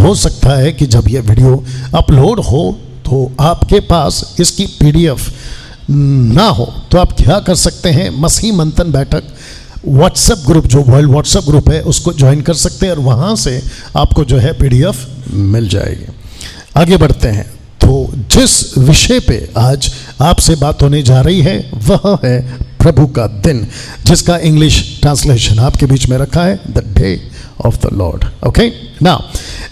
हो सकता है कि जब ये वीडियो अपलोड हो तो आपके पास इसकी PDF ना हो, तो आप क्या कर सकते हैं, मसीह मंथन बैठक व्हाट्सएप ग्रुप, जो वर्ल्ड व्हाट्सएप ग्रुप है, उसको ज्वाइन कर सकते हैं और वहाँ से आपको जो है PDF मिल जाएगी। आगे बढ़ते हैं। तो जिस विषय पे आज आपसे बात होने जा रही है वह है प्रभु का दिन, जिसका इंग्लिश ट्रांसलेशन आपके बीच में रखा है the day of the Lord. Okay, now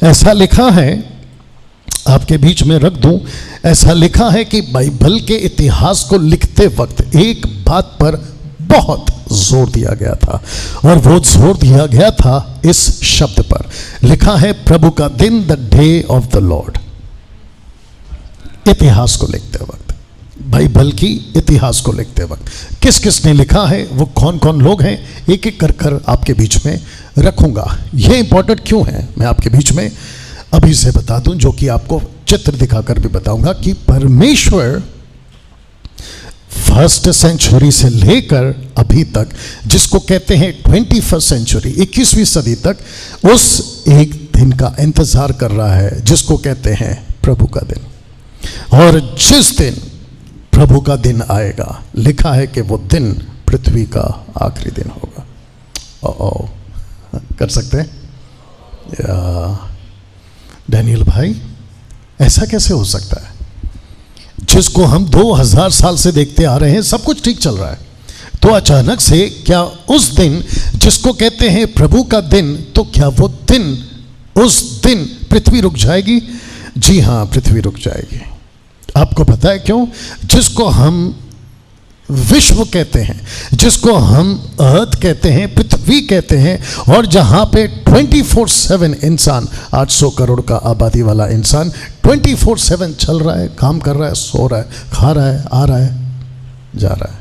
ऐसा लिखा है, आपके बीच में रख दूं, ऐसा लिखा है कि बाइबल के इतिहास को लिखते वक्त एक बात पर बहुत जोर दिया गया था, और वो जोर दिया गया था इस शब्द पर। लिखा है प्रभु का दिन, the day of the Lord. इतिहास को लिखते वक्त, बाइबल की इतिहास को लिखते वक्त किस किस ने लिखा है, वो कौन कौन लोग हैं, एक एक कर आपके बीच में रखूंगा। ये इंपॉर्टेंट क्यों है मैं आपके बीच में अभी से बता दूं, जो कि आपको चित्र दिखाकर भी बताऊंगा कि परमेश्वर फर्स्ट सेंचुरी से लेकर अभी तक, जिसको कहते हैं 21st सेंचुरी, 21वीं सदी तक, उस एक दिन का इंतजार कर रहा है जिसको कहते हैं प्रभु का दिन। और जिस दिन प्रभु का दिन आएगा, लिखा है कि वो दिन पृथ्वी का आखिरी दिन होगा। ओ कर सकते हैं डैनियल भाई, ऐसा कैसे हो सकता है? जिसको हम 2000 साल से देखते आ रहे हैं, सब कुछ ठीक चल रहा है, तो अचानक से क्या उस दिन जिसको कहते हैं प्रभु का दिन, तो क्या वो दिन, उस दिन पृथ्वी रुक जाएगी? जी हाँ, पृथ्वी रुक जाएगी। आपको पता है क्यों? जिसको हम विश्व कहते हैं, जिसको हम अर्थ कहते हैं, पृथ्वी कहते हैं, और जहां पे 24/7 इंसान, 800 करोड़ का आबादी वाला इंसान 24/7 चल रहा है, काम कर रहा है, सो रहा है, खा रहा है, आ रहा है, जा रहा है,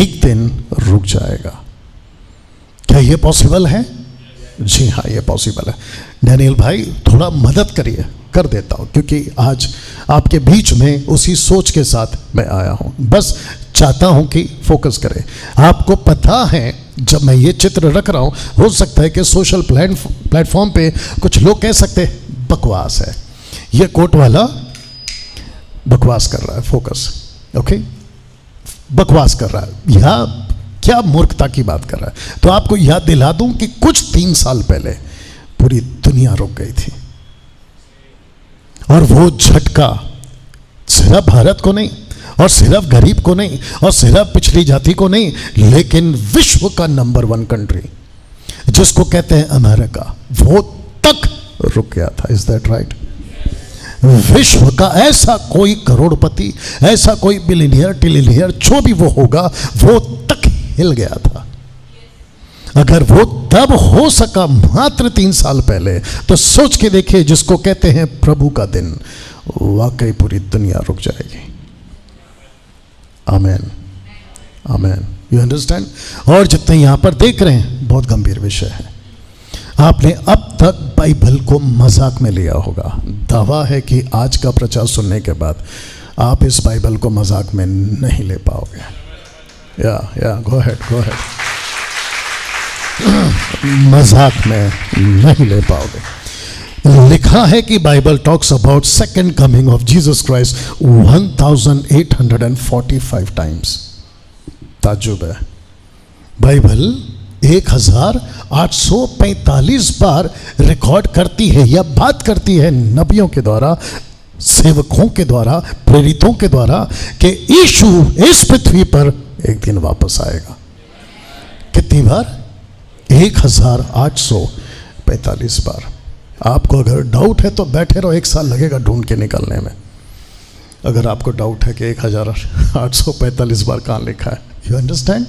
एक दिन रुक जाएगा। क्या ये पॉसिबल है? जी हाँ, ये पॉसिबल है। डैनियल भाई थोड़ा मदद करिए, कर देता हूँ, क्योंकि आज आपके बीच में उसी सोच के साथ मैं आया हूँ। बस चाहता हूँ कि फोकस करें। आपको पता है, जब मैं ये चित्र रख रहा हूँ, हो सकता है कि सोशल प्लेटफॉर्म पे कुछ लोग कह सकते हैं बकवास है, ये कोट वाला बकवास कर रहा है, फोकस, ओके, बकवास कर रहा है, या क्या मूर्खता की बात कर रहा है। तो आपको याद दिला दूं कि कुछ 3 साल पहले पूरी दुनिया रुक गई थी, और वो झटका सिर्फ भारत को नहीं, और सिर्फ गरीब को नहीं, और सिर्फ पिछड़ी जाति को नहीं, लेकिन विश्व का नंबर 1 कंट्री जिसको कहते हैं अमेरिका, वो तक रुक गया था। Is that right? विश्व का ऐसा कोई करोड़पति, ऐसा कोई बिलियनियर, टिलियनियर, जो भी वो होगा, वो तक हिल गया था। अगर वो तब हो सका मात्र 3 साल पहले, तो सोच के देखिए, जिसको कहते हैं प्रभु का दिन, वाकई पूरी दुनिया रुक जाएगी। आमेन, आमेन, यू अंडरस्टैंड? और जितने यहां पर देख रहे हैं, बहुत गंभीर विषय है। आपने अब तक बाइबल को मजाक में लिया होगा। दावा है कि आज का प्रचार सुनने के बाद आप इस बाइबल को मजाक में नहीं ले पाओगे। या गो अहेड मजाक में नहीं ले पाओगे। लिखा है कि Bible talks about second coming of Jesus Christ 1845 times. ताज्जुब है, बाइबल 1845 बार रिकॉर्ड करती है या बात करती है नबियों के द्वारा, सेवकों के द्वारा, प्रेरितों के द्वारा, कि यीशु इस पृथ्वी पर एक दिन वापस आएगा। कितनी बार? 1845 बार। आपको अगर डाउट है तो बैठे रहो, 1 साल लगेगा ढूंढ के निकलने में। अगर आपको डाउट है कि 1845 बार कहाँ लिखा है, यू अंडरस्टैंड?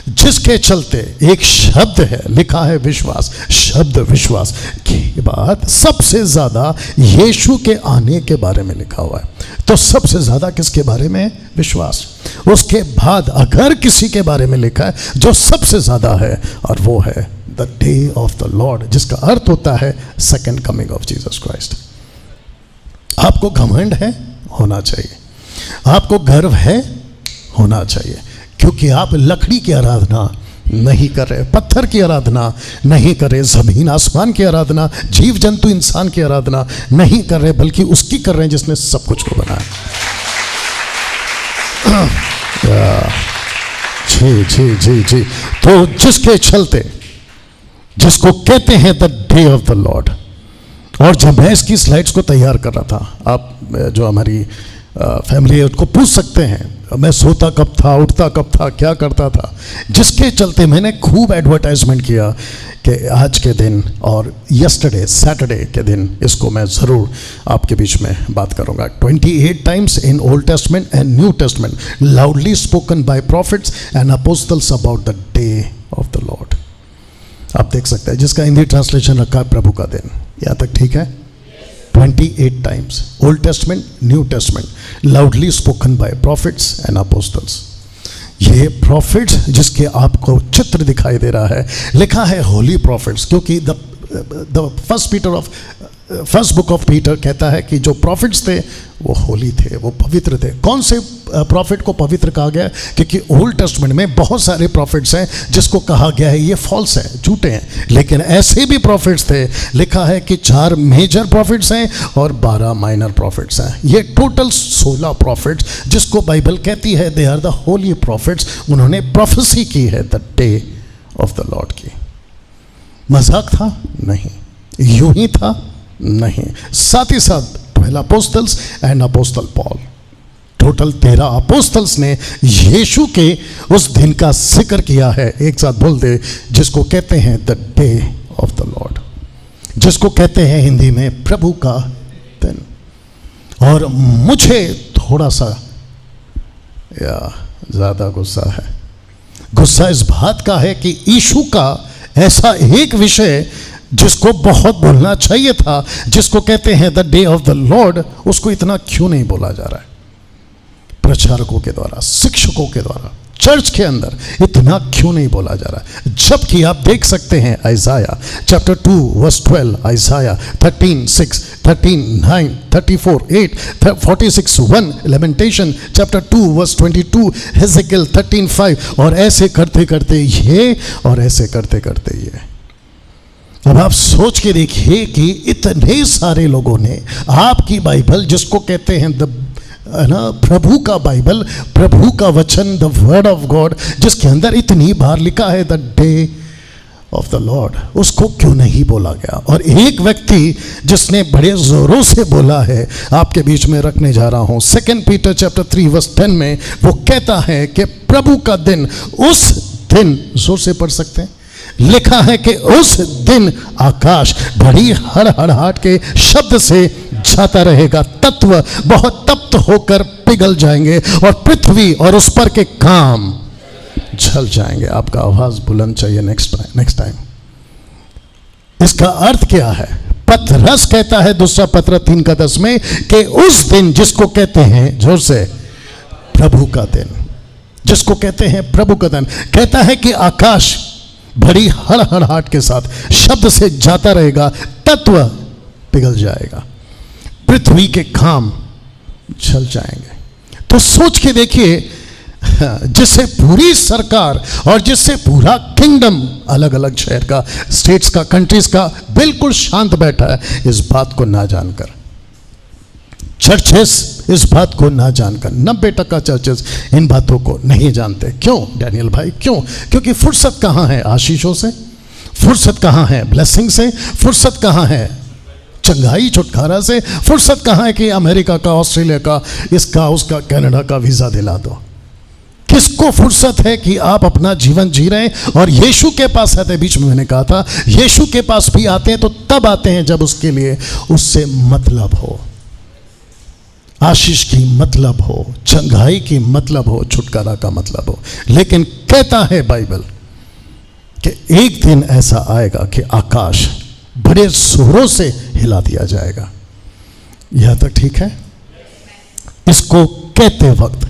जिसके चलते एक शब्द है, लिखा है विश्वास, शब्द विश्वास की बात सबसे ज्यादा यीशु के आने के बारे में लिखा हुआ है। तो सबसे ज्यादा किसके बारे में? विश्वास। उसके बाद अगर किसी के बारे में लिखा है जो सबसे ज्यादा है, और वो है the day of the Lord, जिसका अर्थ होता है second coming of Jesus Christ. आपको घमंड है? होना चाहिए। आपको गर्व है? होना चाहिए, क्योंकि आप लकड़ी की आराधना नहीं कर रहे, पत्थर की आराधना नहीं कर रहे, जमीन आसमान की आराधना, जीव जंतु इंसान की आराधना नहीं कर रहे, बल्कि उसकी कर रहे हैं जिसने सब कुछ को बनाया। जी जी जी जी। तो जिसके चलते, जिसको कहते हैं the day of the Lord, और जब मैं इसकी स्लाइड्स को तैयार कर रहा था, आप जो हमारी फैमिली है उसको पूछ सकते हैं मैं सोता कब था, उठता कब था, क्या करता था, जिसके चलते मैंने खूब एडवर्टाइजमेंट किया कि आज के दिन और यस्टरडे सैटरडे के दिन इसको मैं ज़रूर आपके बीच में बात करूंगा। 28 times in old testament and new testament loudly spoken by profits and apostles about the day of the Lord. आप देख सकते हैं, जिसका हिंदी ट्रांसलेशन रखा है प्रभु का दिन। यहाँ तक ठीक है? 28 times old testament, new testament, loudly spoken by profits and apostles. ये प्रॉफिट्स जिसके आपको चित्र दिखाई दे रहा है, लिखा है होली प्रॉफिट्स, क्योंकि the first book of Peter कहता है कि जो प्रॉफिट्स थे वो होली थे, वो पवित्र थे। कौन से प्रॉफिट को पवित्र कहा गया? क्योंकि ओल्ड टेस्टमेंट में बहुत सारे प्रॉफिट्स हैं जिसको कहा गया है ये फॉल्स है, झूठे हैं, लेकिन ऐसे भी प्रॉफिट्स थे। लिखा है कि 4 मेजर प्रॉफिट्स हैं और 12 माइनर प्रॉफिट्स हैं। ये टोटल 16 प्रॉफिट्स जिसको बाइबल कहती है they are the holy prophets. उन्होंने प्रोफेसी की है the day of the lord की। मजाक था? नहीं। यूं ही था? नहीं। साथ ही साथ 12 apostles and apostle Paul, total 13 apostles ने यीशु के उस दिन का जिक्र किया है। एक साथ बोल दे, जिसको कहते हैं the day of the Lord, जिसको कहते हैं हिंदी में प्रभु का दिन। और मुझे थोड़ा सा या ज़्यादा गुस्सा है। गुस्सा इस बात का है कि यीशु का ऐसा एक विषय जिसको बहुत बोलना चाहिए था, जिसको कहते हैं the day of the Lord, उसको इतना क्यों नहीं बोला जा रहा है? प्रचारकों के द्वारा, शिक्षकों के द्वारा, चर्च के अंदर इतना क्यों नहीं बोला जा रहा है? जबकि आप देख सकते हैं Isaiah chapter 2 verse 12, Isaiah 13:6, 13:9, 34:8, 46:1, lamentation chapter 2 verse 22, Ezekiel 13:5, और ऐसे करते करते ये, और ऐसे करते करते ये। अब आप सोच के देखिए कि इतने सारे लोगों ने आपकी बाइबल, जिसको कहते हैं प्रभु का बाइबल, प्रभु का वचन, द वर्ड ऑफ गॉड, जिसके अंदर इतनी बार लिखा है the day of the Lord, उसको क्यों नहीं बोला गया? और एक व्यक्ति जिसने बड़े जोरों से बोला है, आपके बीच में रखने जा रहा हूं। 2 पीटर चैप्टर 3 वर्स 10 में वो कहता है कि प्रभु का दिन, उस दिन, जोर से पढ़ सकते हैं, लिखा है कि उस दिन आकाश बड़ी हड़हड़ाहट के शब्द से जाता रहेगा, तत्व बहुत तप्त होकर पिघल जाएंगे और पृथ्वी और उस पर के काम जल जाएंगे। आपका आवाज बुलंद चाहिए नेक्स्ट टाइम। इसका अर्थ क्या है? पतरस कहता है दूसरा पत्र 3:10 में कि उस दिन जिसको कहते हैं, जोर से, प्रभु का दिन, जिसको कहते हैं प्रभु का दिन, कहता है कि आकाश बड़ी हड़हड़ाहट के साथ शब्द से जाता रहेगा, तत्व पिघल जाएगा, पृथ्वी के काम जल जाएंगे। तो सोच के देखिए, जिससे पूरी सरकार और जिससे पूरा किंगडम, अलग अलग शहर का, स्टेट्स का, कंट्रीज का, बिल्कुल शांत बैठा है इस बात को ना जानकर। चर्चेस इस बात को ना जानकर, 90% चर्चेस इन बातों को नहीं जानते। क्यों डैनियल भाई, क्यों? क्योंकि फुर्सत कहाँ है आशीषों से? फुर्सत कहाँ है ब्लेसिंग से? फुर्सत कहाँ है चंगाई छुटकारा से? फुर्सत कहाँ है कि अमेरिका का, ऑस्ट्रेलिया का, इसका उसका, कनाडा का वीज़ा दिला दो? किसको फुर्सत है कि आप अपना जीवन जी रहे हैं? और यीशु के पास आते, बीच में मैंने कहा था, यीशु के पास भी आते हैं तो तब आते हैं जब उसके लिए, उससे मतलब हो, आशीष की मतलब हो, चंगाई की मतलब हो, छुटकारा का मतलब हो। लेकिन कहता है बाइबल कि एक दिन ऐसा आएगा कि आकाश बड़े जोरों से हिला दिया जाएगा। यह तक ठीक है? इसको कहते वक्त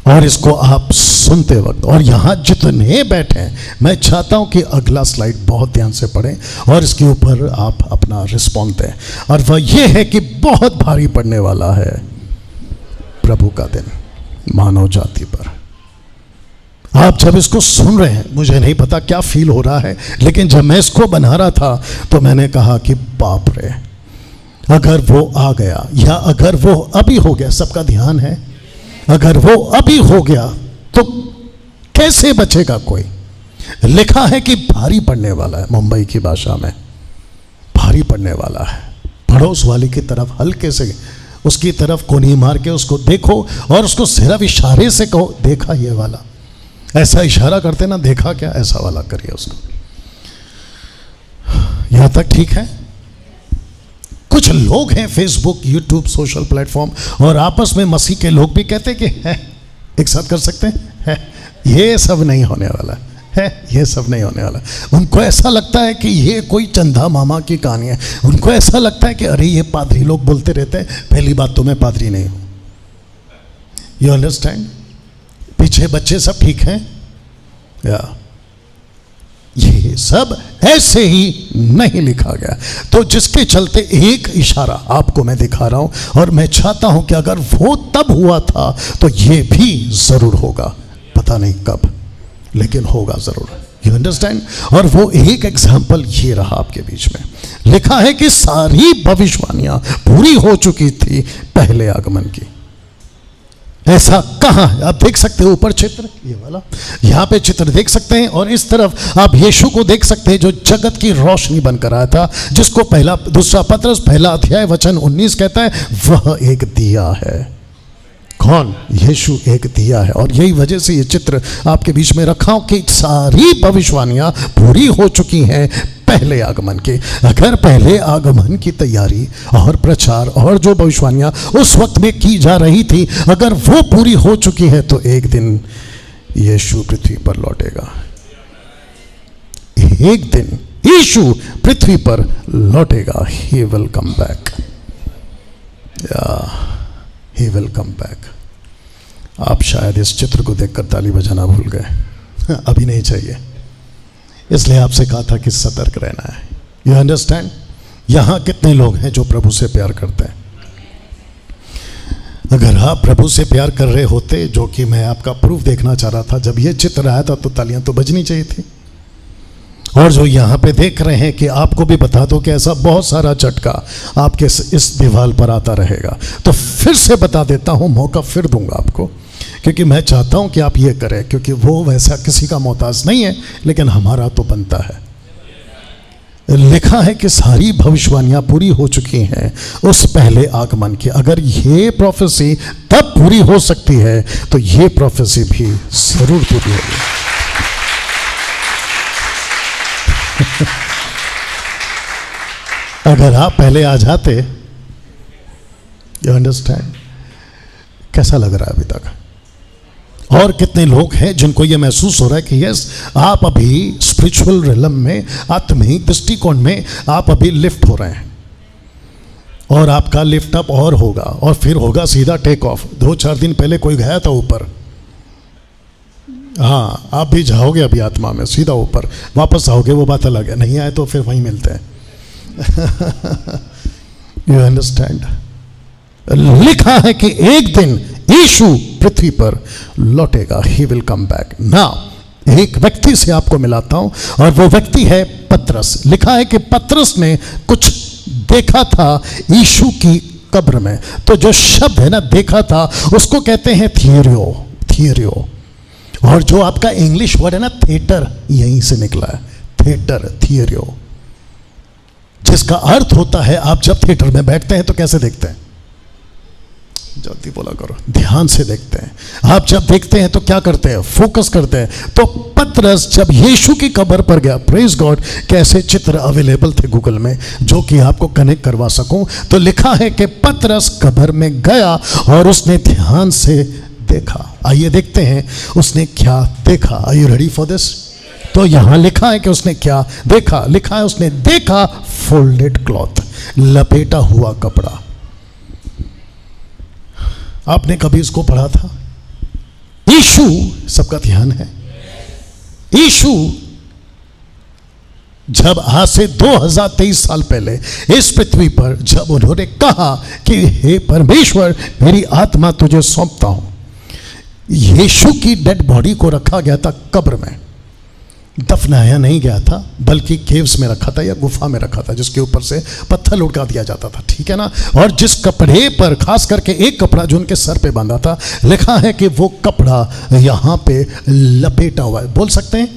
और इसको आप सुनते वक्त, और यहां जितने बैठे हैं, मैं चाहता हूं कि अगला स्लाइड बहुत ध्यान से पढ़ें और इसके ऊपर आप अपना रिस्पॉन्स दें। और वह यह है कि बहुत भारी पड़ने वाला है प्रभु का दिन मानव जाति पर। आप जब इसको सुन रहे हैं, मुझे नहीं पता क्या फील हो रहा है, लेकिन जब मैं इसको बना रहा था तो मैंने कहा कि बाप रे, अगर वो आ गया या अगर वो अभी हो गया, सबका ध्यान है, अगर वो अभी हो गया तो कैसे बचेगा कोई। लिखा है कि भारी पड़ने वाला है, मुंबई की भाषा में भारी पड़ने वाला है। पड़ोस वाली की तरफ हल्के से उसकी तरफ कोनी मार के उसको देखो और उसको सिर्फ इशारे से कहो, देखा ये वाला, ऐसा इशारा करते ना, देखा क्या, ऐसा वाला करिए उसको। यहां तक ठीक है। कुछ लोग हैं फेसबुक, यूट्यूब, सोशल प्लेटफॉर्म और आपस में मसीह के लोग भी कहते कि है, एक साथ कर सकते हैं, है, ये सब नहीं होने वाला है, ये सब नहीं होने वाला। उनको ऐसा लगता है कि ये कोई चंदा मामा की कहानी है। उनको ऐसा लगता है कि अरे ये पादरी लोग बोलते रहते हैं। पहली बात तो मैं पादरी नहीं हूं, यू अंडरस्टैंड। पीछे बच्चे सब ठीक हैं या ये सब ऐसे ही नहीं लिखा गया। तो जिसके चलते एक इशारा आपको मैं दिखा रहा हूं और मैं चाहता हूं कि अगर वो तब हुआ था तो ये भी जरूर होगा, पता नहीं कब, लेकिन होगा जरूर, यू अंडरस्टैंड। और वो एक एग्जाम्पल ये रहा आपके बीच में। लिखा है कि सारी भविष्यवाणियां पूरी हो चुकी थी पहले आगमन की। ऐसा कहां है? आप देख सकते हो ऊपर चित्र, ये वाला यहां पे चित्र देख सकते हैं और इस तरफ आप यीशु को देख सकते हैं जो जगत की रोशनी बनकर आया था, जिसको पहला दूसरा पत्रस पहला अध्याय वचन 19 कहता है वह एक दिया है। कौन? यीशु एक दिया है। और यही वजह से ये चित्र आपके बीच में रखा हूं कि सारी भविष्यवाणियां पूरी हो चुकी हैं पहले आगमन के। अगर पहले आगमन की तैयारी और प्रचार और जो भविष्यवाणियां उस वक्त में की जा रही थी, अगर वो पूरी हो चुकी है तो एक दिन यीशु पृथ्वी पर लौटेगा। एक दिन यीशु पृथ्वी पर लौटेगा। He will come back, he will come back. आप शायद इस चित्र को देखकर ताली बजाना भूल गए, अभी नहीं चाहिए, इसलिए आपसे कहा था कि सतर्क रहना है। You understand. यहां कितने लोग हैं जो प्रभु से प्यार करते हैं? अगर आप प्रभु से प्यार कर रहे होते, जो कि मैं आपका प्रूफ देखना चाह रहा था, जब ये चित्र आया था तो तालियां तो बजनी चाहिए थी। और जो यहाँ पे देख रहे हैं कि आपको भी बता दो कि ऐसा बहुत सारा झटका आपके इस दीवार पर आता रहेगा। तो फिर से बता देता हूँ, मौका फिर दूंगा आपको, क्योंकि मैं चाहता हूँ कि आप ये करें, क्योंकि वो वैसा किसी का मोहताज नहीं है, लेकिन हमारा तो बनता है। लिखा है कि सारी भविष्यवाणियां पूरी हो चुकी हैं उस पहले आगमन की। अगर ये प्रोफेसी तब पूरी हो सकती है तो ये प्रोफेसी भी जरूर पूरी होगी। अगर आप पहले आ जाते, यू अंडरस्टैंड, कैसा लग रहा है अभी तक? और कितने लोग हैं जिनको ये महसूस हो रहा है कि यस, आप अभी स्पिरिचुअल रिलम में, आत्मिक दृष्टिकोण में आप अभी लिफ्ट हो रहे हैं और आपका लिफ्ट अप और होगा और फिर होगा सीधा टेक ऑफ। 2-4 दिन पहले कोई गया था ऊपर, हाँ आप भी जाओगे अभी आत्मा में सीधा ऊपर, वापस आओगे वो बात अलग है, नहीं आए तो फिर वहीं मिलते हैं। You understand. लिखा है कि एक दिन यीशु पृथ्वी पर लौटेगा, he will come back. Now एक व्यक्ति से आपको मिलाता हूं और वो व्यक्ति है पतरस। लिखा है कि पतरस ने कुछ देखा था यीशु की कब्र में। तो जो शब्द है ना देखा था, उसको कहते हैं थियरियो, थियरियो। और जो आपका इंग्लिश वर्ड है ना थिएटर, यहीं से निकला है, थिएटर, थियरियो, जिसका अर्थ होता है आप जब थिएटर में बैठते हैं तो कैसे देखते हैं? जल्दी बोला करो, ध्यान से देखते हैं। आप जब देखते हैं तो क्या करते हैं? फोकस करते हैं। तो पतरस जब यीशु की कब्र पर गया, प्रेज गॉड, कैसे चित्र अवेलेबल थे गूगल में जो कि आपको कनेक्ट करवा सकूं, तो लिखा है कि पतरस कब्र में गया और उसने ध्यान से देखा। आइए देखते हैं उसने क्या देखा। Are you ready for this? तो यहां लिखा है कि उसने क्या देखा। लिखा है उसने देखा फोल्डेड क्लॉथ, लपेटा हुआ कपड़ा। आपने कभी इसको पढ़ा था? यीशु, सबका ध्यान है, यीशु जब आज से 2023 साल पहले इस पृथ्वी पर जब उन्होंने कहा कि हे परमेश्वर मेरी आत्मा तुझे सौंपता हूं, यीशु की डेड बॉडी को रखा गया था कब्र में, दफनाया नहीं गया था, बल्कि केव्स में रखा था या गुफा में रखा था, जिसके ऊपर से पत्थर लुढ़का दिया जाता था, ठीक है ना। और जिस कपड़े पर, खास करके एक कपड़ा जो उनके सर पे बांधा था, लिखा है कि वो कपड़ा यहाँ पे लपेटा हुआ है। बोल सकते हैं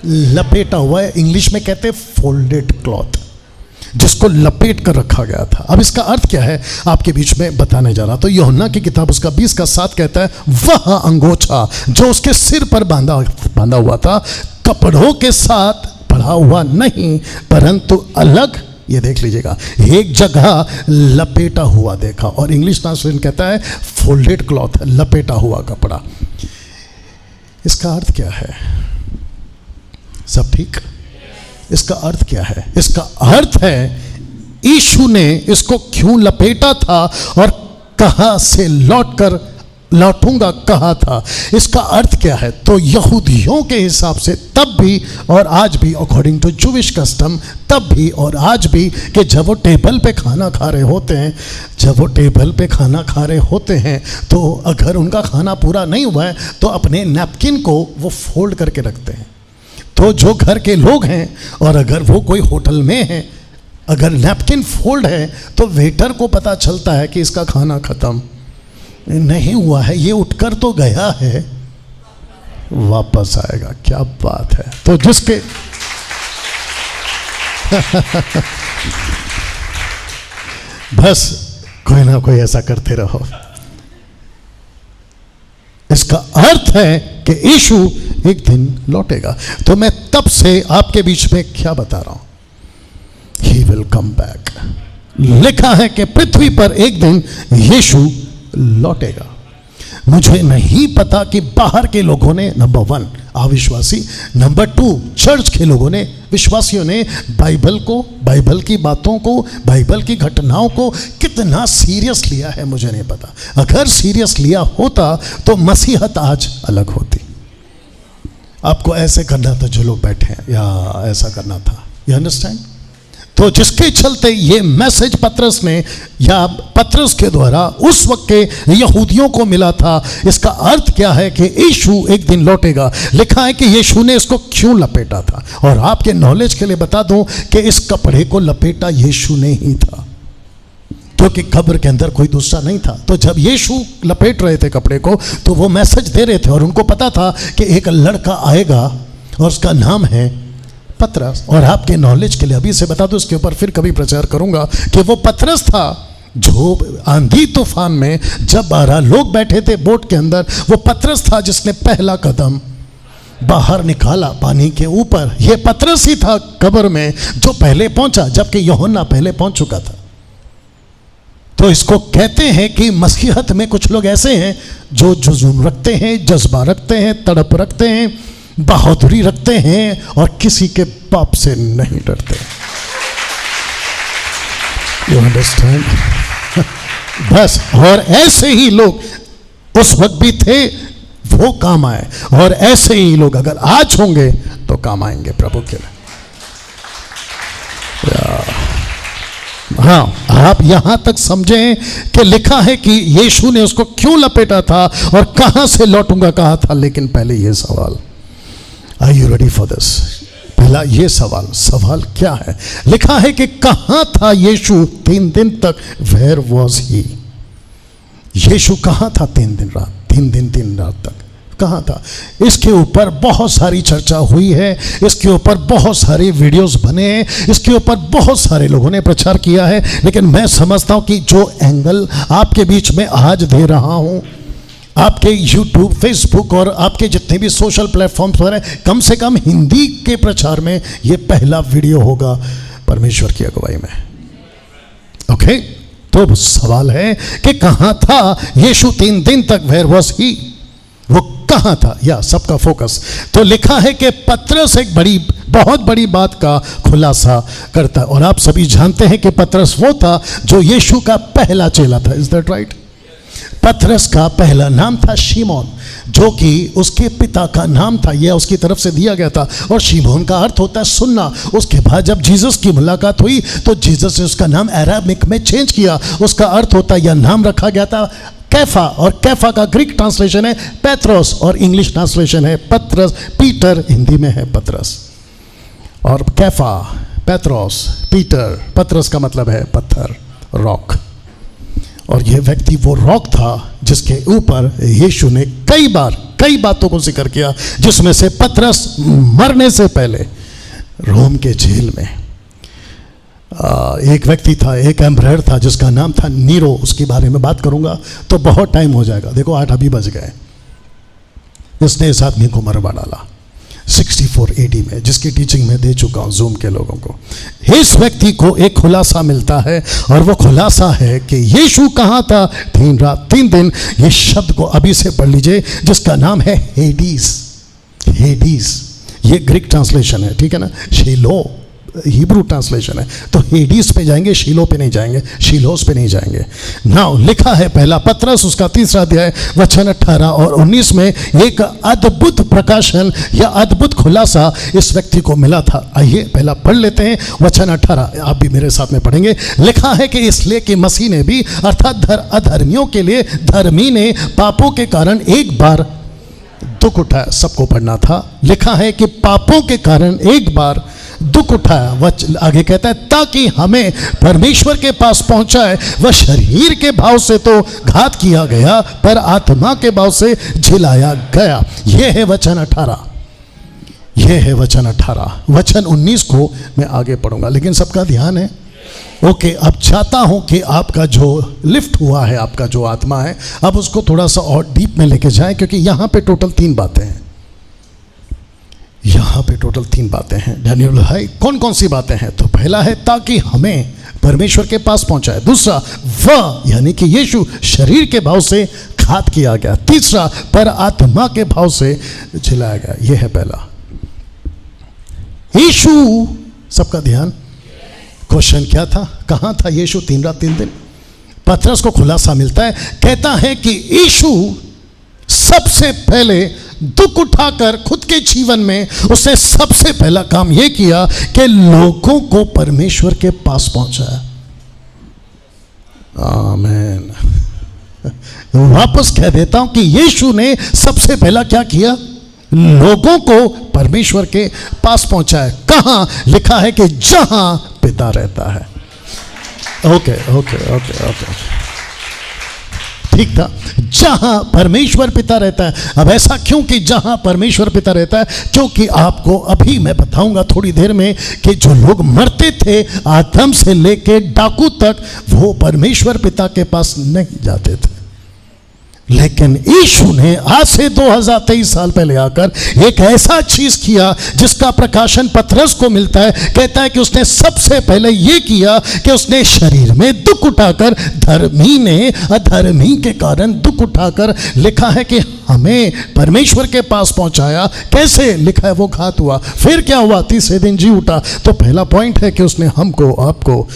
लपेटा हुआ है, इंग्लिश में कहते हैं फोल्डेड क्लॉथ, जिसको लपेट कर रखा गया था। अब इसका अर्थ क्या है आपके बीच में बताने जा रहा। तो यूहन्ना की किताब उसका 20:7 कहता है, वह अंगोछा जो उसके सिर पर बांधा हुआ था, कपड़ों के साथ पड़ा हुआ नहीं, परंतु अलग, ये देख लीजिएगा, एक जगह लपेटा हुआ देखा। और इंग्लिश ट्रांसलेशन कहता है फोल्डेड क्लॉथ, लपेटा हुआ कपड़ा। इसका अर्थ क्या है? सब ठीक? इसका अर्थ क्या है? इसका अर्थ है यीशु ने इसको क्यों लपेटा था और कहां से लौटूंगा कहा था। इसका अर्थ क्या है? तो यहूदियों के हिसाब से तब भी और आज भी, अकॉर्डिंग टू जूविश कस्टम, तब भी और आज भी, कि जब वो टेबल पे खाना खा रहे होते हैं, तो अगर उनका खाना पूरा नहीं हुआ है तो अपने नैपकिन को वो फोल्ड करके रखते हैं। तो जो घर के लोग हैं और अगर वो कोई होटल में है, अगर नैपकिन फोल्ड है, तो वेटर को पता चलता है कि इसका खाना खत्म नहीं हुआ है, ये उठकर तो गया है, वापस आएगा। क्या बात है। तो जिसके बस कोई ना कोई ऐसा करते रहो। इसका अर्थ है कि यीशु एक दिन लौटेगा। तो मैं तब से आपके बीच में क्या बता रहा हूं, ही विल कम बैक। लिखा है कि पृथ्वी पर एक दिन यीशु लौटेगा। मुझे नहीं पता कि बाहर के लोगों ने, नंबर 1 अविश्वासी, नंबर 2 चर्च के लोगों ने, विश्वासियों ने बाइबल को, बाइबल की बातों को, बाइबल की घटनाओं को कितना सीरियस लिया है मुझे नहीं पता। अगर सीरियस लिया होता तो मसीहत आज अलग होती। आपको ऐसे करना था जो लोग बैठे हैं, या ऐसा करना था, यू अंडरस्टैंड। तो जिसके चलते ये मैसेज पतरस ने, या पतरस के द्वारा उस वक्त के यहूदियों को मिला था। इसका अर्थ क्या है कि यीशु एक दिन लौटेगा। लिखा है कि यीशु ने इसको क्यों लपेटा था। और आपके नॉलेज के लिए बता दूं कि इस कपड़े को लपेटा यीशु ने ही था, क्योंकि कब्र के अंदर कोई दूसरा नहीं था। तो जब यीशु लपेट रहे थे कपड़े को, तो वो मैसेज दे रहे थे और उनको पता था कि एक लड़का आएगा और उसका नाम है पतरस। और आपके नॉलेज के लिए अभी से बता दो, इसके ऊपर फिर कभी प्रचार करूंगा, कि वो पतरस था जो आंधी तूफान में जब 12 लोग बैठे थे बोट के अंदर, वो पतरस था जिसने पहला कदम बाहर निकाला पानी के ऊपर। ये पतरस ही था कब्र में जो पहले पहुंचा, जबकि यूहन्ना पहले पहुंच चुका था। तो इसको कहते हैं कि मसीहत में कुछ लोग ऐसे हैं जो जुनून रखते हैं, जज्बा रखते हैं, तड़प रखते हैं, बहादुरी रखते हैं और किसी के पाप से नहीं डरते। You understand. बस, और ऐसे ही लोग उस वक्त भी थे, वो काम आए, और ऐसे ही लोग अगर आज होंगे तो काम आएंगे प्रभु के लिए। हाँ, आप यहां तक समझें कि लिखा है कि यीशु ने उसको क्यों लपेटा था और कहां से लौटूंगा कहा था। लेकिन पहले ये सवाल, are you ready for this? पहला ये सवाल क्या है? लिखा है कि कहां था यीशु 3 दिन तक? वेयर वॉज ही? यीशु कहां था 3 दिन रात तक? कहां था? इसके ऊपर बहुत सारी चर्चा हुई है, इसके ऊपर बहुत सारे वीडियोस बने हैं, इसके ऊपर बहुत सारे लोगों ने प्रचार किया है। लेकिन मैं समझता हूं कि जो एंगल आपके बीच में आज दे रहा हूं, आपके YouTube, Facebook और आपके जितने भी सोशल प्लेटफॉर्म्स पर है, कम से कम हिंदी के प्रचार में ये पहला वीडियो होगा परमेश्वर की अगुवाई में। ओके, तो सवाल है कि कहां था यीशु 3 दिन तक? Where was he? वो कहां था? या सबका फोकस। तो लिखा है कि पतरस एक बहुत बड़ी बात का खुलासा करता है। और आप सभी जानते हैं कि पतरस वो था जो यीशु का पहला चेला था। Is that right? पतरस का पहला नाम था शिमोन, जो कि उसके पिता का नाम था, यह उसकी तरफ से दिया गया था। और शिमोन का अर्थ होता है सुनना। उसके बाद जब जीसस की मुलाकात हुई तो जीसस ने उसका नाम अरामिक में चेंज किया। उसका अर्थ होता है, यह नाम रखा गया था कैफा, और कैफा का ग्रीक ट्रांसलेशन है पेत्रोस, और इंग्लिश ट्रांसलेशन है पत्रस। पीटर हिंदी में है पत्रस, और कैफा, पेत्रोस, पीटर, पत्रस का मतलब है पत्थर, रॉक। और यह व्यक्ति वो रॉक था जिसके ऊपर यीशु ने कई बातों को जिक्र किया, जिसमें से पतरस मरने से पहले रोम के जेल में एक व्यक्ति था, एक एम्परर था जिसका नाम था नीरो। उसके बारे में बात करूंगा तो बहुत टाइम हो जाएगा। देखो 8 अभी बज गए। इसने इस आदमी को मरवा डाला 64 AD में, जिसकी टीचिंग मैं दे चुका हूं जूम के लोगों को। इस व्यक्ति को एक खुलासा मिलता है, और वो खुलासा है कि यीशु कहाँ था 3 रात 3 दिन। ये शब्द को अभी से पढ़ लीजिए, जिसका नाम है हेडीज। हेडीज ये ग्रीक ट्रांसलेशन है, ठीक है ना। शीलो हिब्रू ट्रांसलेशन है। तो हेडीज पे जाएंगे, शीलो पे नहीं जाएंगे, शीलोस पे नहीं जाएंगे। नाउ लिखा है पहला पत्रस उसका 3 अध्याय वचन 18 और 19 में एक अद्भुत प्रकाशन या अद्भुत खुलासा इस व्यक्ति को मिला था। आइए पहला पढ़ लेते हैं वचन 18, आप भी मेरे साथ में पढ़ेंगे। लिखा है कि इसलिए कि मसीह ने भी अर्थात अधर्मियों के लिए धर्मी ने पापों के कारण एक बार दुख उठाया। सबको पढ़ना था। लिखा है कि पापों के कारण एक बार दुख उठाया। आगे कहता है ताकि हमें परमेश्वर के पास पहुंचाए। वह शरीर के भाव से तो घात किया गया, पर आत्मा के भाव से झिलाया गया। यह है वचन 18। यह है वचन 18। वचन 19 को मैं आगे पढ़ूंगा, लेकिन सबका ध्यान है। ओके, अब चाहता हूं कि आपका जो लिफ्ट हुआ है, आपका जो आत्मा है, अब उसको थोड़ा सा और डीप में लेके जाएं, क्योंकि यहां पे टोटल 3 बातें हैं। यहां पे टोटल 3 बातें हैं। डैनियल भाई कौन कौन सी बातें हैं? तो पहला है ताकि हमें परमेश्वर के पास पहुंचाए। दूसरा वह यानी कि यीशु शरीर के भाव से घात किया गया। तीसरा पर आत्मा के भाव से झिलाया गया। यह है पहला। यीशु, सबका ध्यान। क्वेश्चन क्या था? कहां था यीशु 3 रात 3 दिन? पतरस को खुलासा मिलता है, कहता है कि यीशु सबसे पहले दुख उठाकर खुद के जीवन में उसने सबसे पहला काम यह किया कि लोगों को परमेश्वर के पास पहुंचाया। आमीन। वापस कह देता हूं कि यीशु ने सबसे पहला क्या किया? लोगों को परमेश्वर के पास पहुंचाया। कहां? लिखा है कि जहां पिता रहता है। ओके ओके ओके ओके, ठीक था। जहां परमेश्वर पिता रहता है। अब ऐसा क्यों कि जहां परमेश्वर पिता रहता है? क्योंकि आपको अभी मैं बताऊंगा थोड़ी देर में कि जो लोग मरते थे आदम से लेके डाकू तक, वो परमेश्वर पिता के पास नहीं जाते थे। लेकिन यीशु ने आज से 2023 साल पहले आकर एक ऐसा चीज किया जिसका प्रकाशन पतरस को मिलता है। कहता है कि उसने सबसे पहले यह किया कि उसने शरीर में दुख उठाकर, धर्मी ने अधर्मी के कारण दुख उठाकर, लिखा है कि हमें परमेश्वर के पास पहुंचाया। कैसे? लिखा है वो घात हुआ। फिर क्या हुआ? 3 दिन जी उठा। तो पहला पॉइंट है कि उसने हमको, आपको,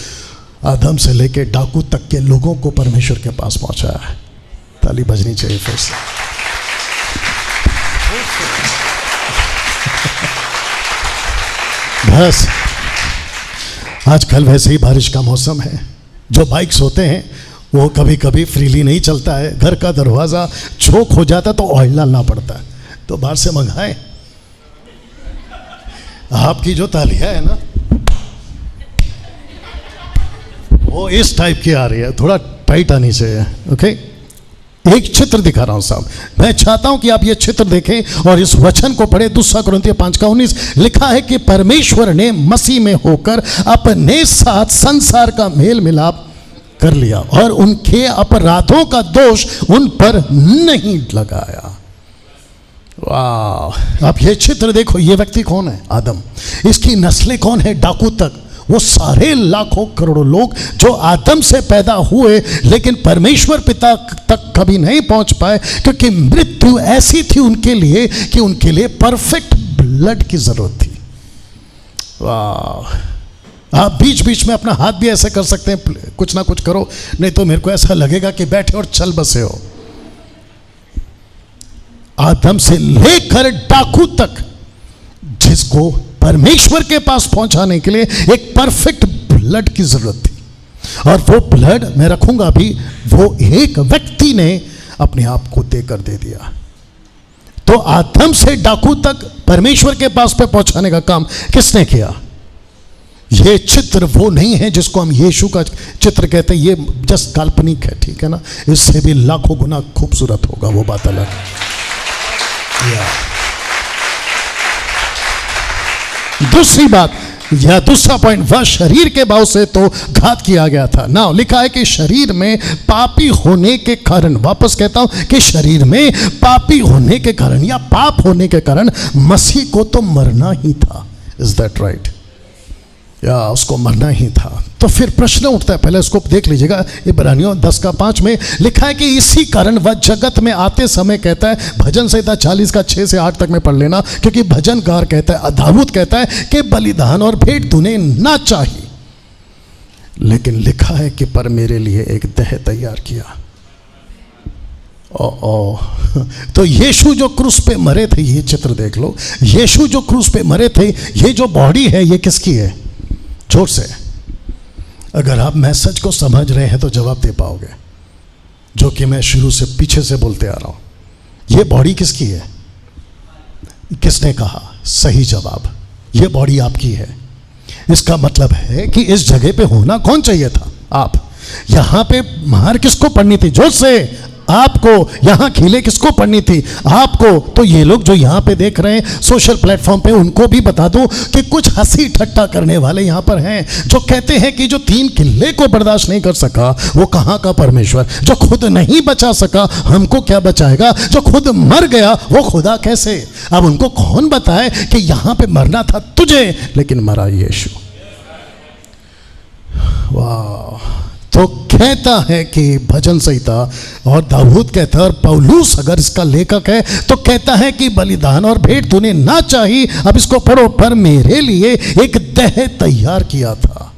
आदम से लेकर डाकू तक के लोगों को परमेश्वर के पास पहुंचाया है। ताली बजनी चाहिए फिर से। बस आजकल वैसे ही बारिश का मौसम है। जो बाइक्स होते हैं वो कभी कभी फ्रीली नहीं चलता है। घर का दरवाज़ा चोक हो जाता तो ऑयल डालना पड़ता है, तो बाहर से मंगाएं। आपकी जो तालिया है ना, वो इस टाइप की आ रही है, थोड़ा टाइट आनी चाहिए। ओके, एक चित्र दिखा रहा हूं साहब। मैं चाहता हूं कि आप ये चित्र देखें और इस वचन को पढ़े। 2 कुरिन्थियों 5:19 लिखा है कि परमेश्वर ने मसीह में होकर अपने साथ संसार का मेल मिलाप कर लिया और उनके अपराधों का दोष उन पर नहीं लगाया। वाह! आप ये चित्र देखो। ये व्यक्ति कौन है? आदम। इसकी नस्लें कौन है? डाकू तक। वो सारे लाखों करोड़ों लोग जो आदम से पैदा हुए लेकिन परमेश्वर पिता तक कभी नहीं पहुंच पाए, क्योंकि मृत्यु ऐसी थी उनके लिए कि उनके लिए परफेक्ट ब्लड की जरूरत थी। वाह! आप बीच बीच में अपना हाथ भी ऐसे कर सकते हैं, कुछ ना कुछ करो, नहीं तो मेरे को ऐसा लगेगा कि बैठे और चल बसे हो। आदम से लेकर डाकू तक जिसको परमेश्वर के पास पहुंचाने के लिए एक परफेक्ट ब्लड की जरूरत थी। और वो ब्लड मैं रखूंगा भी, वो एक व्यक्ति ने अपने आप को देकर दे दिया। तो आदम से डाकू तक परमेश्वर के पास पे पहुंचाने का काम किसने किया? ये चित्र वो नहीं है जिसको हम यीशु का चित्र कहते हैं, ये जस्ट काल्पनिक है, ठीक है ना। इससे भी लाखों गुना खूबसूरत होगा, वो बात अलग है। दूसरी बात या दूसरा पॉइंट, वह शरीर के भाव से तो घात किया गया था। ना लिखा है कि शरीर में पापी होने के कारण, वापस कहता हूं कि शरीर में पापी होने के कारण या पाप होने के कारण मसीह को तो मरना ही था। Is that right? या उसको मरना ही था। तो फिर प्रश्न उठता है, पहले उसको देख लीजिएगा। इब्रानियों 10:5 में लिखा है कि इसी कारण वह जगत में आते समय कहता है, भजन संहिता 40 का 6 से 8 तक में पढ़ लेना, क्योंकि भजनकार कहता है, दाऊद कहता है कि बलिदान और भेंट तूने ना चाहिए, लेकिन लिखा है कि पर मेरे लिए एक देह तैयार किया। तो यीशु जो क्रूस पे मरे थे, ये चित्र देख लो, यीशु जो क्रूस पे मरे थे, ये जो बॉडी है ये किसकी है? जोर से अगर आप मैसेज को समझ रहे हैं तो जवाब दे पाओगे, जो कि मैं शुरू से पीछे से बोलते आ रहा हूं। ये बॉडी किसकी है? किसने कहा? सही जवाब, ये बॉडी आपकी है। इसका मतलब है कि इस जगह पे होना कौन चाहिए था? आप। यहां पे मार किसको पड़नी थी? जोर से, आपको। यहां खीले किसको पड़नी थी? आपको। तो ये लोग जो यहां पे देख रहे हैं सोशल प्लेटफॉर्म पे, उनको भी बता दो कि कुछ हंसी ठट्टा करने वाले यहां पर हैं, जो कहते हैं कि जो 3 किले को बर्दाश्त नहीं कर सका वो कहां का परमेश्वर? जो खुद नहीं बचा सका हमको क्या बचाएगा? जो खुद मर गया वो खुदा कैसे? अब उनको कौन बताए कि यहां पे मरना था तुझे, लेकिन मरा यीशु। वाह। तो कहता है कि भजन संहिता, और दाऊद कहता है, और पौलुस अगर इसका लेखक है तो कहता है कि बलिदान और भेंट तूने ना चाही, अब इसको पढ़ो, पर मेरे लिए एक देह तैयार किया था।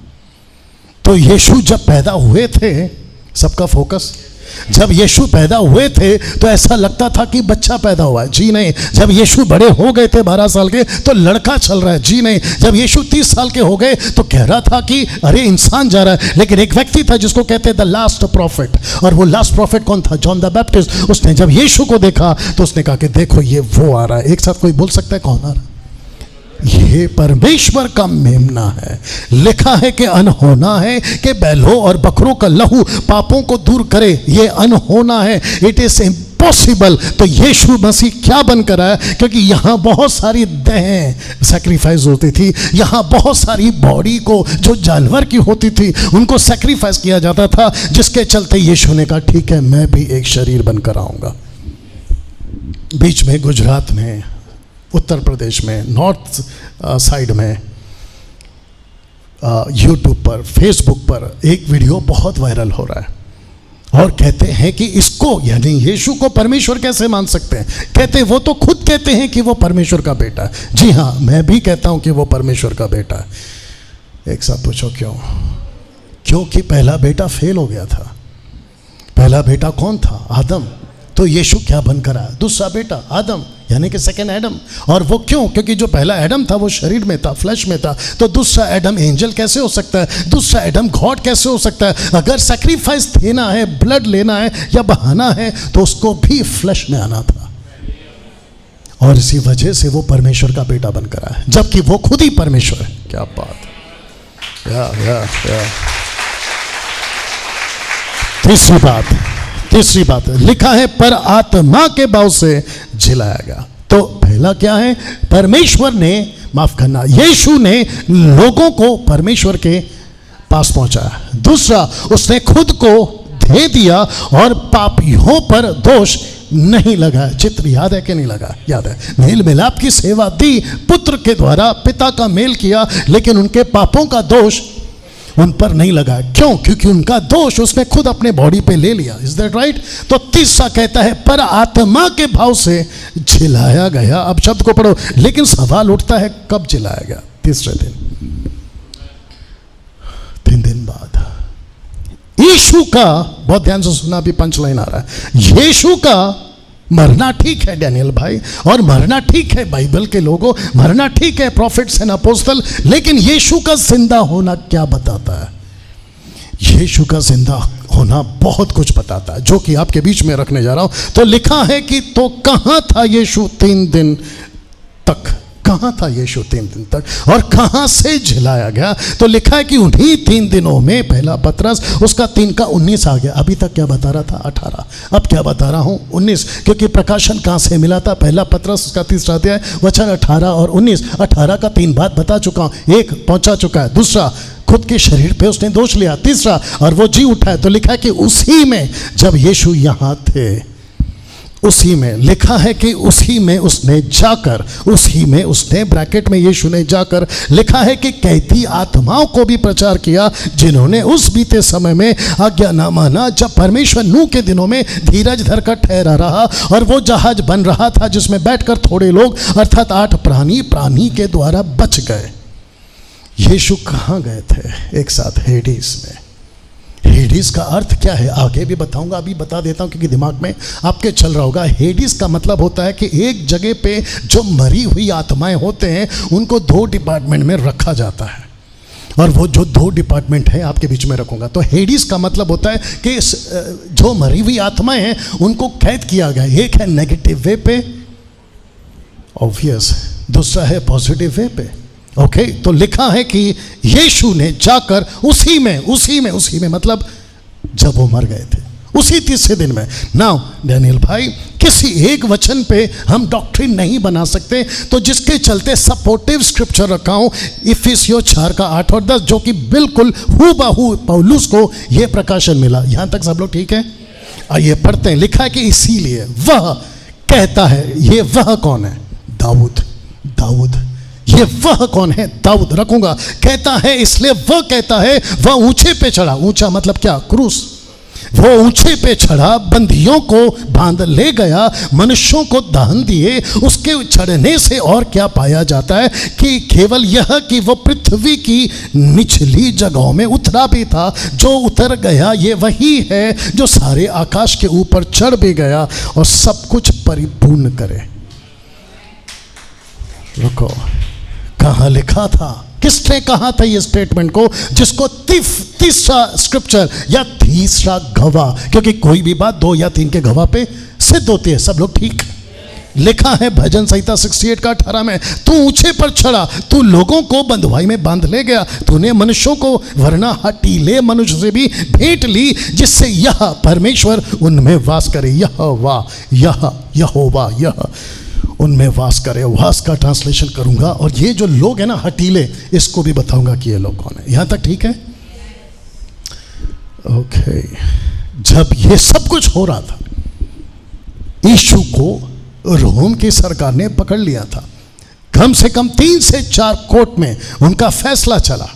तो यीशु जब पैदा हुए थे, सबका फोकस, जब यीशु पैदा हुए थे तो ऐसा लगता था कि बच्चा पैदा हुआ है, जी नहीं। जब यीशु बड़े हो गए थे 12 साल के तो लड़का चल रहा है, जी नहीं। जब यीशु 30 साल के हो गए तो कह रहा था कि अरे इंसान जा रहा है। लेकिन एक व्यक्ति था जिसको कहते हैं द लास्ट प्रॉफिट, और वो लास्ट प्रॉफिट कौन था? John the Baptist. उसने जब यीशु को देखा तो उसने कहा कि देखो ये वो आ रहा है। एक साथ कोई बोल सकता है कौन आ रहा है? ये परमेश्वर का मेमना है। लिखा है कि अनहोना है कि बैलों और बकरों का लहू पापों को दूर करे, ये अनहोना है, इट इज इम्पॉसिबल। तो यीशु मसीह क्या बनकर आया? क्योंकि यहाँ बहुत सारी देह सैक्रिफाइस होती थी, यहाँ बहुत सारी बॉडी को जो जानवर की होती थी उनको सैक्रिफाइस किया जाता था, जिसके चलते यीशु ने कहा ठीक है मैं भी एक शरीर बनकर आऊँगा। बीच में गुजरात में, उत्तर प्रदेश में, नॉर्थ साइड में, यूट्यूब पर, फेसबुक पर एक वीडियो बहुत वायरल हो रहा है, और कहते हैं कि इसको यानी यीशु को परमेश्वर कैसे मान सकते हैं? कहते हैं वो तो खुद कहते हैं कि वो परमेश्वर का बेटा है। जी हाँ, मैं भी कहता हूं कि वो परमेश्वर का बेटा है। एक साथ पूछो क्यों? क्योंकि पहला बेटा फेल हो गया था। पहला बेटा कौन था? आदम। तो यीशु क्या बनकर आया? दूसरा बेटा आदम, यानी कि सेकंड एडम। और वो क्यों? क्योंकि जो पहला एडम था वो शरीर में था, फ्लैश में था। तो दूसरा एडम एंजल कैसे हो सकता है? दूसरा एडम गॉड कैसे हो सकता है? अगर सैक्रिफाइस देना है, ब्लड लेना है या बहाना है, तो उसको भी फ्लैश में आना था, और इसी वजह से वो परमेश्वर का बेटा बनकर आया, जबकि वो खुद ही परमेश्वर है। क्या बात। या। तीसरी बात लिखा है पर आत्मा के भाव से झिलाया गया। तो पहला क्या है? परमेश्वर ने, माफ करना, यीशु ने लोगों को परमेश्वर के पास पहुंचाया। दूसरा, उसने खुद को दे दिया और पापियों पर दोष नहीं लगाया। चित्र याद है कि नहीं लगा? याद है। मेल मिलाप की सेवा दी, पुत्र के द्वारा पिता का मेल किया, लेकिन उनके पापों का दोष उन पर नहीं लगा। क्यों? क्योंकि उनका दोष उसने खुद अपने बॉडी पे ले लिया। Is that right? तो तीसरा कहता है पर आत्मा के भाव से झिलाया गया। अब शब्द को पढ़ो, लेकिन सवाल उठता है कब झिलाया गया? तीसरे दिन, 3 दिन बाद। यीशु का, बहुत ध्यान से सुना, अभी पंच लाइन आ रहा है। यीशु का मरना ठीक है डैनियल भाई, और मरना ठीक है बाइबल के लोगों, मरना ठीक है प्रॉफिट्स एंड अपोस्टल, लेकिन यीशु का जिंदा होना क्या बताता है? यीशु का जिंदा होना बहुत कुछ बताता है, जो कि आपके बीच में रखने जा रहा हूं। तो लिखा है कि तो कहां था यीशु 3 दिन तक, कहां था यीशु 3 दिन तक, और कहां से झिलाया गया? तो लिखा है कि उन्हीं 3 दिनों में, पहला पतरस उसका 3 का 19 आ गया। अभी तक क्या बता रहा था? 18। अब क्या बता रहा हूं? 19, क्योंकि प्रकाशन कहां से मिला था? पहला पतरस उसका 3 अध्याय वचन 18 और 19। 18 का 3 बात बता चुका हूं, एक पहुंचा चुका है, दूसरा खुद के शरीर पे उसने दोष लिया, तीसरा और वो जी उठा है। तो लिखा है कि उसी में जब यीशु यहां थे, उसी में लिखा है कि उसी में उसने जाकर, उसी में उसने, ब्रैकेट में यीशु ने जाकर, लिखा है कि कैदी आत्माओं को भी प्रचार किया जिन्होंने उस बीते समय में आज्ञा न माना, जब परमेश्वर नूह के दिनों में धीरज धरकर ठहरा रहा और वो जहाज बन रहा था जिसमें बैठकर थोड़े लोग अर्थात 8 प्राणी के द्वारा बच गए। यीशु कहाँ गए थे? एक साथ हेडीज में। हेडीज का अर्थ क्या है आगे भी बताऊंगा, अभी बता देता हूं क्योंकि दिमाग में आपके चल रहा होगा। हेडीज का मतलब होता है कि एक जगह पे जो मरी हुई आत्माएं होते हैं उनको 2 डिपार्टमेंट में रखा जाता है, और वो जो 2 डिपार्टमेंट है आपके बीच में रखूंगा। तो हेडीज का मतलब होता है कि जो मरी हुई आत्माएं हैं उनको कैद किया गया। एक है नेगेटिव वे पे, ऑब्वियस, दूसरा है पॉजिटिव वे पे। ओके, तो लिखा है कि यीशु ने जाकर उसी में मतलब जब वो मर गए थे, उसी 3 दिन में। नाउ डैनियल भाई, किसी एक वचन पे हम डॉक्ट्रिन नहीं बना सकते, तो जिसके चलते सपोर्टिव स्क्रिप्चर रखा हूं इफिसियों 4 का 8 और 10, जो कि बिल्कुल हूबहू पौलुस को यह प्रकाशन मिला। यहां तक सब लोग ठीक है? आइए पढ़ते हैं। लिखा है कि इसीलिए वह कहता है, ये वह कौन है? दाऊद। ये वह कौन है? दाऊद। रखूंगा, कहता है, इसलिए वह कहता है, वह ऊंचे पे चढ़ा। ऊंचा मतलब क्या? क्रूस। वो ऊंचे पे चढ़ा, बंदियों को बांध ले गया, मनुष्यों को दहन दिए। उसके चढ़ने से और क्या पाया जाता है कि केवल यह कि वो पृथ्वी की निचली जगहों में उतरा भी था। जो उतर गया ये वही है जो सारे आकाश के ऊपर चढ़ भी गया और सब कुछ परिपूर्ण करे। रुको, कहाँ लिखा था? किसने कहा था ये स्टेटमेंट को, जिसको तीसरा स्क्रिप्चर या तीसरा गवाह, क्योंकि कोई भी बात 2 या 3 के गवाह पे सिद्ध होती है। सब लोग ठीक? लिखा है भजन संहिता 68 का 18 में, तू ऊंचे पर चढ़ा, तू लोगों को बंधुआई में बांध ले गया, तूने मनुष्यों को वरना हटीले मनुष्य से भी भेंट ली, जिससे यह परमेश्वर उनमें वास करे। यहोवा उनमें वास करे। वास का ट्रांसलेशन करूंगा, और ये जो लोग हैं ना हटीले, इसको भी बताऊंगा कि ये लोग कौन है। यहां तक ठीक है? ओके, जब ये सब कुछ हो रहा था, यीशु को रोम की सरकार ने पकड़ लिया था। कम से कम 3 से 4 कोर्ट में उनका फैसला चला,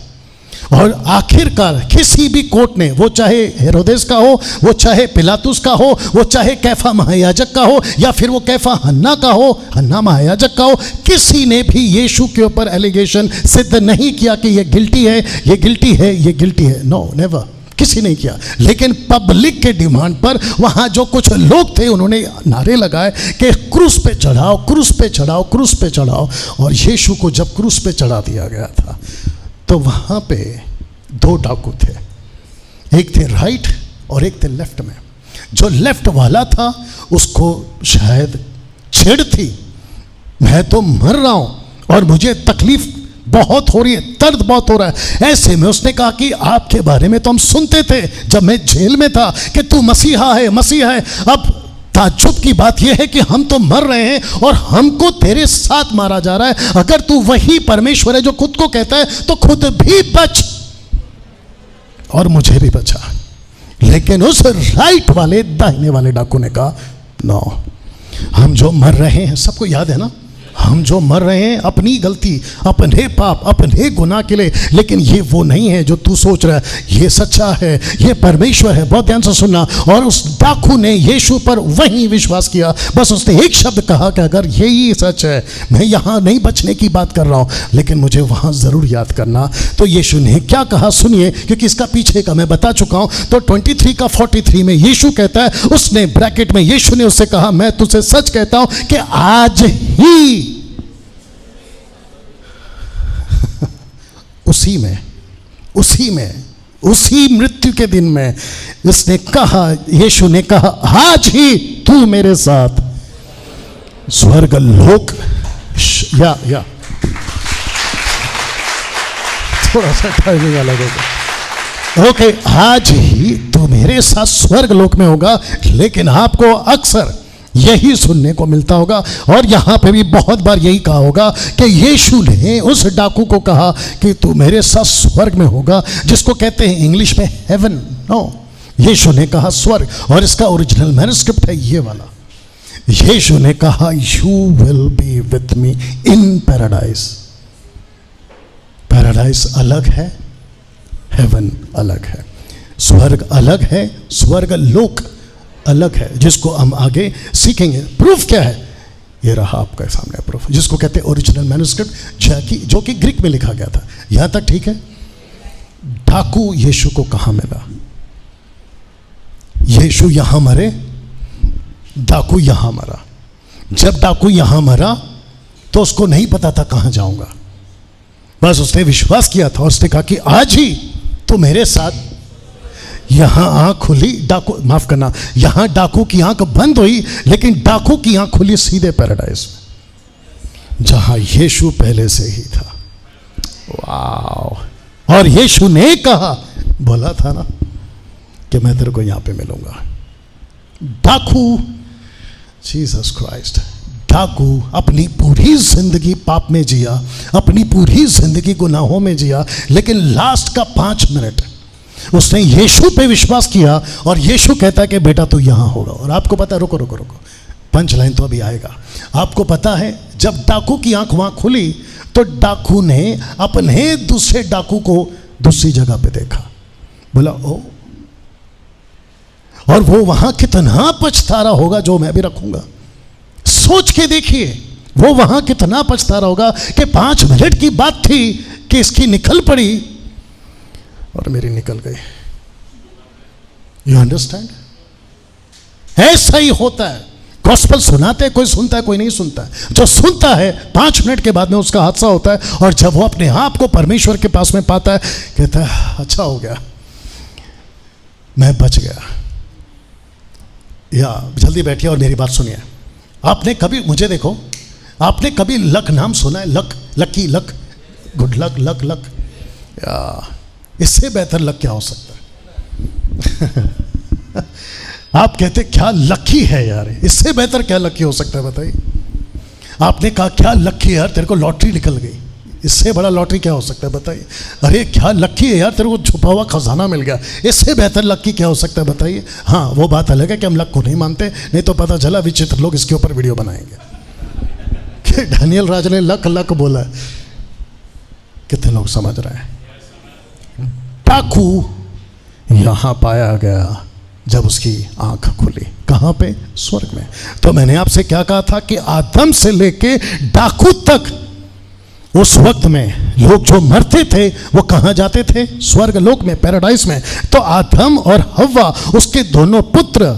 और आखिरकार किसी भी कोर्ट ने, वो चाहे हेरोदेस का हो, वो चाहे पिलातुस का हो, वो चाहे कैफा महायाजक का हो, या फिर वो कैफा हन्ना महायाजक का हो, किसी ने भी यीशु के ऊपर एलिगेशन सिद्ध नहीं किया कि ये गिल्टी है, ये गिल्टी है, ये गिल्टी है। नो, नेवर, किसी ने किया। लेकिन पब्लिक के डिमांड पर वहां जो कुछ लोग थे उन्होंने नारे लगाए कि क्रूस पे चढ़ाओ, क्रूस पे चढ़ाओ, क्रूस पे चढ़ाओ। और यीशु को जब क्रूस पे चढ़ा दिया गया था, तो वहां पे 2 डाकू थे, एक थे राइट और एक थे लेफ्ट में। जो लेफ्ट वाला था उसको शायद छेड़ थी, मैं तो मर रहा हूं और मुझे तकलीफ बहुत हो रही है, दर्द बहुत हो रहा है। ऐसे में उसने कहा कि आपके बारे में तो हम सुनते थे जब मैं जेल में था कि तू मसीहा है। अब ताज्जुब की बात यह है कि हम तो मर रहे हैं और हमको तेरे साथ मारा जा रहा है। अगर तू वही परमेश्वर है जो खुद को कहता है तो खुद भी बच, और मुझे भी बचा। लेकिन उस राइट वाले, दाहिने वाले डाकू ने कहा, नो, हम जो मर रहे हैं, सबको याद है ना, हम जो मर रहे हैं अपनी गलती, अपने पाप, अपने गुनाह के लिए, लेकिन ये वो नहीं है जो तू सोच रहा है। ये सच्चा है, ये परमेश्वर है। बहुत ध्यान से सुनना। और उस डाकू ने यीशु पर वहीं विश्वास किया। बस उसने एक शब्द कहा कि अगर यही सच है, मैं यहाँ नहीं बचने की बात कर रहा हूँ, लेकिन मुझे वहाँ ज़रूर याद करना। तो यीशु ने क्या कहा सुनिए, क्योंकि इसका पीछे का मैं बता चुका हूँ। तो 23 का 43 में यीशु कहता है, उसने ब्रैकेट में यीशु ने उससे कहा, मैं तुझसे सच कहता हूँ कि आज ही उसी में उसी मृत्यु के दिन में इसने कहा, यीशु ने कहा, आज ही तू मेरे साथ स्वर्ग लोक, या थोड़ा सा टाइमिंग अलग होगा। ओके, आज ही तू मेरे साथ स्वर्ग लोक में होगा। लेकिन आपको अक्सर यही सुनने को मिलता होगा, और यहां पे भी बहुत बार यही कहा होगा कि यीशु ने उस डाकू को कहा कि तू मेरे साथ स्वर्ग में होगा, जिसको कहते हैं इंग्लिश में हेवन। नो, यीशु ने कहा स्वर्ग, और इसका ओरिजिनल मैन्युस्क्रिप्ट है ये वाला। यीशु ने कहा you will be with me in paradise. Paradise अलग है, हेवन अलग है, स्वर्ग अलग है, स्वर्ग लोक अलग है, जिसको हम आगे सीखेंगे। प्रूफ क्या है? ये रहा आपके सामने प्रूफ, जिसको कहते हैं ओरिजिनल मैन्युस्क्रिप्ट, जो कि ग्रीक में लिखा गया था। यहां तक ठीक है। डाकू यीशु को कहां मिला? यीशु यहां मरे, डाकू यहां मरा। जब डाकू यहां मरा तो उसको नहीं पता था कहां जाऊंगा, बस उसने विश्वास किया था। उसने कहा कि आज ही तो मेरे साथ। यहां आंख खुली, डाकू, माफ करना, यहां डाकू की आंख बंद हुई, लेकिन डाकू की आंख खुली सीधे पैराडाइज में, जहां यीशु पहले से ही था। वाह! और यीशु ने कहा, बोला था ना कि मैं तेरे को यहां पे मिलूंगा। डाकू, जीसस क्राइस्ट, डाकू अपनी पूरी जिंदगी पाप में जिया, अपनी पूरी जिंदगी गुनाहों में जिया, लेकिन लास्ट का 5 मिनट उसने यीशु पे विश्वास किया, और यीशु कहता है कि बेटा तू यहां होगा। और आपको पता है, रुको, पंच लाइन तो अभी आएगा। आपको पता है, जब डाकू की आंख वहां खुली तो डाकू ने अपने दूसरे डाकू को दूसरी जगह पे देखा, बोला ओ, और वो वहां कितना पछता रहा होगा, जो मैं भी रखूंगा। सोच के देखिए, वो वहां कितना पछता रहा होगा कि 5 मिनट की बात थी कि इसकी निकल पड़ी और मेरी निकल गई। You understand? ऐसा ही होता है। गॉस्पेल सुनाते हैं, कोई सुनता है, कोई नहीं सुनता है। जो सुनता है 5 मिनट के बाद में उसका हादसा होता है, और जब वो अपने आप को परमेश्वर के पास में पाता है, कहता है अच्छा हो गया, मैं बच गया। या जल्दी बैठिए और मेरी बात सुनिए। आपने कभी, मुझे देखो, आपने कभी लक नाम सुना है? Luck, lucky, luck, good luck, luck luck. या इससे बेहतर लक क्या हो सकता है? आप कहते क्या लकी है यार, इससे बेहतर क्या लकी हो सकता है बताइए? आपने कहा क्या लकी है यार, तेरे को लॉटरी निकल गई, इससे बड़ा लॉटरी क्या हो सकता है बताइए? अरे क्या लकी है यार, तेरे को छुपा हुआ खजाना मिल गया, इससे बेहतर लकी क्या हो सकता है बताइए? हाँ, वो बात अलग है कि हम लक को नहीं मानते, नहीं तो पता चला विचित्र लोग इसके ऊपर वीडियो बनाएंगे कि डैनियल राज ने लक लक बोला है। कितने लोग समझ रहे हैं? डाकू यहां पाया गया जब उसकी आंख खुली। कहां पे? स्वर्ग में। तो मैंने आपसे क्या कहा था कि आदम से लेके डाकू तक उस वक्त में लोग जो मरते थे वो कहां जाते थे? स्वर्ग लोक में, पैराडाइज में। तो आदम और हव्वा, उसके दोनों पुत्र,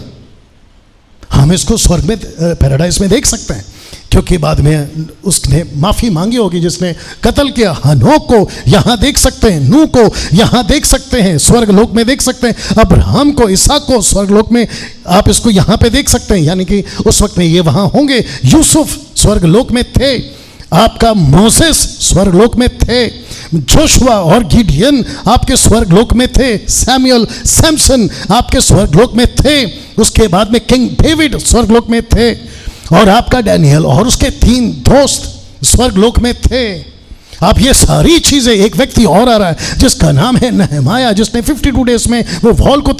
हम इसको स्वर्ग में, पैराडाइज में देख सकते हैं, क्योंकि बाद में उसने माफी मांगी होगी जिसने कत्ल किया। हनोक को यहां देख सकते हैं, नूह को यहां देख सकते हैं, स्वर्ग लोक में देख सकते हैं, अब्राहम को, इसहाक को स्वर्ग लोक में आप इसको यहां पे देख सकते हैं, यानी कि उस वक्त में ये वहां होंगे। यूसुफ स्वर्ग लोक में थे, आपका मोसेस स्वर्ग लोक में थे, जोशुआ और गिडियन आपके स्वर्ग लोक में थे, सैमुअल, सैमसन आपके स्वर्ग लोक में थे, उसके बाद में किंग डेविड स्वर्ग लोक में थे, और आपका डैनियल और उसके 3 दोस्त स्वर्ग लोक में थे। अब ये सारी चीजें, एक व्यक्ति और आ रहा है जिसका नाम है नहमाया, जिसने 52 डेज में वो वॉल को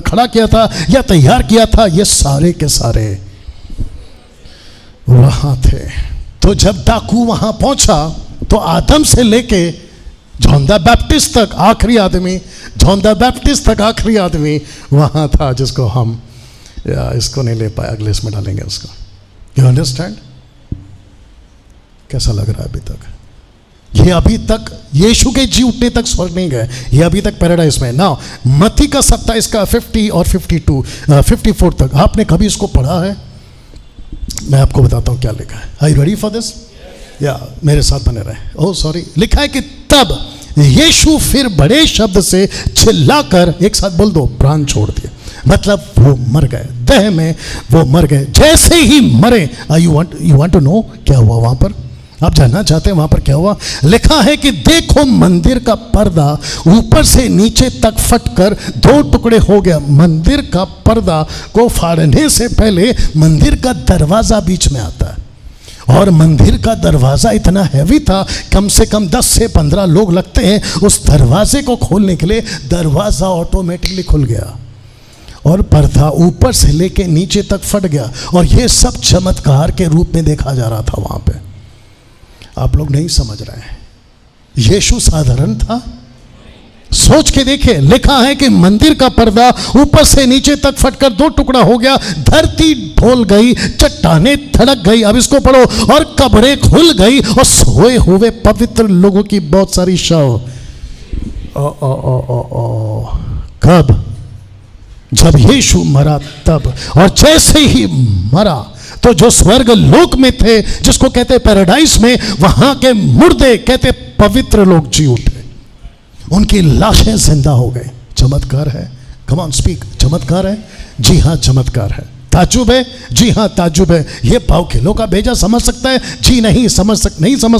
खड़ा किया था या तैयार किया था, ये सारे के सारे वहां थे। तो जब डाकू वहां पहुंचा तो आदम से लेके जॉन द बैप्टिस्ट तक आखिरी आदमी, जॉन द बैप्टिस्ट तक आखिरी आदमी वहां था, जिसको हम या इसको नहीं ले पाए, अगले इसमें डालेंगे उसको। You understand? कैसा लग रहा है अभी तक? ये अभी तक यीशु के जी उठने तक स्वर्ग नहीं गए, ये अभी तक पैराडाइज में। नाउ मत्ती का 27 का 50 और 54 तक आपने कभी इसको पढ़ा है? मैं आपको बताता हूं क्या लिखा है। Are you ready for this? या मेरे साथ बने रहे। ओह सॉरी, लिखा है कि तब यीशु फिर बड़े शब्द से चिल्लाकर, एक साथ बोल दो, प्राण छोड़ दिया। मतलब वो मर गए, देह में वो मर गए। जैसे ही मरे, यू वांट टू नो क्या हुआ वहां पर? आप जानना चाहते हैं वहां पर क्या हुआ? लिखा है कि देखो मंदिर का पर्दा ऊपर से नीचे तक फटकर 2 टुकड़े हो गया। मंदिर का पर्दा को फाड़ने से पहले मंदिर का दरवाजा बीच में आता है, और मंदिर का दरवाजा इतना हैवी था, कम से कम 10 से 15 लोग लगते हैं उस दरवाजे को खोलने के लिए। दरवाजा ऑटोमेटिकली खुल गया और पर्दा ऊपर से लेके नीचे तक फट गया, और ये सब चमत्कार के रूप में देखा जा रहा था वहां पे। आप लोग नहीं समझ रहे हैं, यीशु साधारण था? सोच के देखिए, लिखा है कि मंदिर का पर्दा ऊपर से नीचे तक फटकर 2 टुकड़ा हो गया, धरती ढोल गई, चट्टाने धड़क गई। अब इसको पढ़ो, और कब्रें खुल गई और सोए हुए पवित्र लोगों की बहुत सारी शव। कब? जब यीशु मरा तब। और जैसे ही मरा तो जो स्वर्ग लोक में थे, जिसको कहते पैराडाइज में, वहां के मुर्दे, कहते पवित्र लोग, जी उठे, उनकी लाशें जिंदा हो गए। चमत्कार है। कम ऑन स्पीक, चमत्कार है। जी हाँ, चमत्कार है। ताजुब है? जी हाँ, ताजुब है। ये पाव किलो का भेजा समझ सकता है? जी नहीं समझ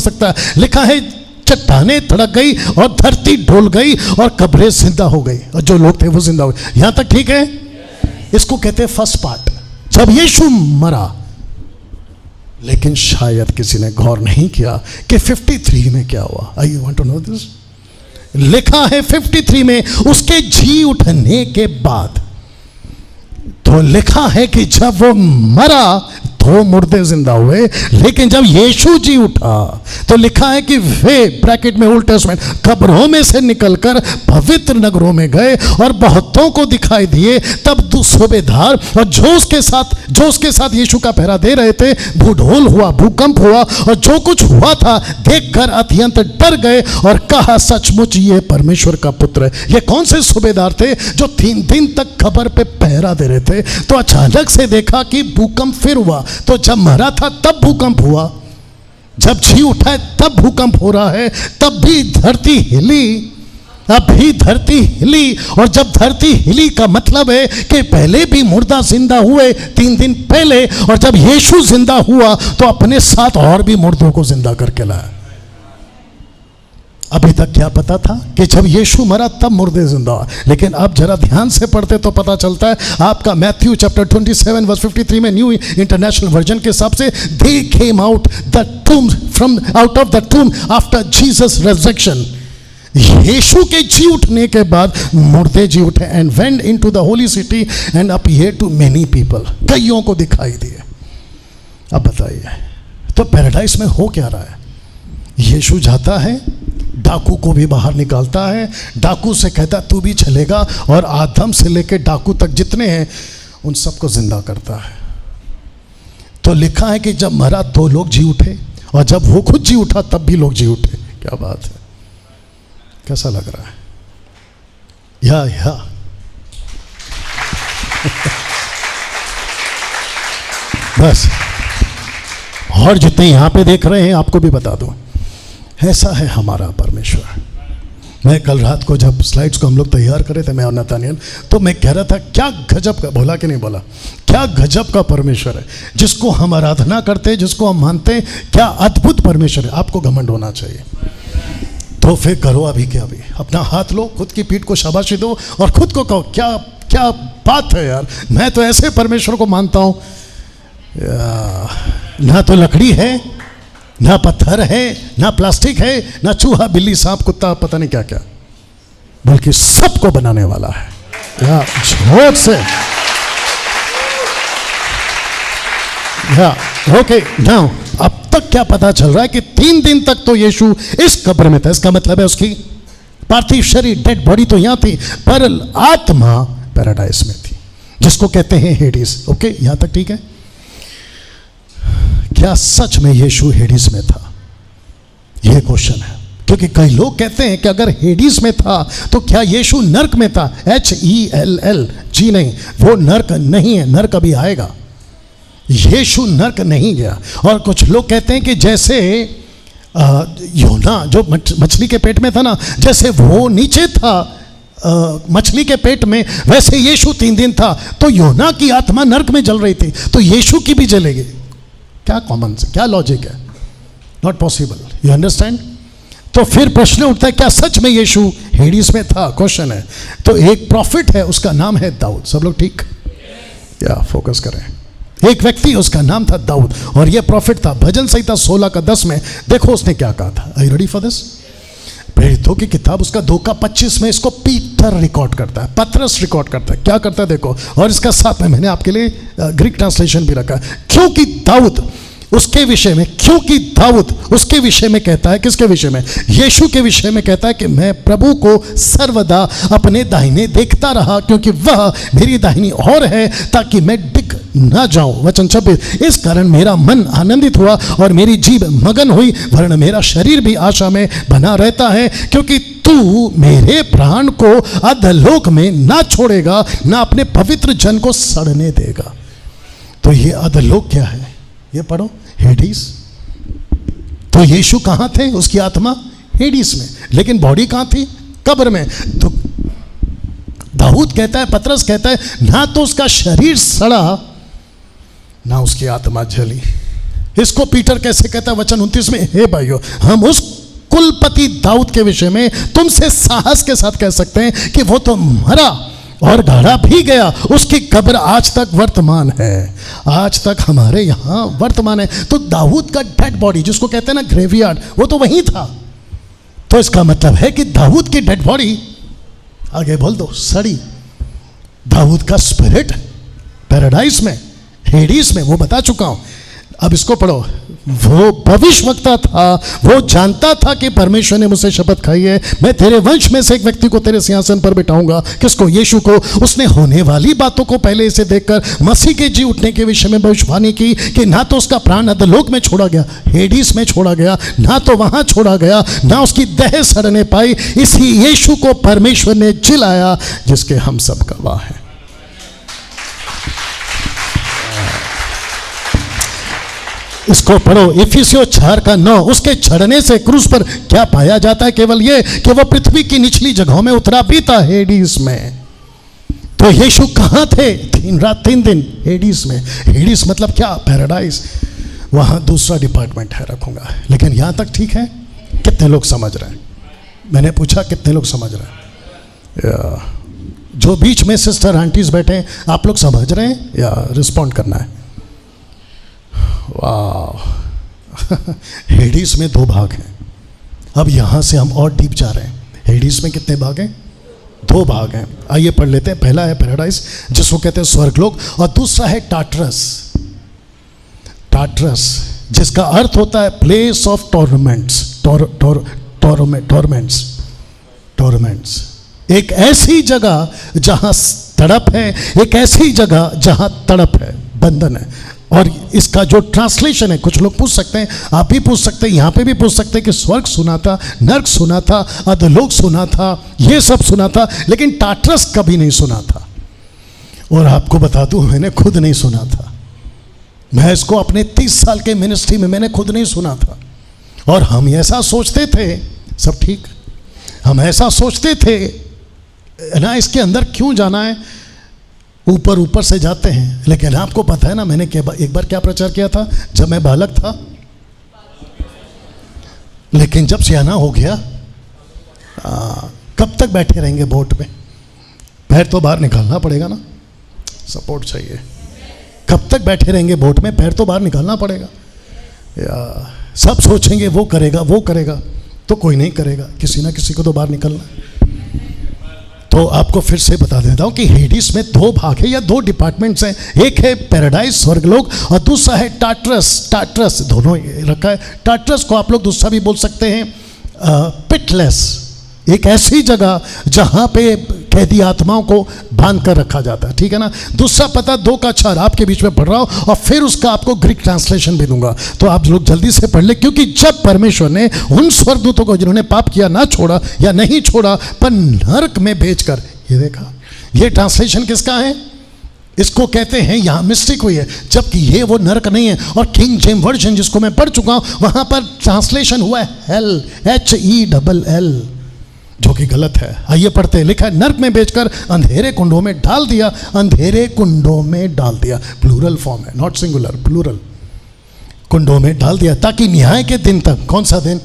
सकता। लिखा है चट्टाने धड़क गई और धरती ढोल गई और कब्रें जिंदा हो गई, और जो लोग थे वो जिंदा हो गए। यहां तक ठीक है? इसको कहते हैं फर्स्ट पार्ट, जब यीशु मरा। लेकिन शायद किसी ने गौर नहीं किया कि 53 में क्या हुआ। I want to know this? लिखा है 53 में उसके जी उठने के बाद, तो लिखा है कि जब वो मरा तो मुर्दे जिंदा हुए, लेकिन जब यीशु जी उठा तो लिखा है कि वे, ब्रैकेट में ओल्ड टेस्टमेंट, कब्रों में से निकलकर पवित्र नगरों में गए और बहुतों को दिखाई दिए। तब सूबेदार और जो उसके साथ यीशु का पहरा दे रहे थे, भूढोल हुआ, भूकंप हुआ, और जो कुछ हुआ था देखकर अत्यंत डर गए और कहा, सचमुच ये परमेश्वर का पुत्र है। ये कौन से सूबेदार थे जो 3 दिन तक कब्र पे पहरा दे रहे थे? तो अचानक से देखा कि भूकंप फिर हुआ। तो जब मरा था तब भूकंप हुआ, जब जी उठा है तब भूकंप हो रहा है, तब भी धरती हिली, अभी धरती हिली। और जब धरती हिली का मतलब है कि पहले भी मुर्दा जिंदा हुए 3 दिन पहले, और जब यीशु जिंदा हुआ तो अपने साथ और भी मुर्दों को जिंदा करके लाया। अभी तक क्या पता था कि जब यीशु मरा तब मुर्दे जिंदा हुआ, लेकिन अब जरा ध्यान से पढ़ते तो पता चलता है। आपका मैथ्यू चैप्टर 27 वर्स 53 में न्यू इंटरनेशनल वर्जन के हिसाब से, they came out the tomb from out of the tomb after Jesus resurrection. यीशु के जी उठने के बाद मुर्दे जी उठे, and went into the holy city and appeared to many people, कईयों को दिखाई दिए। अब बताइए, तो पैराडाइज में हो क्या रहा है? यीशु जाता है, डाकू को भी बाहर निकालता है, डाकू से कहता तू भी चलेगा, और आदम से लेकर डाकू तक जितने हैं उन सबको जिंदा करता है। तो लिखा है कि जब मरा तो लोग जी उठे, और जब वो खुद जी उठा तब भी लोग जी उठे। क्या बात है, कैसा लग रहा है? या बस, और जितने यहां पे देख रहे हैं आपको भी बता दूं, ऐसा है हमारा परमेश्वर। मैं कल रात को जब स्लाइड्स को हम लोग तैयार कर रहे थे, मैं और नतानियल, तो मैं कह रहा था क्या गजब का, बोला कि नहीं बोला, क्या गजब का परमेश्वर है जिसको हम आराधना करते हैं, जिसको हम मानते हैं। क्या अद्भुत परमेश्वर है। आपको घमंड होना चाहिए। तो फिर करो अभी के अभी, अपना हाथ लो, खुद की पीठ को शाबाशी दो और खुद को कहो, क्या क्या बात है यार, मैं तो ऐसे परमेश्वर को मानता हूं। ना तो लकड़ी है, ना पत्थर है, ना प्लास्टिक है, ना चूहा बिल्ली सांप कुत्ता पता नहीं क्या क्या, बल्कि सबको बनाने वाला है। या जोर से, या ओके। नाउ अब तक क्या पता चल रहा है कि 3 दिन तक तो यीशु इस कब्र में था। इसका मतलब है उसकी पार्थिव शरीर, डेड बॉडी तो यहां थी, पर आत्मा पैराडाइज में थी, जिसको कहते हैं हेडिस। ओके, यहां तक ठीक है? क्या सच में यीशु हेडिस में था? यह क्वेश्चन है, क्योंकि कई लोग कहते हैं कि अगर हेडिस में था तो क्या यीशु नर्क में था? HELL, जी नहीं, वो नर्क नहीं है, नर्क अभी आएगा। यीशु नर्क नहीं गया। और कुछ लोग कहते हैं कि जैसे योना जो मछली के पेट में था ना, जैसे वो नीचे था मछली के पेट में, वैसे यीशु 3 दिन था। तो योना की आत्मा नरक में जल रही थी, तो यीशु की भी जलेगी। क्या कॉमन से, क्या लॉजिक है? Not possible. You understand? तो फिर प्रश्न उठता है, क्या सच में यीशु हेडिस में था? क्वेश्चन है। तो एक प्रॉफिट है, उसका नाम है दाऊद। सब लोग ठीक? या फोकस करें। एक व्यक्ति, उसका नाम था दाऊद, और यह प्रॉफिट था। भजन संहिता 16:10 में देखो उसने क्या कहा था। Are you ready for this? प्रेरितों की किताब उसका 2:25 में इसको पीटर रिकॉर्ड करता है, पतरस रिकॉर्ड करता है। क्या करता है देखो, और इसका साथ में मैंने आपके लिए ग्रीक ट्रांसलेशन भी रखा है। क्योंकि दाऊद उसके विषय में, क्योंकि दाऊद उसके विषय में कहता है, किसके विषय में? यीशु के विषय में कहता है कि मैं प्रभु को सर्वदा अपने दाहिने देखता रहा, क्योंकि वह मेरी दाहिनी ओर है, ताकि मैं डिग ना जाऊं। वचन 26, इस कारण मेरा मन आनंदित हुआ और मेरी जीभ मगन हुई, वरन मेरा शरीर भी आशा में बना रहता है, क्योंकि तू मेरे प्राण को अधोलोक में ना छोड़ेगा, ना अपने पवित्र जन को सड़ने देगा। तो ये अधोलोक क्या है? ये पढ़ो, हेडिस। तो यीशु कहां थे? उसकी आत्मा हेडिस में, लेकिन बॉडी कहां थी? कब्र में। तो दाऊद कहता है, पतरस कहता है, ना तो उसका शरीर सड़ा, ना उसकी आत्मा जली। इसको पीटर कैसे कहता है? वचन 29 में, हे भाइयों, हम उस कुलपति दाऊद के विषय में तुमसे साहस के साथ कह सकते हैं कि वो तो मरा और गाड़ा भी गया, उसकी कब्र आज तक वर्तमान है। आज तक हमारे यहाँ वर्तमान है। तो दाऊद का डेड बॉडी, जिसको कहते हैं ना ग्रेवयार्ड, वो तो वहीं था। तो इसका मतलब है कि दाऊद की डेड बॉडी, आगे बोल दो, सड़ी। दाऊद का स्पिरिट पैराडाइज में, हेडिस में, वो बता चुका हूं। अब इसको पढ़ो। वो भविष्यवक्ता था, वो जानता था कि परमेश्वर ने मुझसे शपथ खाई है, मैं तेरे वंश में से एक व्यक्ति को तेरे सिंहासन पर बिठाऊंगा। किसको? यीशु को। उसने होने वाली बातों को पहले इसे देखकर मसीह के जी उठने के विषय में भविष्यवाणी की कि ना तो उसका प्राण अधोलोक में छोड़ा गया, हेडिस में छोड़ा गया, ना तो वहां छोड़ा गया, ना उसकी देह सड़ने पाई। इसी यीशु को परमेश्वर ने जिलाया, जिसके हम सब गवाह हैं। इसको पढ़ो, इफिसियों 4:9। उसके चढ़ने से क्रूस पर क्या पाया जाता है? केवल ये कि वह पृथ्वी की निचली जगहों में उतरा भी था, हेडिस में। तो यीशु कहां थे? 3 रात 3 दिन हेडिस में। हेडिस मतलब क्या? पैराडाइज। वहां दूसरा डिपार्टमेंट है, रखूंगा। लेकिन यहां तक ठीक है? कितने लोग समझ रहे हैं? मैंने पूछा कितने लोग समझ रहे हैं? जो बीच में सिस्टर आंटीज बैठे हैं, आप लोग समझ रहे हैं या रिस्पॉन्ड करना है? वाह। हेडिस में 2 भाग हैं। अब यहां से हम और डीप जा रहे हैं। हेडिस में कितने भाग हैं? 2 भाग हैं। आइए पढ़ लेते हैं। पहला है पैराडाइज, जिसको कहते हैं स्वर्गलोक, और दूसरा है टार्टरस। टार्टरस जिसका अर्थ होता है प्लेस ऑफ टॉर्मेंट्स। टॉर्मेंट्स, एक ऐसी जगह जहां तड़प है, एक ऐसी जगह जहां तड़प है, बंधन है। और इसका जो ट्रांसलेशन है, कुछ लोग पूछ सकते हैं, आप भी पूछ सकते हैं, यहाँ पे भी पूछ सकते हैं कि स्वर्ग सुना था, नर्क सुना था, अधोलोक सुना था, ये सब सुना था, लेकिन टार्टरस कभी नहीं सुना था। और आपको बता दूं, मैंने खुद नहीं सुना था। मैं इसको अपने 30 साल के मिनिस्ट्री में मैंने खुद नहीं सुना था। और हम ऐसा सोचते थे, सब ठीक, हम ऐसा सोचते थे ना, इसके अंदर क्यों जाना है, ऊपर ऊपर से जाते हैं। लेकिन आपको पता है ना, मैंने एक बार क्या प्रचार किया था जब मैं बालक था, लेकिन जब सियाना हो गया, कब तक बैठे रहेंगे बोट में? पैर तो बाहर निकालना पड़ेगा ना, सपोर्ट चाहिए। कब तक बैठे रहेंगे बोट में? पैर तो बाहर निकालना पड़ेगा। या सब सोचेंगे वो करेगा वो करेगा, तो कोई नहीं करेगा, किसी ना किसी को तो बाहर निकलना। तो आपको फिर से बता देता हूं कि हेडिस में 2 भाग है या 2 डिपार्टमेंट्स हैं। एक है पैराडाइज, स्वर्गलोक, और दूसरा है टार्टरस। दोनों रखा है। टार्टरस को आप लोग दूसरा भी बोल सकते हैं, पिटलेस, एक ऐसी जगह जहां पे कैदी आत्माओं को बांध कर रखा जाता है, ठीक है ना। दूसरा पता 2:4 आपके बीच में पढ़ रहा हूं, और फिर उसका आपको ग्रीक ट्रांसलेशन भी दूंगा, तो आप लोग जल्दी से पढ़ ले। क्योंकि जब परमेश्वर ने उन स्वर्गदूतों को जिन्होंने पाप किया ना छोड़ा या नहीं छोड़ा, पर नरक में भेजकर, ये देखा, ये ट्रांसलेशन किसका है? इसको कहते हैं, यहां मिस्टेक हुई है, जबकि ये वो नरक नहीं है। और किंग जेम्स वर्जन जिसको मैं पढ़ चुका हूं, वहां पर ट्रांसलेशन हुआ है हेल, HELL, जो कि गलत है। आइए पढ़ते हैं, लिखा है नरक में बेचकर अंधेरे कुंडों में डाल दिया, अंधेरे कुंडों में डाल दिया। प्लूरल फॉर्म है, नॉट सिंगुलर, प्लूरल। कुंडों में डाल दिया ताकि न्याय के दिन तक, कौन सा दिन,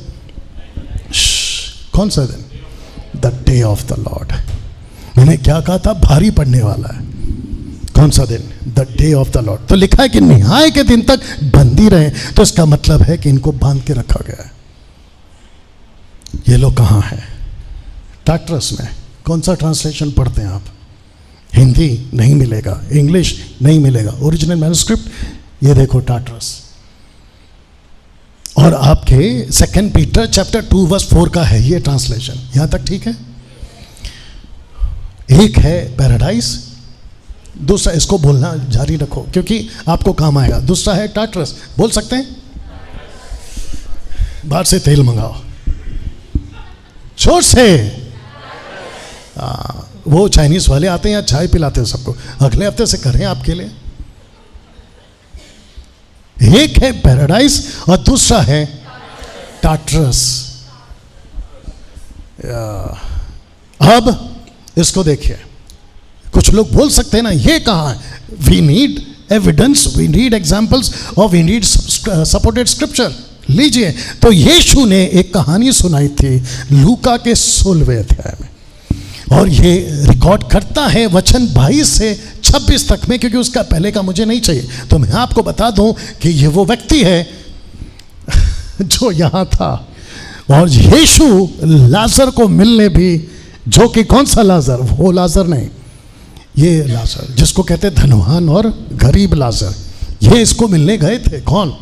कौन सा दिन, the day of the Lord. मैंने क्या कहा था, भारी पड़ने वाला है। कौन सा दिन, the day of the Lord. तो लिखा है कि न्याय के दिन तक बंदी रहे, तो इसका मतलब है कि इनको बांध के रखा गया है। ये लोग कहाँ हैं, टार्टरस में। कौन सा ट्रांसलेशन पढ़ते हैं आप? हिंदी नहीं मिलेगा, इंग्लिश नहीं मिलेगा, ओरिजिनल मैन्युस्क्रिप्ट ये देखो टार्टरस। और आपके 2 पीटर चैप्टर 2 वर्स 4 का है ये ट्रांसलेशन। यहां तक ठीक है? एक है पैराडाइज, दूसरा, इसको बोलना जारी रखो क्योंकि आपको काम आएगा। दूसरा है टार्टरस, बोल सकते हैं? बाहर से तेल मंगाओ जोर से। वो चाइनीज वाले आते हैं या चाय पिलाते हैं सबको, अगले हफ्ते से करें आपके लिए। एक है पैराडाइज और दूसरा है टार्टरस। अब इसको देखिए, कुछ लोग बोल सकते हैं ना, ये कहाँ है? We need evidence, we need examples और वी नीड सपोर्टेड स्क्रिप्चर। लीजिए, तो यीशु ने एक कहानी सुनाई थी लूका के 16वें अध्याय में, और ये रिकॉर्ड करता है वचन 22 से 26 तक में, क्योंकि उसका पहले का मुझे नहीं चाहिए। तो मैं आपको बता दूं कि ये वो व्यक्ति है जो यहां था, और यीशु लाजर को मिलने भी, जो कि कौन सा लाजर, वो लाजर नहीं, ये लाजर जिसको कहते धनवान और गरीब लाजर, ये इसको मिलने गए थे। कौन?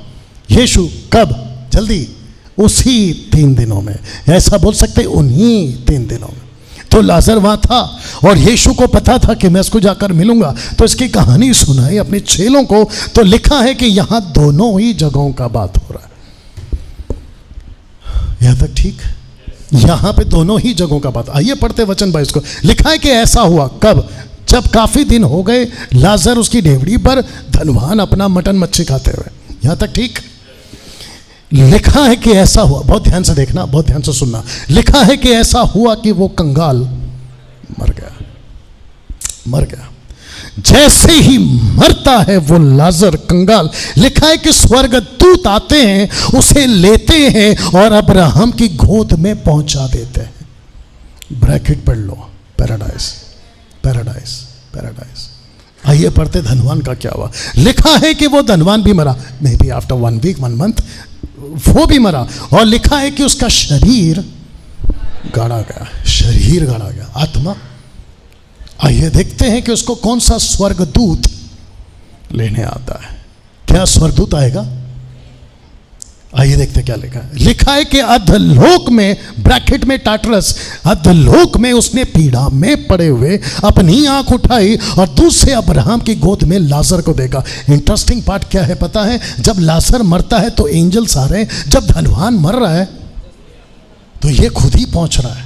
यीशु। कब? जल्दी, उसी 3 दिनों में। ऐसा बोल सकते, उन्हीं 3 दिनों में। तो लाजर वहां था और यीशु को पता था कि मैं इसको जाकर मिलूंगा, तो इसकी कहानी सुनाई अपने चेलों को। तो लिखा है कि यहां दोनों ही जगहों का बात हो रहा है। यहां तक ठीक? यहां पे दोनों ही जगहों का बात। आइए पढ़ते वचन 22 को। लिखा है कि ऐसा हुआ कब? जब काफी दिन हो गए लाजर उसकी डेवड़ी पर, धनवान अपना मटन मच्छी खाते हुए। यहां तक ठीक? लिखा है कि ऐसा हुआ, बहुत ध्यान से देखना, बहुत ध्यान से सुनना। लिखा है कि ऐसा हुआ कि वो कंगाल मर गया, मर गया। जैसे ही मरता है वो लाजर कंगाल, लिखा है कि स्वर्गदूत आते हैं, उसे लेते हैं और अब्राहम की गोद में पहुंचा देते हैं। ब्रैकेट पढ़ लो, पैराडाइज, पैराडाइज, पैराडाइज। आइए पढ़ते धनवान का क्या हुआ। लिखा है कि वो धनवान भी मरा, maybe after 1 week 1 month, वो भी मरा। और लिखा है कि उसका शरीर गाड़ा गया, शरीर गाड़ा गया, आत्मा। आइए देखते हैं कि उसको कौन सा स्वर्गदूत लेने आता है। क्या स्वर्गदूत आएगा? आइए देखते क्या लिखा है। लिखा है कि अधलोक में, ब्रैकेट में टार्टरस, अधलोक में उसने पीड़ा में पड़े हुए अपनी आंख उठाई और दूसरे अब्राहम की गोद में लाजर को देखा। इंटरेस्टिंग पार्ट क्या है पता है? जब लाजर मरता है तो एंजल्स आ रहे हैं, जब धनवान मर रहा है तो ये खुद ही पहुंच रहा है।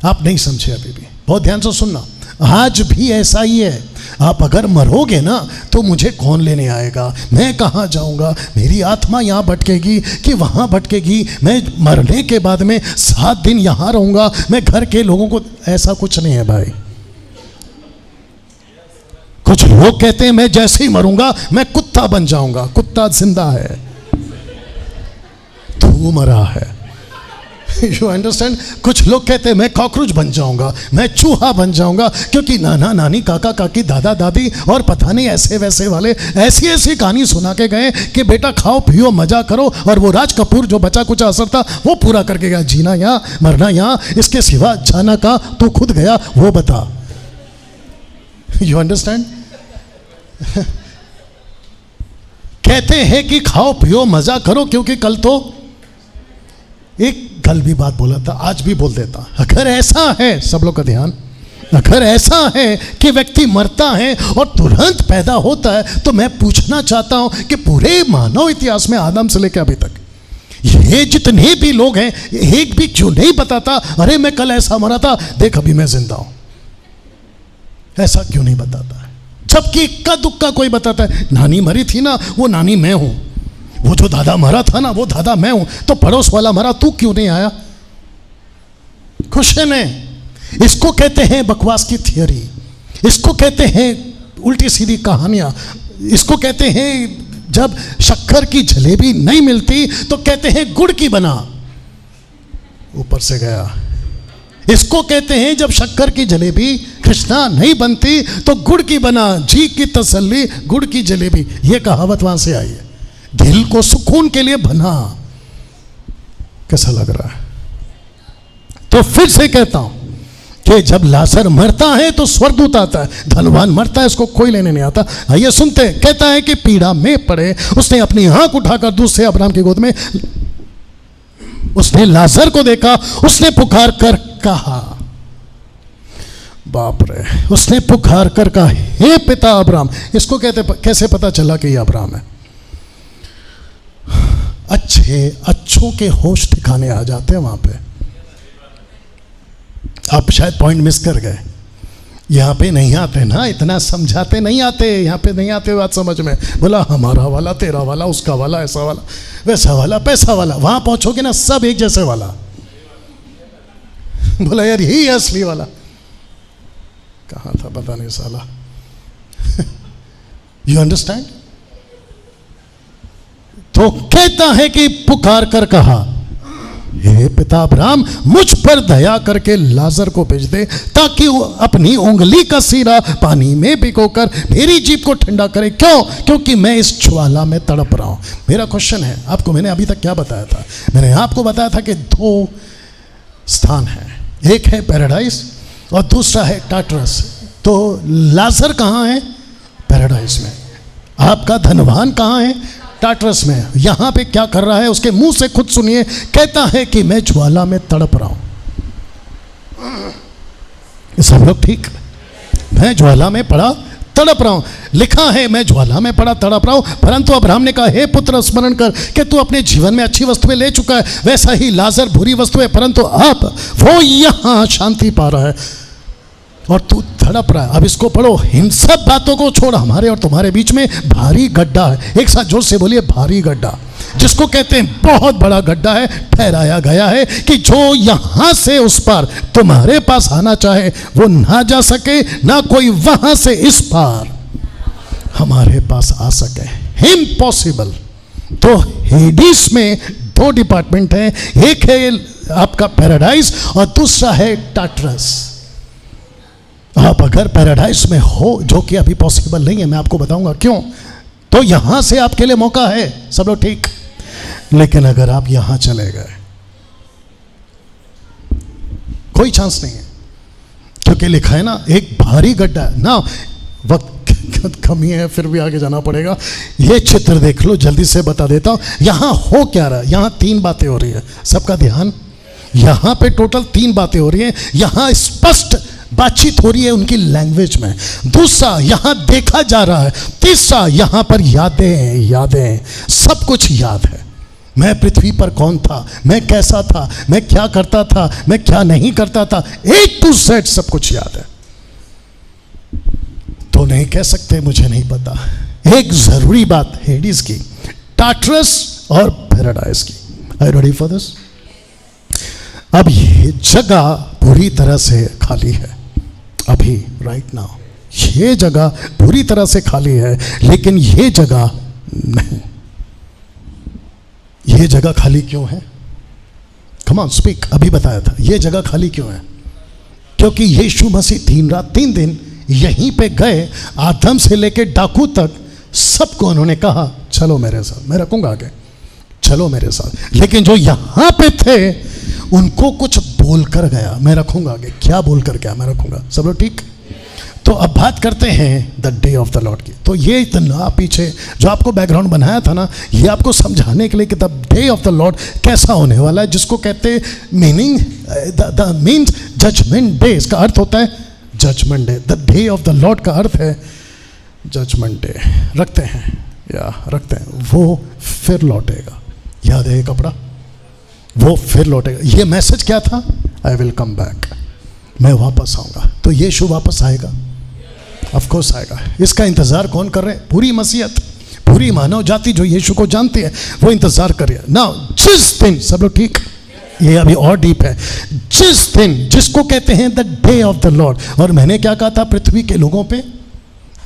आप नहीं समझे अभी भी, बहुत ध्यान से सुनना। आज भी ऐसा ही है। आप अगर मरोगे ना तो मुझे कौन लेने आएगा, मैं कहाँ जाऊँगा, मेरी आत्मा यहाँ भटकेगी कि वहाँ भटकेगी, मैं मरने के बाद में 7 दिन यहाँ रहूँगा, मैं घर के लोगों को, ऐसा कुछ नहीं है भाई। कुछ लोग कहते हैं मैं जैसे ही मरूंगा मैं कुत्ता बन जाऊंगा। कुत्ता जिंदा है, तू मरा है। You understand? कुछ लोग कहते हैं मैं कॉकरोच बन जाऊंगा, मैं चूहा बन जाऊंगा, क्योंकि नाना नानी काका काकी दादा दादी और पता नहीं ऐसे वैसे वाले ऐसी ऐसी कहानी सुना के गए कि बेटा खाओ पियो मजा करो, और वो राज कपूर जो बचा कुछ असर था वो पूरा करके गया। जीना यहाँ, मरना यहाँ, इसके सिवा जाना का तू खुद गया वो बता। You understand? कहते हैं कि खाओ पियो मजा करो, क्योंकि कल तो, एक कल भी बात बोला था, आज भी बोल देता। अगर ऐसा है, सब लोग का ध्यान, अगर ऐसा है कि व्यक्ति मरता है और तुरंत पैदा होता है, तो मैं पूछना चाहता हूं कि पूरे मानव इतिहास में आदम से लेकर अभी तक ये जितने भी लोग हैं, एक भी क्यों नहीं बताता अरे मैं कल ऐसा मरा था, देख अभी मैं जिंदा हूं? ऐसा क्यों नहीं बताता है? जबकि इक्का दुक्का कोई बताता है नानी मरी थी ना, वो नानी मैं हूं, वो जो दादा मरा था ना वो दादा मैं हूं, तो पड़ोस वाला मरा तू क्यों नहीं आया? क्वेश्चन है। इसको कहते हैं बकवास की थियरी, इसको कहते हैं उल्टी सीधी कहानियां, इसको कहते हैं जब शक्कर की जलेबी नहीं मिलती तो कहते हैं गुड़ की बना, ऊपर से गया। इसको कहते हैं जब शक्कर की जलेबी कृष्णा नहीं बनती तो गुड़ की बना, जी की तसल्ली गुड़ की जलेबी, यह कहावत वहां से आई है। दिल को सुकून के लिए बना। कैसा लग रहा है? तो फिर से कहता हूं कि जब लाजर मरता है तो स्वर्गदूत आता है, धनवान मरता है इसको कोई लेने नहीं आता। आइए सुनते हैं। कहता है कि पीड़ा में पड़े उसने अपनी आंख उठाकर दूसरे अब्राहम की गोद में, उसने लाजर को देखा, उसने पुकार कर कहा, बाप रे, उसने पुकार कर कहा हे पिता अब्राहम। इसको कहते कैसे पता चला कि ये अब्राहम है? अच्छों के होश ठिकाने आ जाते हैं वहां पे। आप शायद पॉइंट मिस कर गए, यहाँ पे नहीं आते ना, इतना समझाते नहीं आते, यहाँ पे नहीं आते बात समझ में। बोला हमारा वाला, तेरा वाला, उसका वाला, ऐसा वाला, वैसा वाला, पैसा वाला, वहां पहुंचोगे ना सब एक जैसे वाला। बोला यार यही है असली वाला, कहाँ था पता नहीं साला। You understand? तो कहता है कि पुकार कर कहा हे पिता अब्राहम, मुझ पर दया करके लाजर को भेज दे ताकि वो अपनी उंगली का सिरा पानी में भिगोकर मेरी जीभ को ठंडा करे। क्यों? क्योंकि मैं इस ज्वाला में तड़प रहा हूं। मेरा क्वेश्चन है आपको, मैंने अभी तक क्या बताया था? मैंने आपको बताया था कि दो स्थान है, एक है पैराडाइज और दूसरा है टाटरस। तो लाजर कहां है? पैराडाइज में। आपका धनवान कहां है? टाटरस में। यहां पे क्या कर रहा है उसके मुंह से खुद सुनिए। कहता है कि मैं ज्वाला में तड़प रहा हूं। सब लोग ठीक? मैं ज्वाला में पड़ा तड़प रहा हूं। लिखा है मैं ज्वाला में पड़ा तड़प रहा हूं। परंतु अब्राहम ने कहा हे पुत्र, स्मरण कर कि तू अपने जीवन में अच्छी वस्तुएं ले चुका है, वैसा ही लाजर बुरी वस्तु है, परंतु अब वो यहां शांति पा रहा है और तू तड़प रहा है। अब इसको पढ़ो। इन सब बातों को छोड़, हमारे और तुम्हारे बीच में भारी गड्ढा है। एक साथ जोर से बोलिए भारी गड्ढा, जिसको कहते हैं बहुत बड़ा गड्ढा है। ठहराया गया है कि जो यहां से उस पार तुम्हारे पास आना चाहे वो ना जा सके, ना कोई वहां से इस पार हमारे पास आ सके। इम्पॉसिबल। तो हेडिस में दो डिपार्टमेंट है, एक है आपका पैराडाइज और दूसरा है टाटरस। आप अगर पैराडाइज में हो, जो कि अभी पॉसिबल नहीं है, मैं आपको बताऊंगा क्यों, तो यहां से आपके लिए मौका है। सब लोग ठीक? लेकिन अगर आप यहां चले गए कोई चांस नहीं है, क्योंकि लिखा है ना एक भारी गड्ढा है ना। वक्त कमी है, फिर भी आगे जाना पड़ेगा। ये चित्र देख लो, जल्दी से बता देता हूं यहां हो क्या रहा है। यहां तीन बातें हो रही है, सबका ध्यान। यहां पे टोटल तीन बातें हो रही हैं। यहां स्पष्ट बातचीत हो रही है उनकी लैंग्वेज में। दूसरा, यहां देखा जा रहा है। तीसरा, यहां पर यादें, सब कुछ याद है। मैं पृथ्वी पर कौन था, मैं कैसा था, मैं क्या करता था, मैं क्या नहीं करता था, A to Z सब कुछ याद है। तो नहीं कह सकते मुझे नहीं पता। एक जरूरी बात हेडिस की, टाटरस और पैराडाइज की। Are you ready for this? अब ये जगह पूरी तरह से खाली है अभी, राइट नाउ ये जगह पूरी तरह से खाली है, लेकिन ये जगह नहीं। ये जगह खाली क्यों है? Come on speak. अभी बताया था ये जगह खाली क्यों है। क्योंकि यीशु मसीह 3 रात 3 दिन यहीं पे गए, आदम से लेके डाकू तक सबको उन्होंने कहा चलो मेरे साथ, मैं रखूंगा आगे, चलो मेरे साथ। लेकिन जो यहां पे थे उनको कुछ बोल कर गया, मैं रखूंगा आगे। क्या बोल कर गया? मैं रखूंगा। सब लोग ठीक? तो अब बात करते हैं the day of the lord की। तो ये इतना पीछे जो आपको बैकग्राउंड बनाया था ना, ये आपको समझाने के लिए कि the day of the lord कैसा होने वाला है, जिसको कहते हैं meaning the means judgement day. इसका अर्थ होता है judgement day. The day of the lord का अर्थ है जजमेंट डे। रखते हैं वो फिर लौटेगा। याद है ये कपड़ा? वो फिर लौटेगा। ये मैसेज क्या था? आई विल कम बैक, मैं वापस आऊंगा। तो यीशु वापस आएगा। ऑफ कोर्स आएगा। इसका इंतजार कौन कर रहे हैं? पूरी मसीहत, पूरी मानव जाति जो यीशु को जानती है वो इंतजार कर रही है। नाउ जिस दिन, सब लोग ठीक, ये अभी और डीप है, जिस दिन जिसको कहते हैं the day of the Lord. और मैंने क्या कहा था? पृथ्वी के लोगों पे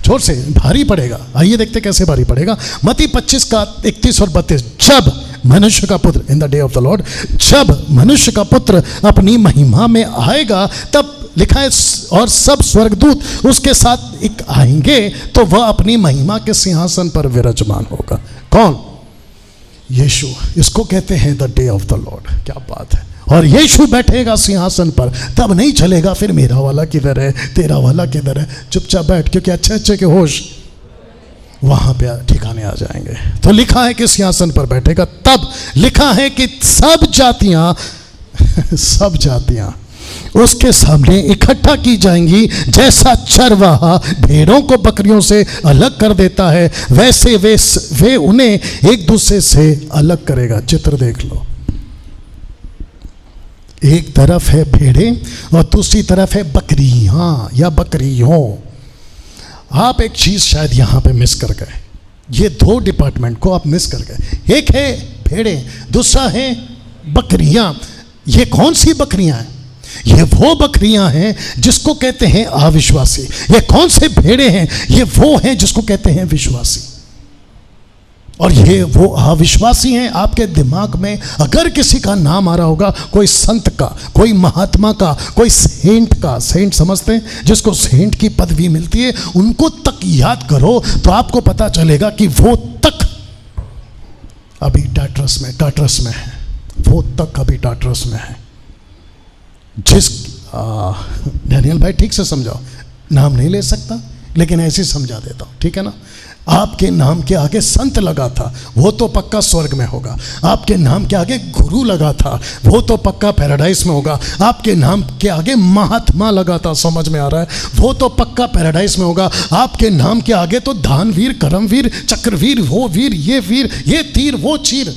जोर से भारी पड़ेगा। आइए देखते कैसे भारी पड़ेगा। मत्ती 25 का 31 और 32, जब मनुष्य का पुत्र, in the day of the Lord, जब मनुष्य का पुत्र अपनी महिमा में आएगा, तब लिखा है और सब स्वर्गदूत उसके साथ एक आएंगे, तो वह अपनी महिमा के सिंहासन पर विराजमान होगा। कौन? यीशु। इसको कहते हैं the day of the Lord. क्या बात है। और यीशु बैठेगा सिंहासन पर, तब नहीं चलेगा फिर मेरा वाला किधर है, तेरा वाला किधर है, चुपचाप बैठ, क्योंकि अच्छे अच्छे के होश वहां पे ठिकाने आ जाएंगे। तो लिखा है कि सिंहासन पर बैठेगा, तब लिखा है कि सब जातियां सब जातियां उसके सामने इकट्ठा की जाएंगी। जैसा चरवाहा भेड़ों को बकरियों से अलग कर देता है, वैसे वे उन्हें एक दूसरे से अलग करेगा। चित्र देख लो, एक तरफ है भेड़ें और दूसरी तरफ है बकरियां या बकरियों। आप एक चीज शायद यहां पे मिस कर गए, ये दो डिपार्टमेंट को आप मिस कर गए। एक है भेड़ें, दूसरा है बकरियां। ये कौन सी बकरियां हैं? ये वो बकरियां हैं जिसको कहते हैं अविश्वासी। ये कौन से भेड़े हैं? ये वो हैं जिसको कहते हैं विश्वासी। और ये वो अविश्वासी हैं। आपके दिमाग में अगर किसी का नाम आ रहा होगा, कोई संत का, कोई महात्मा का, कोई सेंट का, सेंट समझते हैं जिसको सेंट की पदवी मिलती है, उनको तक याद करो तो आपको पता चलेगा कि वो तक अभी टाटरस में है। वो तक अभी टाटरस में है। जिस डैनियल भाई ठीक से समझाओ, नाम नहीं ले सकता लेकिन ऐसे ही समझा देता हूँ, ठीक है ना। आपके नाम के आगे संत लगा था, वो तो पक्का स्वर्ग में होगा। आपके नाम के आगे गुरु लगा था, वो तो पक्का पैराडाइस में होगा। आपके नाम के आगे महात्मा लगा था, समझ में आ रहा है, वो तो पक्का पैराडाइस में होगा। आपके नाम के आगे तो दानवीर, करमवीर, चक्रवीर, वो वीर, ये तीर, वो चीर,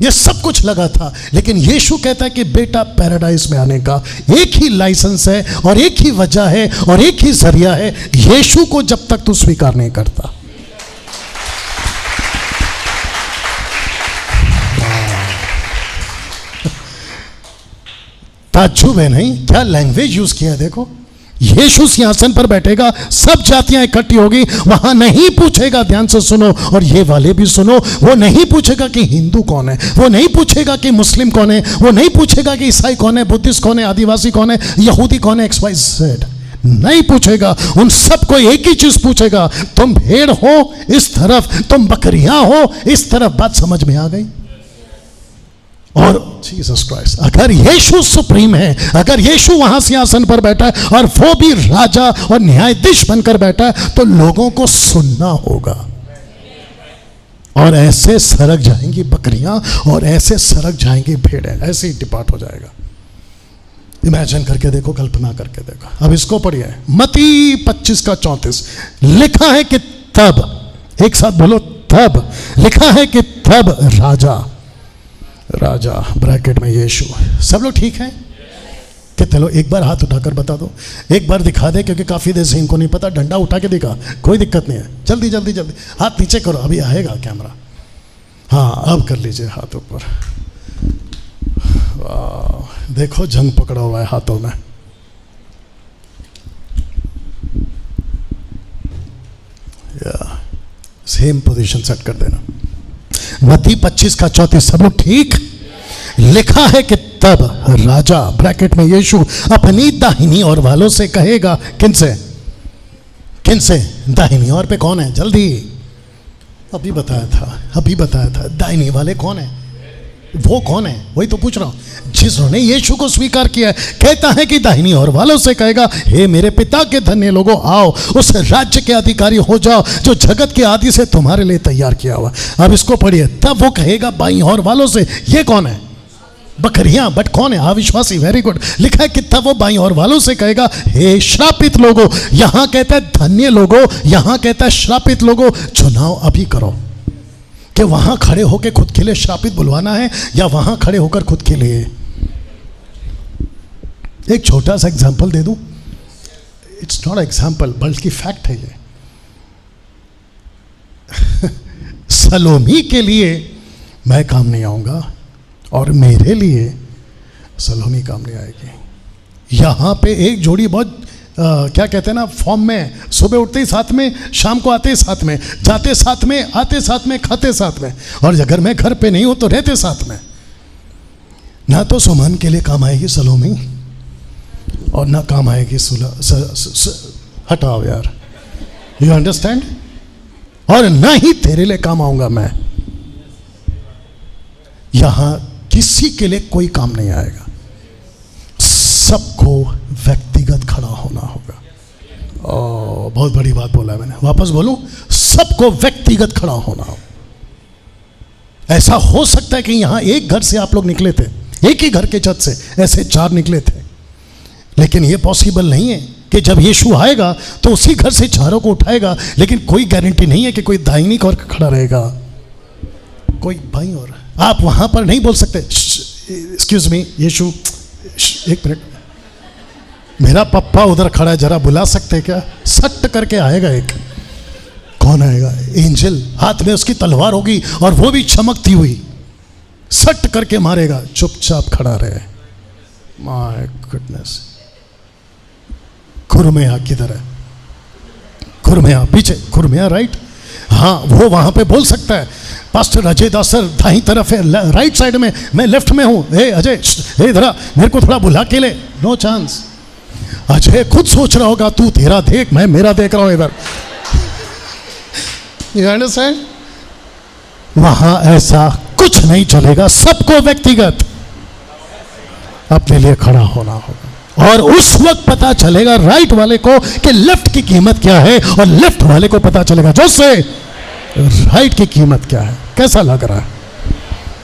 ये सब कुछ लगा था। लेकिन यीशु कहता है कि बेटा, पैराडाइस में आने का एक ही लाइसेंस है और एक ही वजह है और एक ही जरिया है, यीशु को जब तक तू स्वीकार नहीं करता। ताज्जुब है नहीं? क्या लैंग्वेज यूज किया है देखो। यीशु सिंहासन पर बैठेगा, सब जातियां इकट्ठी होगी, वहां नहीं पूछेगा, ध्यान से सुनो और ये वाले भी सुनो, वो नहीं पूछेगा कि हिंदू कौन है, वो नहीं पूछेगा कि मुस्लिम कौन है, वो नहीं पूछेगा कि ईसाई कौन है, बुद्धिस्ट कौन है, आदिवासी कौन है, यहूदी कौन है, XYZ नहीं पूछेगा। उन सबको एक ही चीज पूछेगा, तुम भेड़ हो इस तरफ, तुम बकरियां हो इस तरफ। बात समझ में आ गई? और जीसस क्राइस्ट, अगर यीशु सुप्रीम है, अगर यीशु वहां सिंहासन पर बैठा है और वो भी राजा और न्यायाधीश बनकर बैठा है, तो लोगों को सुनना होगा। और ऐसे सरक जाएंगी बकरियां और ऐसे सरक जाएंगी भेड़ें, ऐसे ही डिपार्ट हो जाएगा। इमेजिन करके देखो, कल्पना करके देखो। अब इसको पढ़िए, मत्ती 25 का 34 लिखा है कि तब, एक साथ बोलो, तब लिखा है कि तब राजा ब्रैकेट में यीशु। सब लोग ठीक हैं? कितने लोग? एक बार हाथ उठाकर बता दो, एक बार दिखा दे, क्योंकि काफी देर से इनको नहीं पता। डंडा उठा के दिखा, कोई दिक्कत नहीं है। जल्दी जल्दी जल्दी हाथ नीचे करो, अभी आएगा कैमरा। हाँ, अब कर लीजिए हाथ ऊपर। वाह, देखो जंग पकड़ा हुआ है हाथों में। सेम पोजीशन सेट कर देना। मत्ती 25 का 34, सब लोग ठीक? लिखा है कि तब राजा ब्रैकेट में यीशु अपनी दाहिनी ओर वालों से कहेगा, किनसे? दाहिनी ओर पे कौन है? जल्दी, अभी बताया था। दाहिनी वाले कौन है? वो कौन है? वही तो पूछ रहा हूं। जिन्होंने यीशु को स्वीकार किया है, कहता है कि दाहिनी ओर वालों से कहेगा, हे मेरे पिता के धन्य लोगों, आओ उस राज्य के अधिकारी हो जाओ जो जगत के आदि से तुम्हारे लिए तैयार किया हुआ। अब इसको पढ़िए, तब वो कहेगा बाईं ओर वालों से, ये कौन है? बकरियां, बट कौन है? अविश्वासी। Very good. लिखा है कि तब वो बाईं ओर वालों से कहेगा, हे श्रापित लोगों। यहां कहता है धन्य लोगों, यहां कहता है श्रापित लोगों। चुनाव अभी करो कि वहां खड़े होकर खुद के लिए श्रापित बुलवाना है या वहां खड़े होकर खुद के लिए। एक छोटा सा एग्जांपल दे दूं। इट्स नॉट एग्जाम्पल बल्कि फैक्ट है ये। सलोमी के लिए मैं काम नहीं आऊंगा और मेरे लिए सलोमी काम नहीं आएगी। यहाँ पे एक जोड़ी बहुत क्या कहते हैं ना, फॉर्म में, सुबह उठते ही साथ में, शाम को आते ही साथ में, जाते साथ में, आते साथ में, खाते साथ में, और अगर मैं घर पे नहीं हूं तो रहते साथ में। ना तो सुमन के लिए काम आएगी सलोमी और ना काम आएगी हटाओ यार, यू अंडरस्टैंड, और ना ही तेरे लिए काम आऊंगा मैं। यहां किसी के लिए कोई काम नहीं आएगा, सबको व्यक्तिगत खड़ा होना होगा। बहुत बड़ी बात बोला मैंने, वापस बोलूं, सबको व्यक्तिगत खड़ा होना होगा। ऐसा हो सकता है कि यहां एक घर से आप लोग निकले थे, एक ही घर के छत से ऐसे 4 निकले थे, लेकिन यह पॉसिबल नहीं है कि जब यीशु आएगा तो उसी घर से 4 को उठाएगा। लेकिन कोई गारंटी नहीं है कि कोई दाहिनी ओर खड़ा रहेगा, कोई बाईं ओर। आप वहां पर नहीं बोल सकते एक्सक्यूज मी यीशु, एक मिनट, मेरा पप्पा उधर खड़ा है, जरा बुला सकते क्या? सट करके आएगा एक, कौन आएगा? एंजल, हाथ में उसकी तलवार होगी और वो भी चमकती हुई, सट करके मारेगा। चुपचाप खड़ा रहे। My goodness. खुरमेया किधर है? खुरमेया पीछे, खुरमेया राइट, हाँ वो वहां पे बोल सकता है। पास्टर अजय दास सर दाई तरफ है, राइट साइड में, मैं लेफ्ट में हूं। हे अजय, हे इधर मेरे को थोड़ा बुला के ले। No chance. अजय खुद सोच रहा होगा तू तेरा देख, मैं मेरा देख रहा हूं इधर। You understand? वहां ऐसा कुछ नहीं चलेगा, सबको व्यक्तिगत अपने लिए खड़ा होना होगा। और उस वक्त पता चलेगा राइट वाले को कि लेफ्ट की कीमत क्या है, और लेफ्ट वाले को पता चलेगा जो से राइट की कीमत क्या है। कैसा लग रहा है?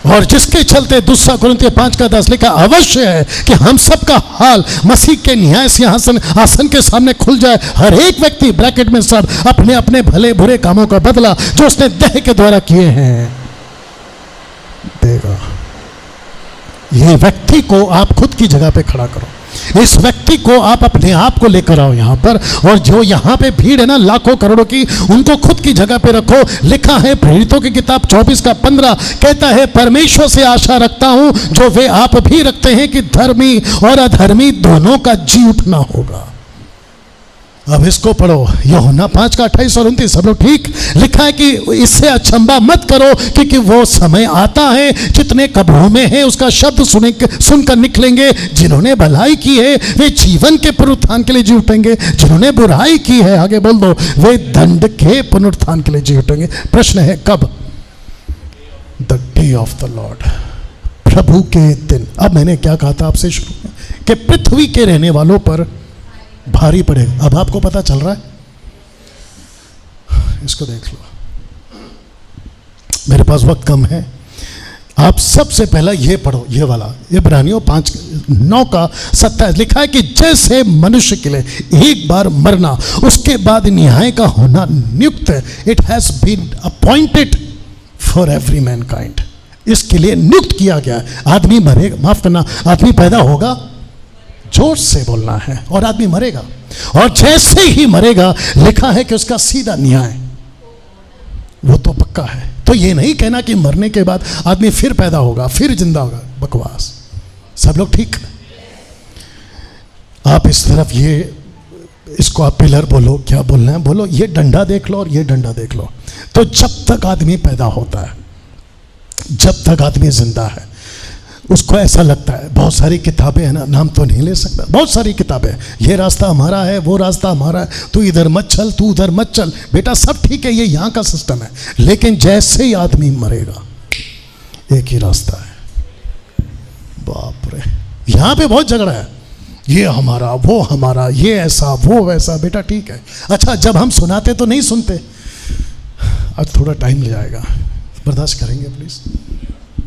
और जिसके चलते दूसरा कुरिन्थियों 5:10 लिखा, अवश्य है कि हम सबका हाल मसीह के न्याय सिंहासन आसन के सामने खुल जाए। हर एक व्यक्ति, ब्रैकेट में सब, अपने अपने भले बुरे कामों का बदला जो उसने देह के द्वारा किए हैं देगा। ये व्यक्ति को आप खुद की जगह पे खड़ा करो, इस व्यक्ति को आप अपने आप को लेकर आओ यहां पर, और जो यहां पे भीड़ है ना लाखों करोड़ों की, उनको खुद की जगह पे रखो। लिखा है प्रेरितों की किताब 24:15, कहता है परमेश्वर से आशा रखता हूं जो वे आप भी रखते हैं कि धर्मी और अधर्मी दोनों का जी उठना होगा। अब इसको पढ़ो, यूहन्ना 5:28 और 29, सब लोग ठीक? लिखा है कि इससे अचंभा मत करो क्योंकि वो समय आता है, जितने कब्रों में हैं उसका शब्द सुनकर निकलेंगे। जिन्होंने भलाई की है वे जीवन के पुनरुत्थान के लिए जी उठेंगे, जिन्होंने बुराई की है, आगे बोल दो, वे दंड के पुनरुत्थान के लिए जी उठेंगे। प्रश्न है कब? The day of the Lord, प्रभु के दिन। अब मैंने क्या कहा था आपसे शुरू में कि पृथ्वी के रहने वालों पर भारी पड़ेगा। अब आपको पता चल रहा है? इसको देख लो, मेरे पास वक्त कम है। आप सबसे पहला ये पढ़ो, ये वाला इब्रानियों 5:9 लिखा है कि जैसे मनुष्य के लिए एक बार मरना, उसके बाद न्याय का होना नियुक्त है। It has been appointed for every mankind, इसके लिए नियुक्त किया गया है। आदमी मरेगा, माफ करना, आदमी पैदा होगा, जोर से बोलना है, और आदमी मरेगा, और जैसे ही मरेगा लिखा है कि उसका सीधा न्याय, वो तो पक्का है। तो ये नहीं कहना कि मरने के बाद आदमी फिर पैदा होगा, फिर जिंदा होगा, बकवास। सब लोग ठीक? आप इस तरफ ये, इसको आप पिलर बोलो, क्या बोलना है बोलो, ये डंडा देख लो और ये डंडा देख लो। तो जब तक आदमी पैदा होता है, जब तक आदमी जिंदा है, उसको ऐसा लगता है, बहुत सारी किताबें हैं ना, नाम तो नहीं ले सकता, बहुत सारी किताबें, ये रास्ता हमारा है, वो रास्ता हमारा है, तू इधर मत चल, तू उधर मत चल। बेटा सब ठीक है, ये यहाँ का सिस्टम है, लेकिन जैसे ही आदमी मरेगा एक ही रास्ता है। बाप रे, यहाँ पे बहुत झगड़ा है, ये हमारा, वो हमारा, ये ऐसा, वो वैसा। बेटा ठीक है, अच्छा जब हम सुनाते तो नहीं सुनते। आज थोड़ा टाइम ले जाएगा, बर्दाश्त करेंगे प्लीज।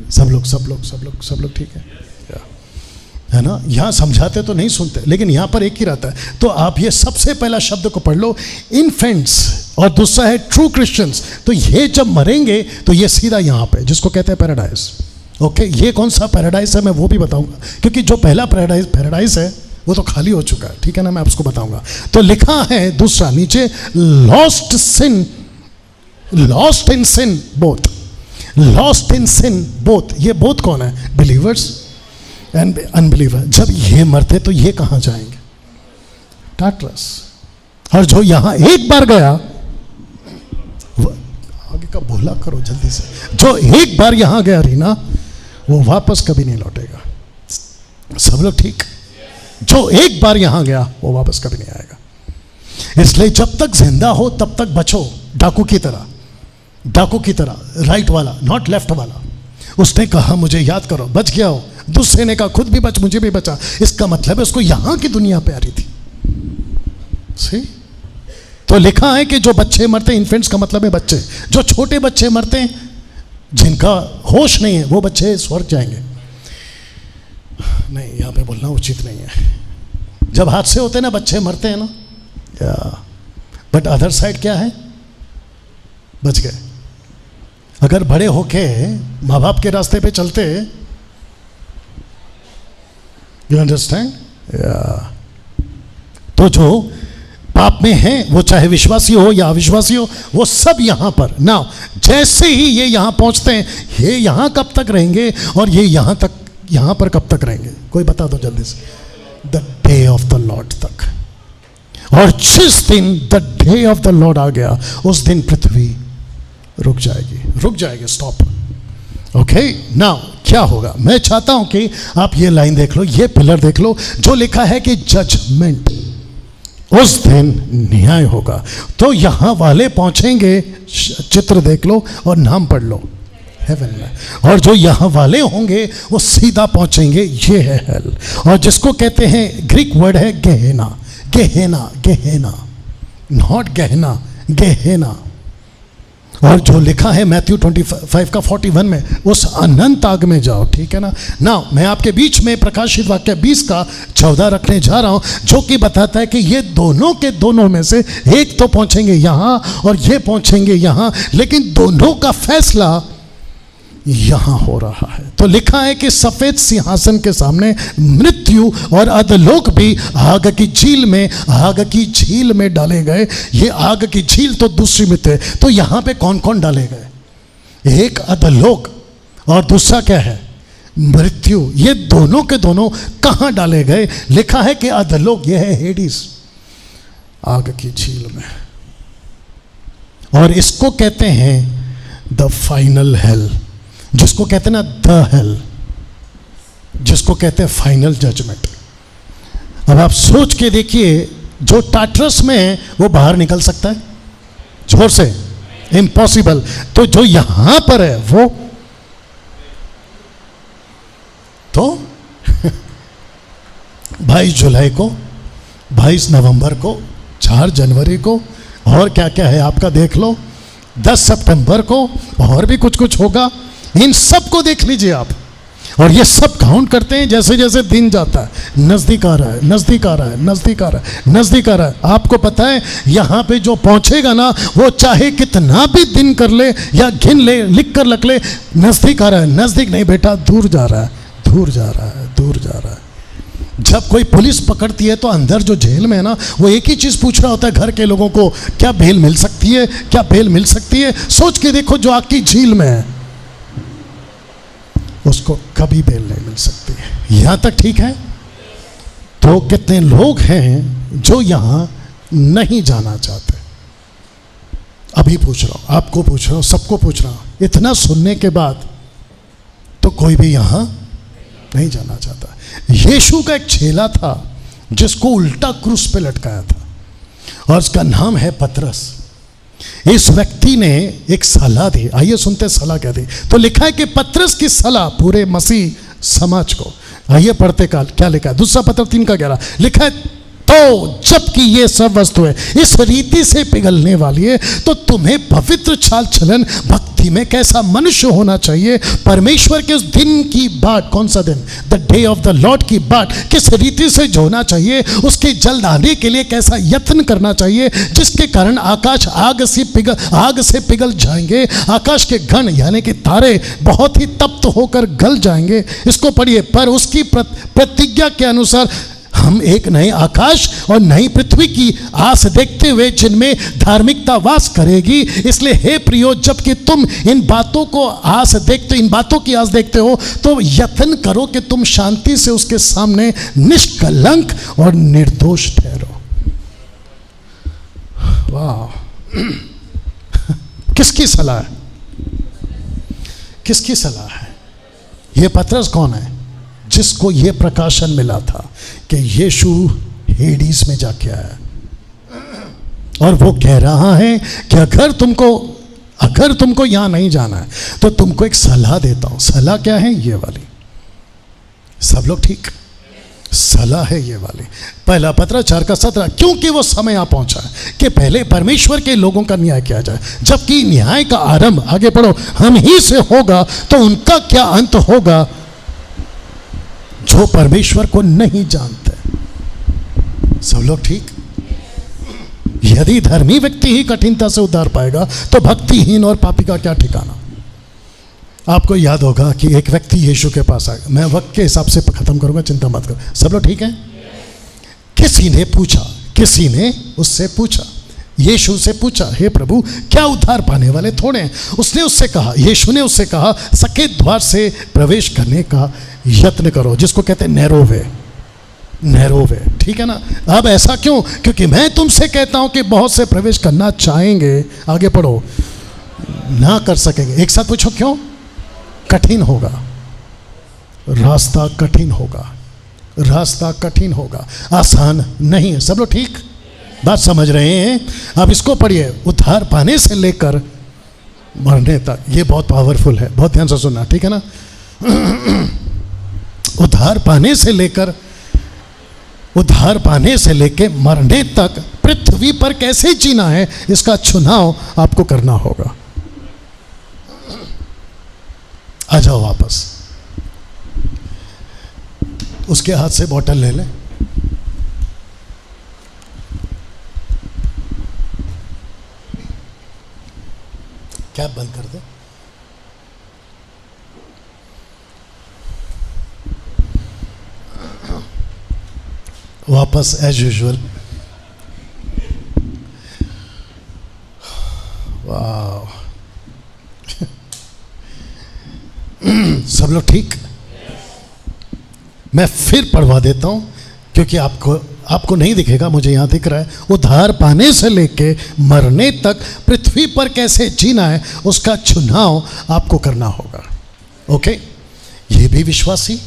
सब लोग ठीक है ना? यहाँ समझाते तो नहीं सुनते, लेकिन यहाँ पर एक ही रहता है। तो आप ये सबसे पहला शब्द को पढ़ लो, इन्फेंट्स, और दूसरा है ट्रू क्रिश्चियंस। तो ये जब मरेंगे तो ये सीधा यहाँ पे, जिसको कहते हैं पैराडाइज। ओके, ये कौन सा पैराडाइज है मैं वो भी बताऊंगा, क्योंकि जो पहला पैराडाइज है वो तो खाली हो चुका है, ठीक है ना, मैं आपको बताऊंगा। तो लिखा है दूसरा नीचे, lost in sin both, lost in sin both. ये बोथ कौन है? Believers and unbeliever. जब ये मरते तो ये कहां जाएंगे? टाटरस। और जो यहां एक बार गया, आगे का बोला करो जल्दी से, जो एक बार यहां गया रीना, वो वापस कभी नहीं लौटेगा। सब लोग ठीक? जो एक बार यहां गया वो वापस कभी नहीं आएगा। इसलिए जब तक जिंदा हो तब तक बचो, डाकू की तरह, डाकू की तरह, राइट वाला नॉट लेफ्ट वाला। उसने कहा मुझे याद करो, बच गया हो। दूसरे ने कहा खुद भी बच, मुझे भी बचा। इसका मतलब है उसको यहां की दुनिया प्यारी थी। सी? तो लिखा है कि जो बच्चे मरते, इन्फेंट्स का मतलब है बच्चे, जो छोटे बच्चे मरते हैं, जिनका होश नहीं है, वो बच्चे स्वर्ग जाएंगे। नहीं, यहां पे बोलना उचित नहीं है। जब हादसे होते हैं ना, बच्चे मरते हैं ना, बट अदर साइड क्या है? बच गए। अगर बड़े होके माँ बाप के रास्ते पे चलते, यू अंडरस्टैंड? तो जो पाप में है, वो चाहे विश्वासी हो या अविश्वासी हो, वो सब यहां पर ना, जैसे ही ये यहां पहुंचते हैं, ये यहां कब तक रहेंगे और ये यहां पर कब तक रहेंगे? कोई बता दो जल्दी से। The day of the Lord तक। और जिस दिन the day of the Lord आ गया, उस दिन पृथ्वी रुक जाएगी, स्टॉप। ओके, नाउ क्या होगा? मैं चाहता हूं कि आप ये लाइन देख लो, ये पिलर देख लो, जो लिखा है कि जजमेंट, उस दिन न्याय होगा। तो यहां वाले पहुंचेंगे, चित्र देख लो और नाम पढ़ लो, हेवन में। और जो यहां वाले होंगे वो सीधा पहुंचेंगे, ये है हेल। और जिसको कहते हैं, ग्रीक वर्ड है गेहेना, गेहेना, गेहेना, नॉट गहना, गेहेना। और जो लिखा है मैथ्यू 25 का 41 में, उस अनंत आग में जाओ, ठीक है ना। नाउ मैं आपके बीच में प्रकाशित वाक्य 20 का 14 रखने जा रहा हूं, जो कि बताता है कि ये दोनों के दोनों में से एक तो पहुंचेंगे यहां और ये पहुंचेंगे यहां, लेकिन दोनों का फैसला यहां हो रहा है। तो लिखा है कि सफेद सिंहासन के सामने मृत्यु और अधलोक भी आग की झील में डाले गए। ये आग की झील तो दूसरी में थे। तो यहां पे कौन कौन डाले गए? एक अधलोक और दूसरा क्या है? मृत्यु। ये दोनों के दोनों कहां डाले गए? लिखा है कि अधलोक, ये है हेडिस, आग की झील में। और इसको कहते हैं द फाइनल हेल, जिसको कहते हैं ना द हेल, जिसको कहते हैं फाइनल जजमेंट। अब आप सोच के देखिए, जो टाटरस में है वो बाहर निकल सकता है? जोर से, इम्पॉसिबल। तो जो यहां पर है वो तो 22 जुलाई को, 22 नवंबर को, 4 जनवरी को, और क्या क्या है आपका देख लो, 10 सितंबर को, और भी कुछ कुछ होगा। इन सब को देख लीजिए आप। और ये सब काउंट करते हैं जैसे जैसे दिन जाता है, नजदीक आ रहा है, नजदीक आ रहा है, नजदीक आ रहा है, नजदीक आ रहा है। आपको पता है यहां पे जो पहुंचेगा ना, वो चाहे कितना भी दिन कर ले या गिन ले, लिख कर रख ले, नजदीक आ रहा है। नजदीक नहीं बेटा, दूर जा रहा है, दूर जा रहा है, दूर जा रहा है। जब कोई पुलिस पकड़ती है तो अंदर जो जेल में है ना, वो एक ही चीज पूछ रहा होता है घर के लोगों को, क्या बेल मिल सकती है, क्या बेल मिल सकती है। सोच के देखो, जो आग की झील में है उसको कभी बेल नहीं मिल सकती है। यहां तक ठीक है? तो कितने लोग हैं जो यहां नहीं जाना चाहते? अभी पूछ रहा हूं, आपको पूछ रहा हूं, सबको पूछ रहा हूं। इतना सुनने के बाद तो कोई भी यहां नहीं जाना चाहता। यीशु का एक चेला था जिसको उल्टा क्रूस पे लटकाया था, और उसका नाम है पतरस। इस व्यक्ति ने एक सलाह दी, आइए सुनते सलाह क्या दी। तो लिखा है कि पतरस की सलाह पूरे मसीह समाज को, आइए पढ़ते का क्या लिखा है, दूसरा पत्र 3:11 लिखा है, तो जबकि ये सब वस्तुएं इस रीति से पिघलने वाली है, तो तुम्हें पवित्र चाल चलन भक्ति में कैसा मनुष्य होना चाहिए, परमेश्वर के उस दिन की बाट, कौन सा दिन, the day of the lord की बाट किस रीति से होना चाहिए, उसके जल्द आने के लिए कैसा यत्न करना चाहिए, जिसके कारण आकाश आग से पिघल जाएंगे, आकाश के गण यानी कि तारे बहुत ही तप्त होकर गल जाएंगे। इसको पढ़िए, पर उसकी प्रतिज्ञा के अनुसार हम एक नए आकाश और नई पृथ्वी की आस देखते हुए जिनमें धार्मिकता वास करेगी। इसलिए हे प्रियो, जबकि तुम इन बातों की आस देखते हो, तो यत्न करो कि तुम शांति से उसके सामने निष्कलंक और निर्दोष ठहरो। वाह, किसकी सलाह है? किसकी सलाह है? ये पतरस कौन है? जिसको ये प्रकाशन मिला था कि यीशु हेडीस में जाके आया, और वो कह रहा है कि अगर तुमको यहां नहीं जाना है तो तुमको एक सलाह देता हूं। सलाह क्या है? ये वाली। सब लोग ठीक? सलाह है ये वाली। पहला पत्रस 4:17, क्योंकि वो समय आ पहुंचा है कि पहले परमेश्वर के लोगों का न्याय किया जाए, जबकि न्याय का आरंभ, आगे पढ़ो, हम ही से होगा, तो उनका क्या अंत होगा जो परमेश्वर को नहीं जानते। सब लोग ठीक? यदि धर्मी व्यक्ति ही कठिनता से उद्धार पाएगा तो भक्तिहीन और पापी का क्या ठिकाना। आपको याद होगा कि एक व्यक्ति यीशु के पास आया। मैं वक्त के हिसाब से खत्म करूंगा, चिंता मत करो। सब लोग ठीक है? किसी ने उससे पूछा, यीशु से पूछा, हे प्रभु, क्या उद्धार पाने वाले थोड़े हैं? यीशु ने उससे कहा, सकेत द्वार से प्रवेश करने का यत्न करो, जिसको कहते हैं नैरो वे। ठीक है ना? अब ऐसा क्यों? क्योंकि मैं तुमसे कहता हूं कि बहुत से प्रवेश करना चाहेंगे, आगे पढ़ो, ना कर सकेंगे। एक साथ पूछो, क्यों? कठिन होगा, रास्ता कठिन होगा, आसान नहीं है। सब लोग ठीक? बात समझ रहे हैं? अब इसको पढ़िए, उद्धार पाने से लेकर मरने तक। ये बहुत पावरफुल है, बहुत ध्यान से सुनना, ठीक है ना? उद्धार पाने से लेकर मरने तक पृथ्वी पर कैसे जीना है, इसका चुनाव आपको करना होगा। आ जाओ वापस, उसके हाथ से बोतल ले ले। कैप बंद कर दे। वापस एज यूजुअल। वाह, सब लोग ठीक? मैं फिर पढ़वा देता हूं क्योंकि आपको नहीं दिखेगा, मुझे यहां दिख रहा है। उद्धार पाने से लेके मरने तक पृथ्वी पर कैसे जीना है, उसका चुनाव आपको करना होगा। ओके? ये भी विश्वासी।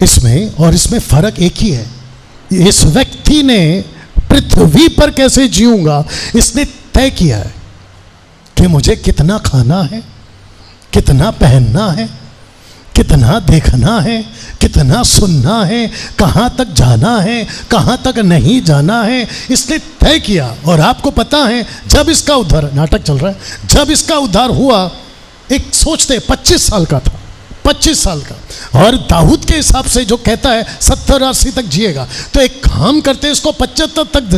इसमें फर्क एक ही है। इस व्यक्ति ने पृथ्वी पर कैसे जीऊंगा, इसने तय किया है कि मुझे कितना खाना है, कितना पहनना है, कितना देखना है, कितना सुनना है, कहाँ तक जाना है, कहाँ तक नहीं जाना है, इसने तय किया। और आपको पता है, जब इसका उद्धार, नाटक चल रहा है, जब इसका उद्धार हुआ, एक सोचते 25 साल का था, 25 साल का, और दाऊद के हिसाब से जो कहता है 70-80 तक जिएगा, तो एक काम करते हैं, इसको 75 तक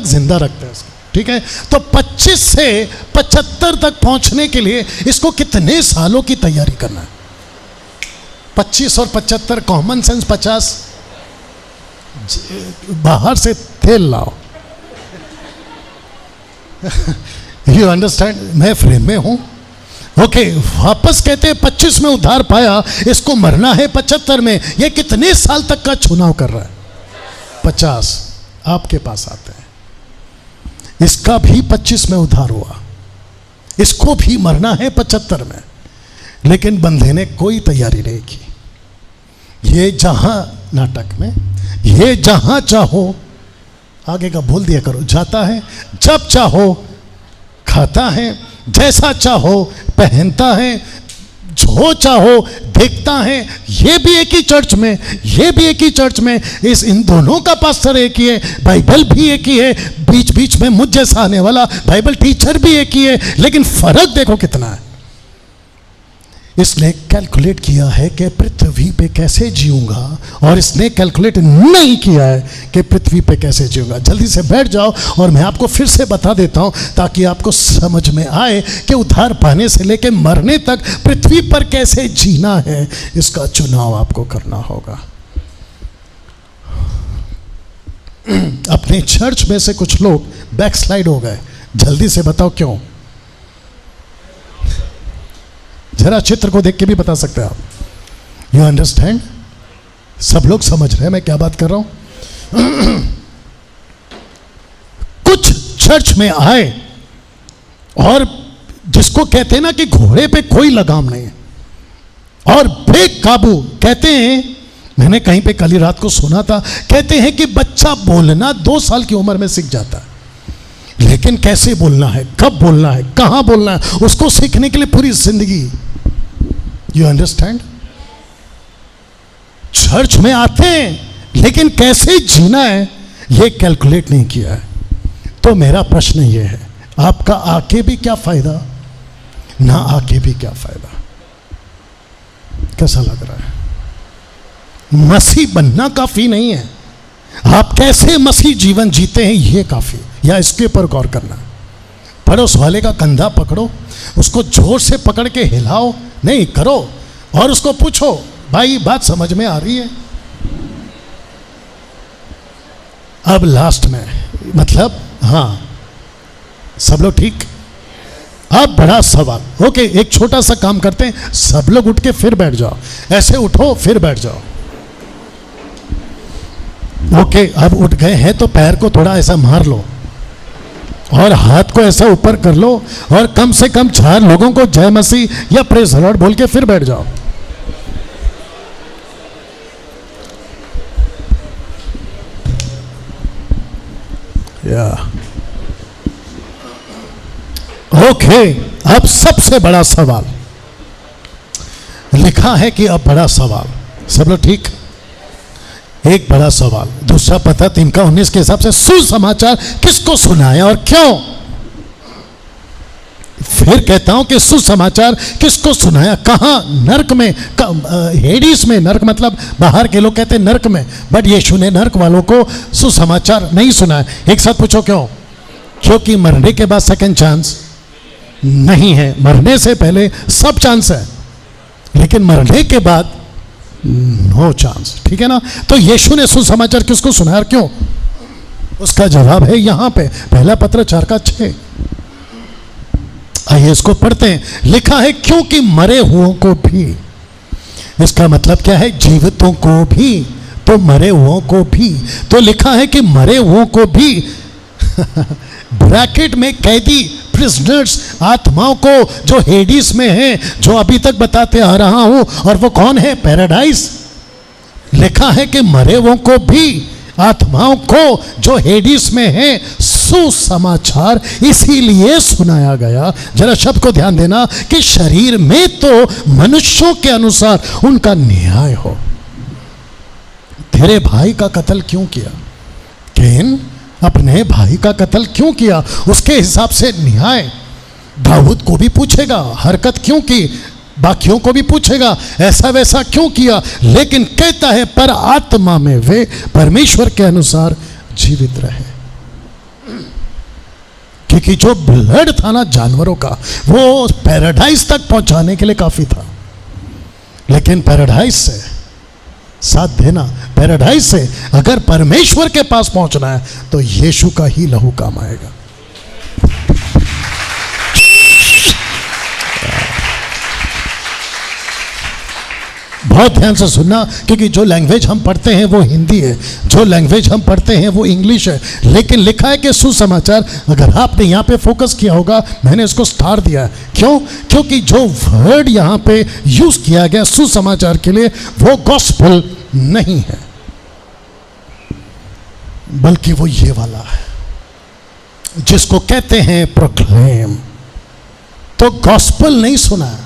जिंदा रखते हैं इसको। ठीक है? तो 25 से 75 तक पहुंचने के लिए इसको कितने सालों की तैयारी करना है? 25 और 75, कॉमन सेंस 50, बाहर से तेल लाओ। You understand? मैं फ्रेम में हूं। ओके, वापस कहते हैं 25 में उद्धार पाया, इसको मरना है 75 में। ये कितने साल तक का चुनाव कर रहा है? 50। आपके पास आते हैं, इसका भी 25 में उद्धार हुआ, इसको भी मरना है 75 में, लेकिन बंधे ने कोई तैयारी नहीं की। ये जहां नाटक में, ये जहां चाहो, आगे का भूल दिया करो, जाता है, जब चाहो खाता है, जैसा चाहो पहनता है, जो चाहो देखता है। ये भी एक ही चर्च में, इन दोनों का पास्टर एक ही है, बाइबल भी एक ही है, बीच बीच में मुझ जैसा आने वाला बाइबल टीचर भी एक ही है, लेकिन फर्क देखो कितना है। इसने कैलकुलेट किया है कि पृथ्वी पे कैसे जीऊंगा, और इसने कैलकुलेट नहीं किया है कि पृथ्वी पे कैसे जीऊंगा। जल्दी से बैठ जाओ और मैं आपको फिर से बता देता हूं ताकि आपको समझ में आए कि उद्धार पाने से लेकर मरने तक पृथ्वी पर कैसे जीना है। इसका चुनाव आपको करना होगा। अपने चर्च में से कुछ लोग बैकस्लाइड हो गए। जल्दी से बताओ क्यों? जरा चित्र को देख के भी बता सकते हैं आप। You understand? सब लोग समझ रहे हैं मैं क्या बात कर रहा हूं? कुछ चर्च में आए और जिसको कहते हैं ना कि घोड़े पे कोई लगाम नहीं है और बेकाबू, कहते हैं, मैंने कहीं पे कल ही रात को सुना था, कहते हैं कि बच्चा बोलना 2 साल की उम्र में सीख जाता है, लेकिन कैसे बोलना है, कब बोलना है, कहां बोलना है, उसको सीखने के लिए पूरी जिंदगी। You understand? चर्च में आते हैं लेकिन कैसे जीना है ये कैलकुलेट नहीं किया है। तो मेरा प्रश्न ये है, आपका आके भी क्या फायदा, ना आके भी क्या फायदा। कैसा लग रहा है? मसीह बनना काफी नहीं है, आप कैसे मसीह जीवन जीते हैं ये काफी, या इसके ऊपर गौर करना। पड़ोस वाले का कंधा पकड़ो, उसको जोर से पकड़ के हिलाओ नहीं करो, और उसको पूछो भाई बात समझ में आ रही है। अब लास्ट में, मतलब हाँ, सब लोग ठीक? अब बड़ा सवाल। ओके, एक छोटा सा काम करते हैं, सब लोग उठ के फिर बैठ जाओ। ऐसे उठो फिर बैठ जाओ। ओके, अब उठ गए हैं तो पैर को थोड़ा ऐसा मार लो और हाथ को ऐसा ऊपर कर लो और कम से कम 4 लोगों को जय मसीह या प्रेज द लॉर्ड बोल के फिर बैठ जाओ। या ओके, अब सबसे बड़ा सवाल लिखा है कि अब बड़ा सवाल, सब लोग ठीक? एक बड़ा सवाल, दूसरा पता 3 का 19 के हिसाब से सुसमाचार किसको सुनाया और क्यों? फिर कहता हूं कि सुसमाचार किसको सुनाया, कहां? नरक में, हेडिस में। नरक मतलब बाहर के लोग कहते हैं नरक में, बट यीशु ने नरक वालों को सुसमाचार नहीं सुनाया। एक साथ पूछो क्यों? क्योंकि मरने के बाद सेकंड चांस नहीं है। मरने से पहले सब चांस है, लेकिन मरने के बाद नो चांस। ठीक है ना? तो यीशु ने सुसमाचार किसको सुनाया, क्यों? उसका जवाब है यहां पे, पहला पत्र 4 का 6। आइए इसको पढ़ते हैं। लिखा है क्योंकि मरे हुओं को भी, इसका मतलब क्या है? जीवितों को भी तो मरे हुओं को भी। तो लिखा है कि मरे हुओं को भी ब्रैकेट में कैदी, प्रिजनर्स, आत्माओं को जो हेडिस में है, जो अभी तक बताते आ रहा हूं, और वो कौन है? पैराडाइज। लिखा है कि मरे हुओं को भी, आत्माओं को जो हेडिस में है, सुसमाचार इसीलिए सुनाया गया। जरा शब्द को ध्यान देना कि शरीर में तो मनुष्यों के अनुसार उनका न्याय हो। तेरे भाई का कत्ल क्यों किया? कैन अपने भाई का कत्ल क्यों किया? उसके हिसाब से न्याय। दाऊद को भी पूछेगा हरकत क्यों की, बाकियों को भी पूछेगा ऐसा वैसा क्यों किया, लेकिन कहता है पर आत्मा में वे परमेश्वर के अनुसार जीवित रहे। क्योंकि जो ब्लड था ना जानवरों का, वो पैराडाइज तक पहुंचाने के लिए काफी था, लेकिन पैराडाइज से साथ देना, पैराडाइज से अगर परमेश्वर के पास पहुंचना है तो यीशु का ही लहू काम आएगा। बहुत ध्यान से सुनना, क्योंकि जो लैंग्वेज हम पढ़ते हैं वो हिंदी है, जो लैंग्वेज हम पढ़ते हैं वो इंग्लिश है, लेकिन लिखा है कि सुसमाचार। अगर आपने यहाँ पे फोकस किया होगा, मैंने इसको स्टार दिया है। क्यों? क्योंकि जो वर्ड यहाँ पे यूज किया गया सुसमाचार के लिए वो गॉस्पेल नहीं है, बल्कि वो ये वाला है जिसको कहते हैं प्रोक्लेम। तो गॉस्पेल नहीं सुना,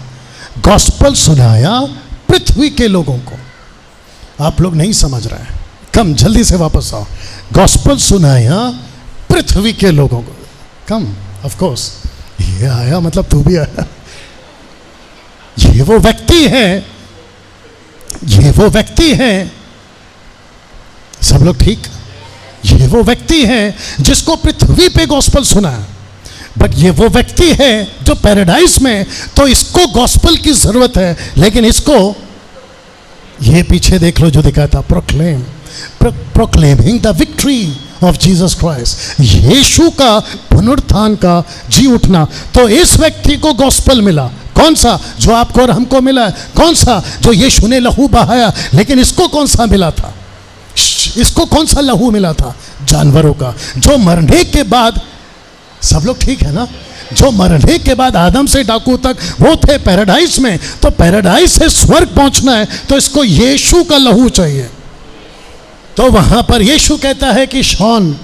गॉस्पेल सुनाया पृथ्वी के लोगों को। आप लोग नहीं समझ रहे हैं, कम जल्दी से वापस आओ। गॉस्पेल सुनाया पृथ्वी के लोगों को। कम, ऑफ कोर्स ये आया मतलब तू भी आया, ये ये वो व्यक्ति है, ये वो व्यक्ति है, सब लोग ठीक, ये वो व्यक्ति है जिसको पृथ्वी पे गॉस्पल सुना, बट ये वो व्यक्ति है जो पैराडाइज में, तो इसको गॉस्पल की जरूरत है, लेकिन इसको ये पीछे देख लो जो दिखा था, proclaiming the victory of Jesus Christ, यीशु का पुनरुत्थान का जी उठना। तो इस व्यक्ति को गॉस्पल मिला, कौन सा? जो आपको और हमको मिला है। कौन सा? जो यीशु ने लहू बहाया। लेकिन इसको कौन सा मिला था? इसको कौन सा लहू मिला था? जानवरों का, जो मरने के बाद, सब लोग ठीक है ना, जो मरने के बाद आदम से डाकू तक वो थे पैराडाइज में, तो पैराडाइज से स्वर्ग पहुंचना है तो इसको यीशु का लहू चाहिए। तो वहां पर यीशु कहता है कि शॉन,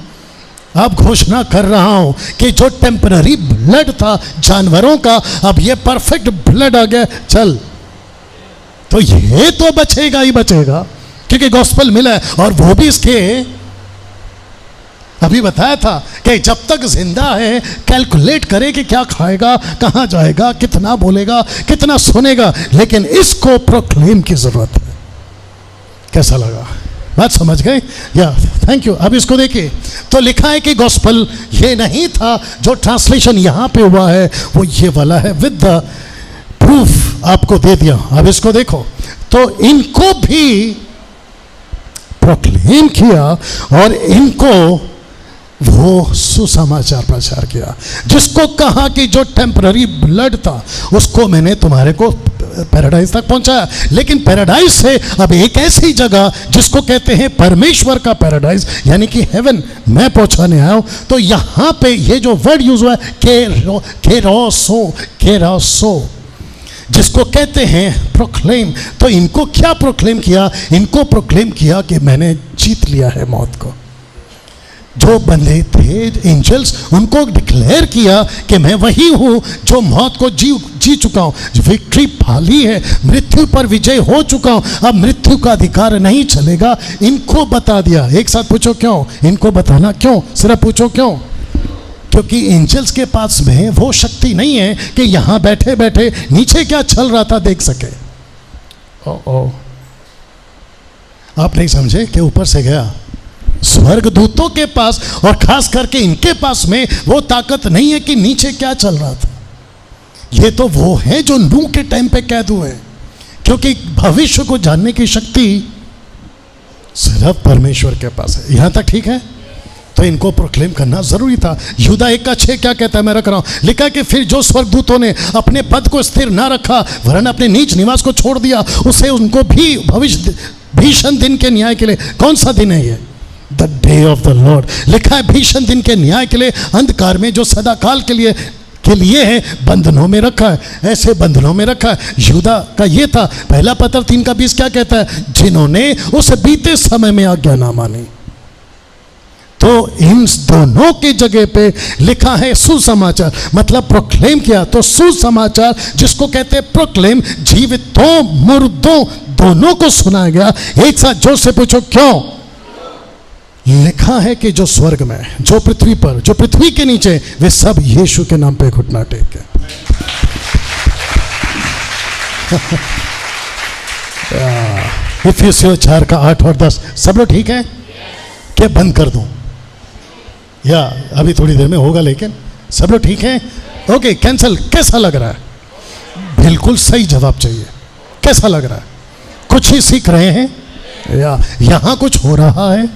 अब घोषणा कर रहा हूं कि जो टेम्पररी ब्लड था जानवरों का, अब ये परफेक्ट ब्लड आ गया, चल। तो ये तो बचेगा ही बचेगा क्योंकि गॉस्पेल मिला है, और वो भी इसके अभी बताया था कि जब तक जिंदा है कैलकुलेट करे कि क्या खाएगा, कहां जाएगा, कितना बोलेगा, कितना सुनेगा, लेकिन इसको प्रोक्लेम की जरूरत है। कैसा लगा? बात समझ गए? या थैंक यू। अब इसको देखिए, तो लिखा है कि गॉस्पल ये नहीं था, जो ट्रांसलेशन यहां पे हुआ है वो ये वाला है, विद द प्रूफ आपको दे दिया। अब इसको देखो, तो इनको भी प्रोक्लेम किया और इनको वो सुसमाचार प्रचार किया, जिसको कहा कि जो टेम्पररी ब्लड था उसको मैंने तुम्हारे को पैराडाइज तक पहुंचाया। लेकिन पैराडाइज से अब एक ऐसी जगह जिसको कहते हैं परमेश्वर का पैराडाइज, यानी कि हेवन, मैं पहुंचाने आया हूं। तो यहां पे ये जो वर्ड यूज हुआ है केरोसो, जिसको कहते हैं प्रोक्लेम। तो इनको क्या प्रोक्लेम किया? इनको प्रोक्लेम किया कि मैंने जीत लिया है मौत को। जो बंदे थे एंजल्स, उनको डिक्लेयर किया कि मैं वही हूं जो मौत को जी चुका हूं, विक्ट्री पाली है, मृत्यु पर विजय हो चुका हूं, अब मृत्यु का अधिकार नहीं चलेगा। इनको बता दिया। एक साथ पूछो क्यों? इनको बताना क्यों? सिर्फ पूछो क्यों? क्योंकि एंजल्स के पास में वो शक्ति नहीं है कि यहां बैठे बैठे नीचे क्या चल रहा था देख सके। ओ आप नहीं समझे कि ऊपर से गया स्वर्गदूतों के पास, और खास करके इनके पास में वो ताकत नहीं है कि नीचे क्या चल रहा था। ये तो वो है जो नूह के टाइम पे कैद हुए, क्योंकि भविष्य को जानने की शक्ति सिर्फ परमेश्वर के पास है। यहां तक ठीक है? तो इनको प्रोक्लेम करना जरूरी था। यहूदा 1:6 क्या कहता है, मैं रख रहा हूं, लिखा कि फिर जो स्वर्गदूतों ने अपने पद को स्थिर ना रखा वरन अपने नीच निवास को छोड़ दिया, उसे उनको भी भविष्य भीषण दिन के न्याय के लिए, कौन सा दिन है ये? The day of the Lord. लिखा है भीषण दिन के न्याय के लिए, अंधकार में जो सदा काल के लिए है, बंधनों में रखा है, ऐसे बंधनों में रखा है। यहूदा का ये था। पहला पत्र 3:20 क्या कहता है? जिन्होंने उस बीते समय में आज्ञा ना मानी। तो इन दोनों की जगह पे लिखा है सुसमाचार, मतलब प्रोक्लेम किया। तो सुसमाचार जिसको कहते हैं प्रोक्लेम, जीवितों मुर्दों दोनों को सुनाया गया। एक साथ जोर से पूछो क्यों? लिखा है कि जो स्वर्ग में, जो पृथ्वी पर, जो पृथ्वी के नीचे, वे सब यीशु के नाम पे घुटना टेके। इफिसियों 4:8 और 10। सब लोग ठीक है? क्या बंद कर दूं या अभी थोड़ी देर में होगा? लेकिन सब लोग ठीक है? Okay, cancel. कैसा लग रहा है? बिल्कुल सही जवाब चाहिए। कैसा लग रहा है? कुछ ही सीख रहे हैं या यहां कुछ हो रहा है?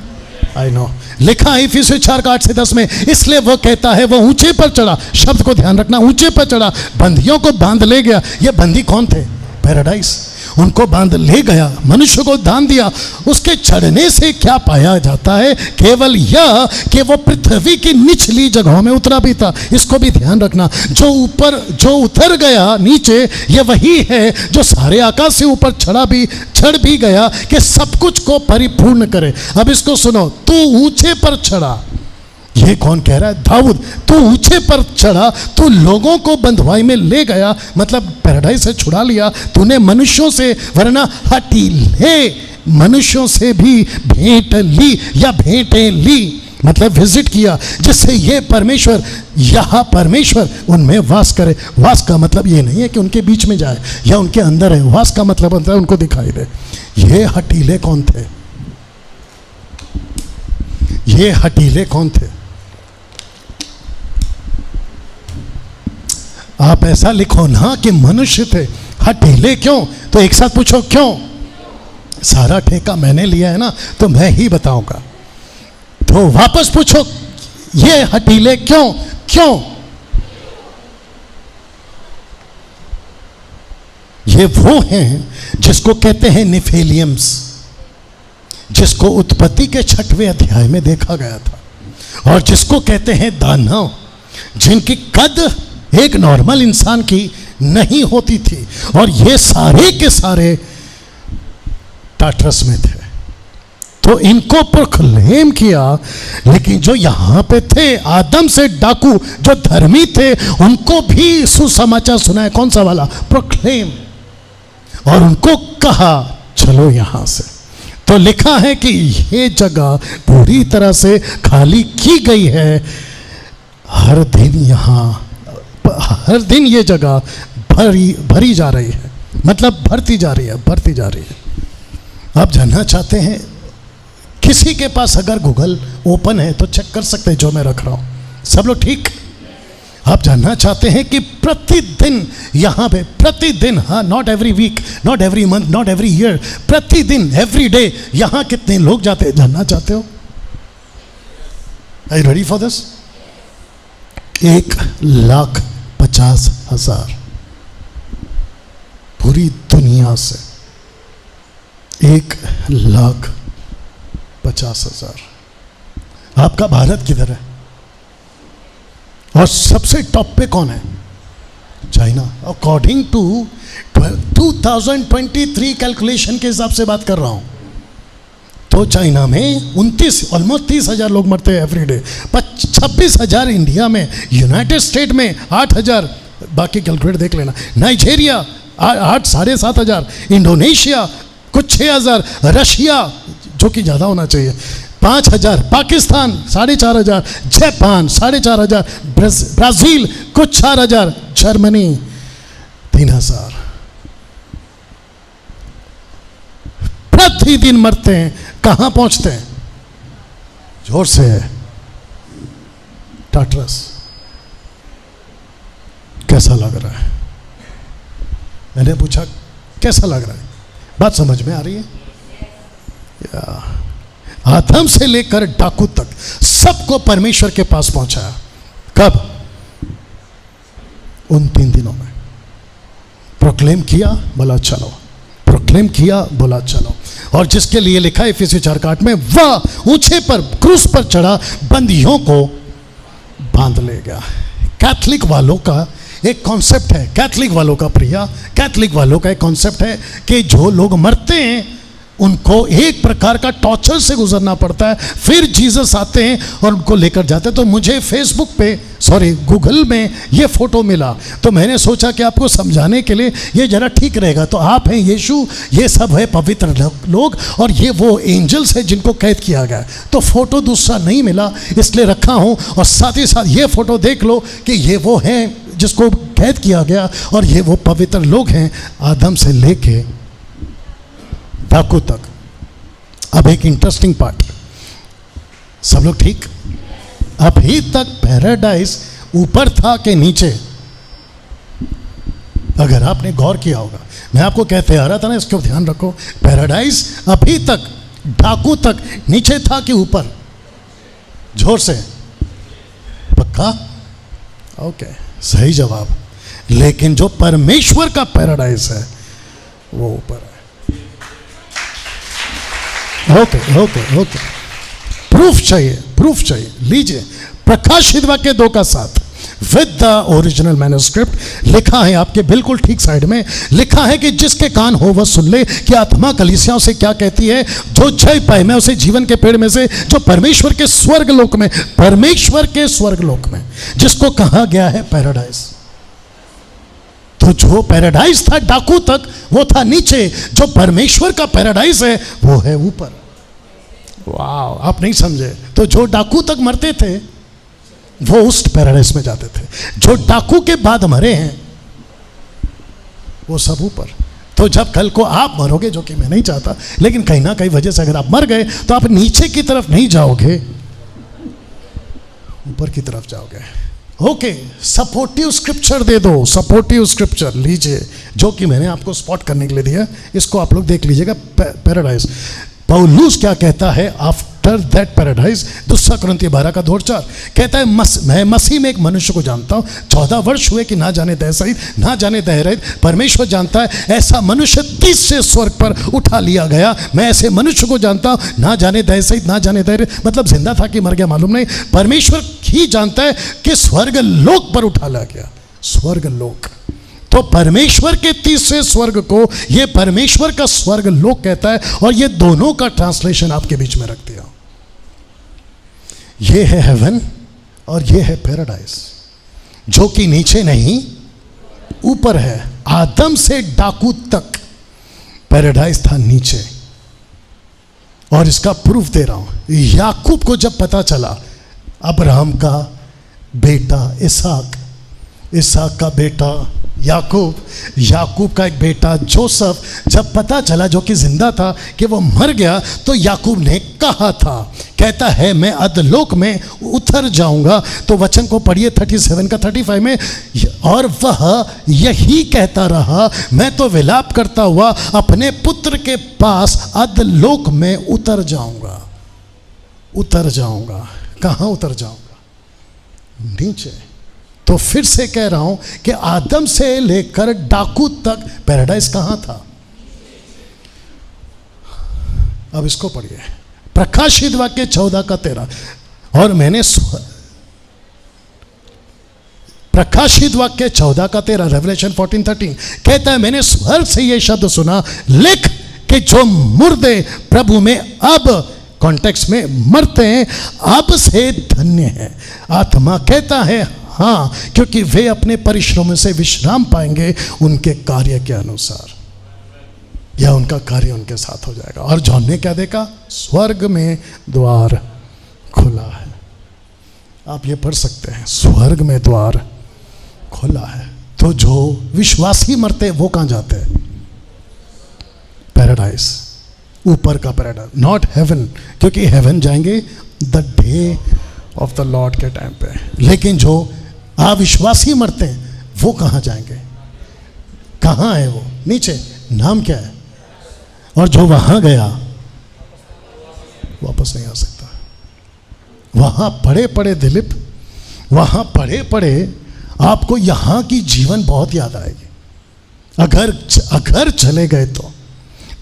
I know. लिखा है इफिसियों 4:8-10 में, इसलिए वो कहता है, वो ऊंचे पर चढ़ा, शब्द को ध्यान रखना, ऊंचे पर चढ़ा, बंदियों को बांध ले गया। ये बंदी कौन थे? पैराडाइज। उनको बांध ले गया, मनुष्य को दान दिया। उसके चढ़ने से क्या पाया जाता है? केवल यह कि वो पृथ्वी की निचली जगहों में उतरा भी था। इसको भी ध्यान रखना। जो ऊपर, जो उतर गया नीचे, ये वही है जो सारे आकाश से ऊपर चढ़ भी गया कि सब कुछ को परिपूर्ण करे। अब इसको सुनो, तू ऊंचे पर चढ़ा। ये कौन कह रहा है? दाऊद। तू ऊंचे पर चढ़ा, तू लोगों को बंधुआई में ले गया, मतलब पैराडाइज से छुड़ा लिया तूने मनुष्यों से, वरना हटी ले मनुष्यों से भी भेंट ली या भेंटें ली। मतलब विजिट किया, जिससे ये परमेश्वर, यहाँ परमेश्वर उनमें वास करे। वास का मतलब ये नहीं है कि उनके बीच में जाए या उनके अंदर है, वास का मतलब होता है उनको दिखाई दे। ये हठीले कौन थे? ये हठीले कौन थे? आप ऐसा लिखो ना कि मनुष्य थे। हठीले क्यों? तो एक साथ पूछो क्यों? सारा ठेका मैंने लिया है ना, तो मैं ही बताऊंगा। तो वापस पूछो, ये हठीले क्यों? क्यों? ये वो हैं जिसको कहते हैं निफेलियम्स, जिसको उत्पत्ति के 6वें अध्याय में देखा गया था, और जिसको कहते हैं दानव, जिनकी कद एक नॉर्मल इंसान की नहीं होती थी, और ये सारे के सारे टाट्रस में थे। तो इनको प्रोक्लेम किया, लेकिन जो यहां पे थे आदम से डाकू, जो धर्मी थे, उनको भी सुसमाचार सुनाया। कौन सा वाला? प्रोक्लेम। और उनको कहा चलो यहां से। तो लिखा है कि ये जगह पूरी तरह से खाली की गई है। हर दिन ये जगह भरी जा रही है, मतलब भरती जा रही है। आप जानना चाहते हैं, किसी के पास अगर गूगल ओपन है तो चेक कर सकते हैं जो मैं रख रहा हूं। सब लोग ठीक? आप जानना चाहते हैं कि प्रतिदिन यहाँ पे, प्रतिदिन, हाँ, not every week, not every month, not every year, प्रतिदिन, एवरी डे यहाँ कितने लोग जाते हैं? जानना चाहते हो? Are you ready for this? 1,50,000 पूरी दुनिया से। 1,50,000। आपका भारत किधर है? और सबसे टॉप पे कौन है? चाइना। अकॉर्डिंग टू 2023 कैलकुलेशन के हिसाब से बात कर रहा हूं, तो चाइना में 29, ऑलमोस्ट 30,000 लोग मरते हैं एवरी डे। 26,000 इंडिया में, यूनाइटेड स्टेट में 8,000, बाकी कैलकुलेट देख लेना। नाइजीरिया 7,500, इंडोनेशिया कुछ 6,000, रशिया जो कि ज़्यादा होना चाहिए 5,000, पाकिस्तान 4,500, जापान 4,500, ब्राज़ील कुछ 4,000, जर्मनी 3,000। प्रतिदिन मरते हैं। कहाँ पहुँचते हैं? जोर से टाट्रस। कैसा लग रहा है? मैंने पूछा कैसा लग रहा है? बात समझ में आ रही है? आदम से लेकर डाकू तक सबको परमेश्वर के पास पहुंचाया। कब? उन 3 दिनों में। प्रोक्लेम किया, बोला चलो। प्रोक्लेम किया, बोला चलो। और जिसके लिए लिखा है इफिसियों 4:8 में, वह ऊंचे पर क्रूस पर चढ़ा, बंदियों को बांध ले गया। कैथलिक वालों का एक कॉन्सेप्ट है, कैथलिक वालों का एक कॉन्सेप्ट है कि जो लोग मरते हैं उनको एक प्रकार का टॉर्चर से गुजरना पड़ता है, फिर जीसस आते हैं और उनको लेकर जाते हैं। तो मुझे फेसबुक पे, गूगल में ये फोटो मिला, तो मैंने सोचा कि आपको समझाने के लिए ये जरा ठीक रहेगा। तो आप हैं यीशु, ये सब है पवित्र लोग, और ये वो एंजल्स है जिनको कैद किया गया। तो फोटो दूसरा नहीं मिला, इसलिए रखा हूँ। और साथ ही साथ ये फोटो देख लो कि ये वो हैं जिसको कैद किया गया, और ये वो पवित्र लोग हैं, आदम से लेके डाकू तक। अब एक इंटरेस्टिंग पार्ट, सब लोग ठीक? अभी तक पैराडाइज ऊपर था कि नीचे? अगर आपने गौर किया होगा, मैं आपको कहते आ रहा था ना, इसको ध्यान रखो। पैराडाइज अभी तक डाकू तक नीचे था कि ऊपर? जोर से, पक्का? ओके, सही जवाब। लेकिन जो परमेश्वर का पैराडाइज है वो ऊपर है। ओके। प्रूफ चाहिए। लीजिए, प्रकाशित वाक्य 2:7 विद द ओरिजिनल मैन्युस्क्रिप्ट लिखा है, आपके बिल्कुल ठीक साइड में लिखा है कि जिसके कान हो वह सुन ले कि आत्मा कलीसियाओं से क्या कहती है। जो जय पाए, मैं उसे जीवन के पेड़ में से, जो परमेश्वर के स्वर्गलोक में जिसको कहा गया है पैराडाइज। तो जो पैराडाइज था डाकू तक, वो था नीचे। जो परमेश्वर का पैराडाइज है वो है ऊपर। वाह, आप नहीं समझे। तो जो डाकू तक मरते थे वो उस पैराडाइज में जाते थे, जो डाकू के बाद मरे हैं वो सब ऊपर। तो जब कल को आप मरोगे, जो कि मैं नहीं चाहता, लेकिन कहीं ना कहीं वजह से अगर आप मर गए तो आप नीचे की तरफ नहीं जाओगे, ऊपर की तरफ जाओगे। ओके, सपोर्टिव स्क्रिप्चर दे दो, सपोर्टिव स्क्रिप्चर लीजिए, जो कि मैंने आपको स्पॉट करने के लिए दिया, इसको आप लोग देख लीजिएगा। पैराडाइज, पौलुस क्या कहता है आफ्टर दैट पैराडाइज, 2 कुरिन्थियों 12:2-4 कहता है, मैं मसीह में एक मनुष्य को जानता हूँ, 14 वर्ष हुए कि ना जाने दह सहित ना जाने दह रहित, परमेश्वर जानता है, ऐसा मनुष्य 30 से स्वर्ग पर उठा लिया गया। मैं ऐसे मनुष्य को जानता हूँ, ना जाने दह सहित ना जाने दह रहित, मतलब जिंदा था कि मर गया मालूम नहीं, परमेश्वर ही जानता है कि स्वर्ग लोक पर उठा लिया गया। स्वर्ग लोक, तो परमेश्वर के 30वें स्वर्ग को ये परमेश्वर का स्वर्ग लोक कहता है, और ये दोनों का ट्रांसलेशन आपके बीच में रख दिया। ये है हेवन और ये है पैराडाइज, जो कि नीचे नहीं ऊपर है। आदम से डाकू तक पैराडाइज था नीचे, और इसका प्रूफ दे रहा हूं। याकूब को जब पता चला अब्राहम का बेटा इसहाक, इसहाक का बेटा याकूब, याकूब का एक बेटा जोसेफ, जब पता चला जो कि जिंदा था कि वो मर गया, तो याकूब ने कहा था, कहता है मैं अधलोक में उतर जाऊंगा। तो वचन को पढ़िए 37 का 35 में, और वह यही कहता रहा, मैं तो विलाप करता हुआ अपने पुत्र के पास अधलोक में उतर जाऊंगा। उतर जाऊंगा, कहाँ उतर जाऊंगा? नीचे। तो फिर से कह रहा हूं कि आदम से लेकर डाकू तक पैराडाइज कहां था? अब इसको पढ़िए, प्रकाशित वाक्य 14 का 13, और मैंने प्रकाशित वाक्य 14 का 13, रेवलेशन 14:13 कहता है, मैंने स्वर्ग से ये शब्द सुना, लिख कि जो मुर्दे प्रभु में अब कॉन्टेक्स्ट में मरते हैं, अब से धन्य है। आत्मा कहता है हाँ, क्योंकि वे अपने परिश्रम से विश्राम पाएंगे उनके कार्य के अनुसार, या उनका कार्य उनके साथ हो जाएगा। और जॉन ने क्या देखा? स्वर्ग में द्वार खुला है। आप ये पढ़ सकते हैं, स्वर्ग में द्वार खुला है। तो जो विश्वासी मरते हैं वो कहाँ जाते हैं? पैराडाइज, ऊपर का पैराडाइज, नॉट हेवन, क्योंकि हेवन जाएंगे the day of the Lord के टाइम पे। लेकिन जो अविश्वासी मरते हैं वो कहाँ जाएंगे? कहाँ है वो? नीचे। नाम क्या है? और जो वहां गया वापस नहीं आ सकता। वहां पड़े पड़े दिलीप, वहां पड़े पड़े आपको यहां की जीवन बहुत याद आएगी। अगर चले गए तो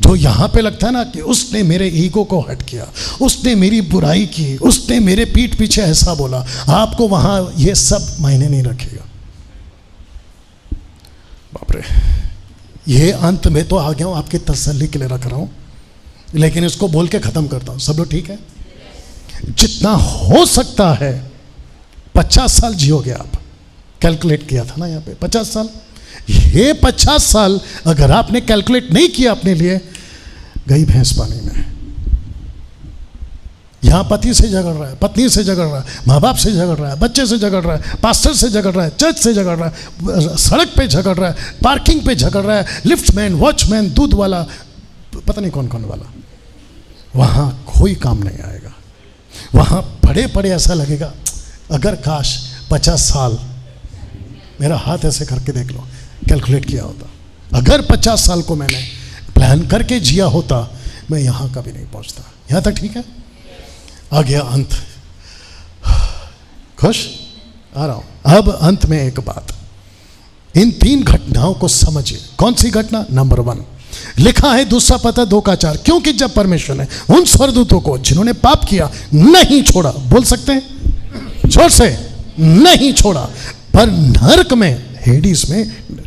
जो यहाँ पे लगता है ना कि उसने मेरे ईगो को हट किया, उसने मेरी बुराई की, उसने मेरे पीठ पीछे ऐसा बोला, आपको वहाँ ये सब मायने नहीं रखेगा। बाप रे, ये अंत में तो आ गया हूँ, आपकी तसल्ली के लिए रख रहा हूँ, लेकिन इसको बोल के ख़त्म करता हूँ। सब लोग ठीक है? जितना हो सकता है 50 साल जियोगे आप, कैलकुलेट किया था ना यहाँ पे 50 साल। ये 50 साल अगर आपने कैलकुलेट नहीं किया अपने लिए, गई भैंस पानी में। यहां पति से झगड़ रहा है, पत्नी से झगड़ रहा है, माँ बाप से झगड़ रहा है, बच्चे से झगड़ रहा है, पास्टर से झगड़ रहा है, चर्च से झगड़ रहा है, सड़क पे झगड़ रहा है, पार्किंग पे झगड़ रहा है, लिफ्टमैन, वॉचमैन, दूध वाला, पता नहीं कौन कौन वाला। वहां कोई काम नहीं आएगा। वहां पड़े पड़े ऐसा लगेगा अगर काश 50 साल, मेरा हाथ ऐसे करके देख लो, कैलकुलेट किया होता, अगर 50 साल को मैंने प्लान करके जिया होता, मैं यहां कभी नहीं पहुंचता। यहां तक ठीक है? आ गया अंत। खुश? आ रहा हूं। अब अंत में एक बात, इन 3 घटनाओं को समझिए। कौन सी घटना? नंबर 1 लिखा है, दूसरा पता 2 का 4, क्योंकि जब परमेश्वर ने उन स्वर्गदूतों को जिन्होंने पाप किया नहीं छोड़ा, बोल सकते हैं जोर से, नहीं छोड़ा, पर नरक में, हेडिस में,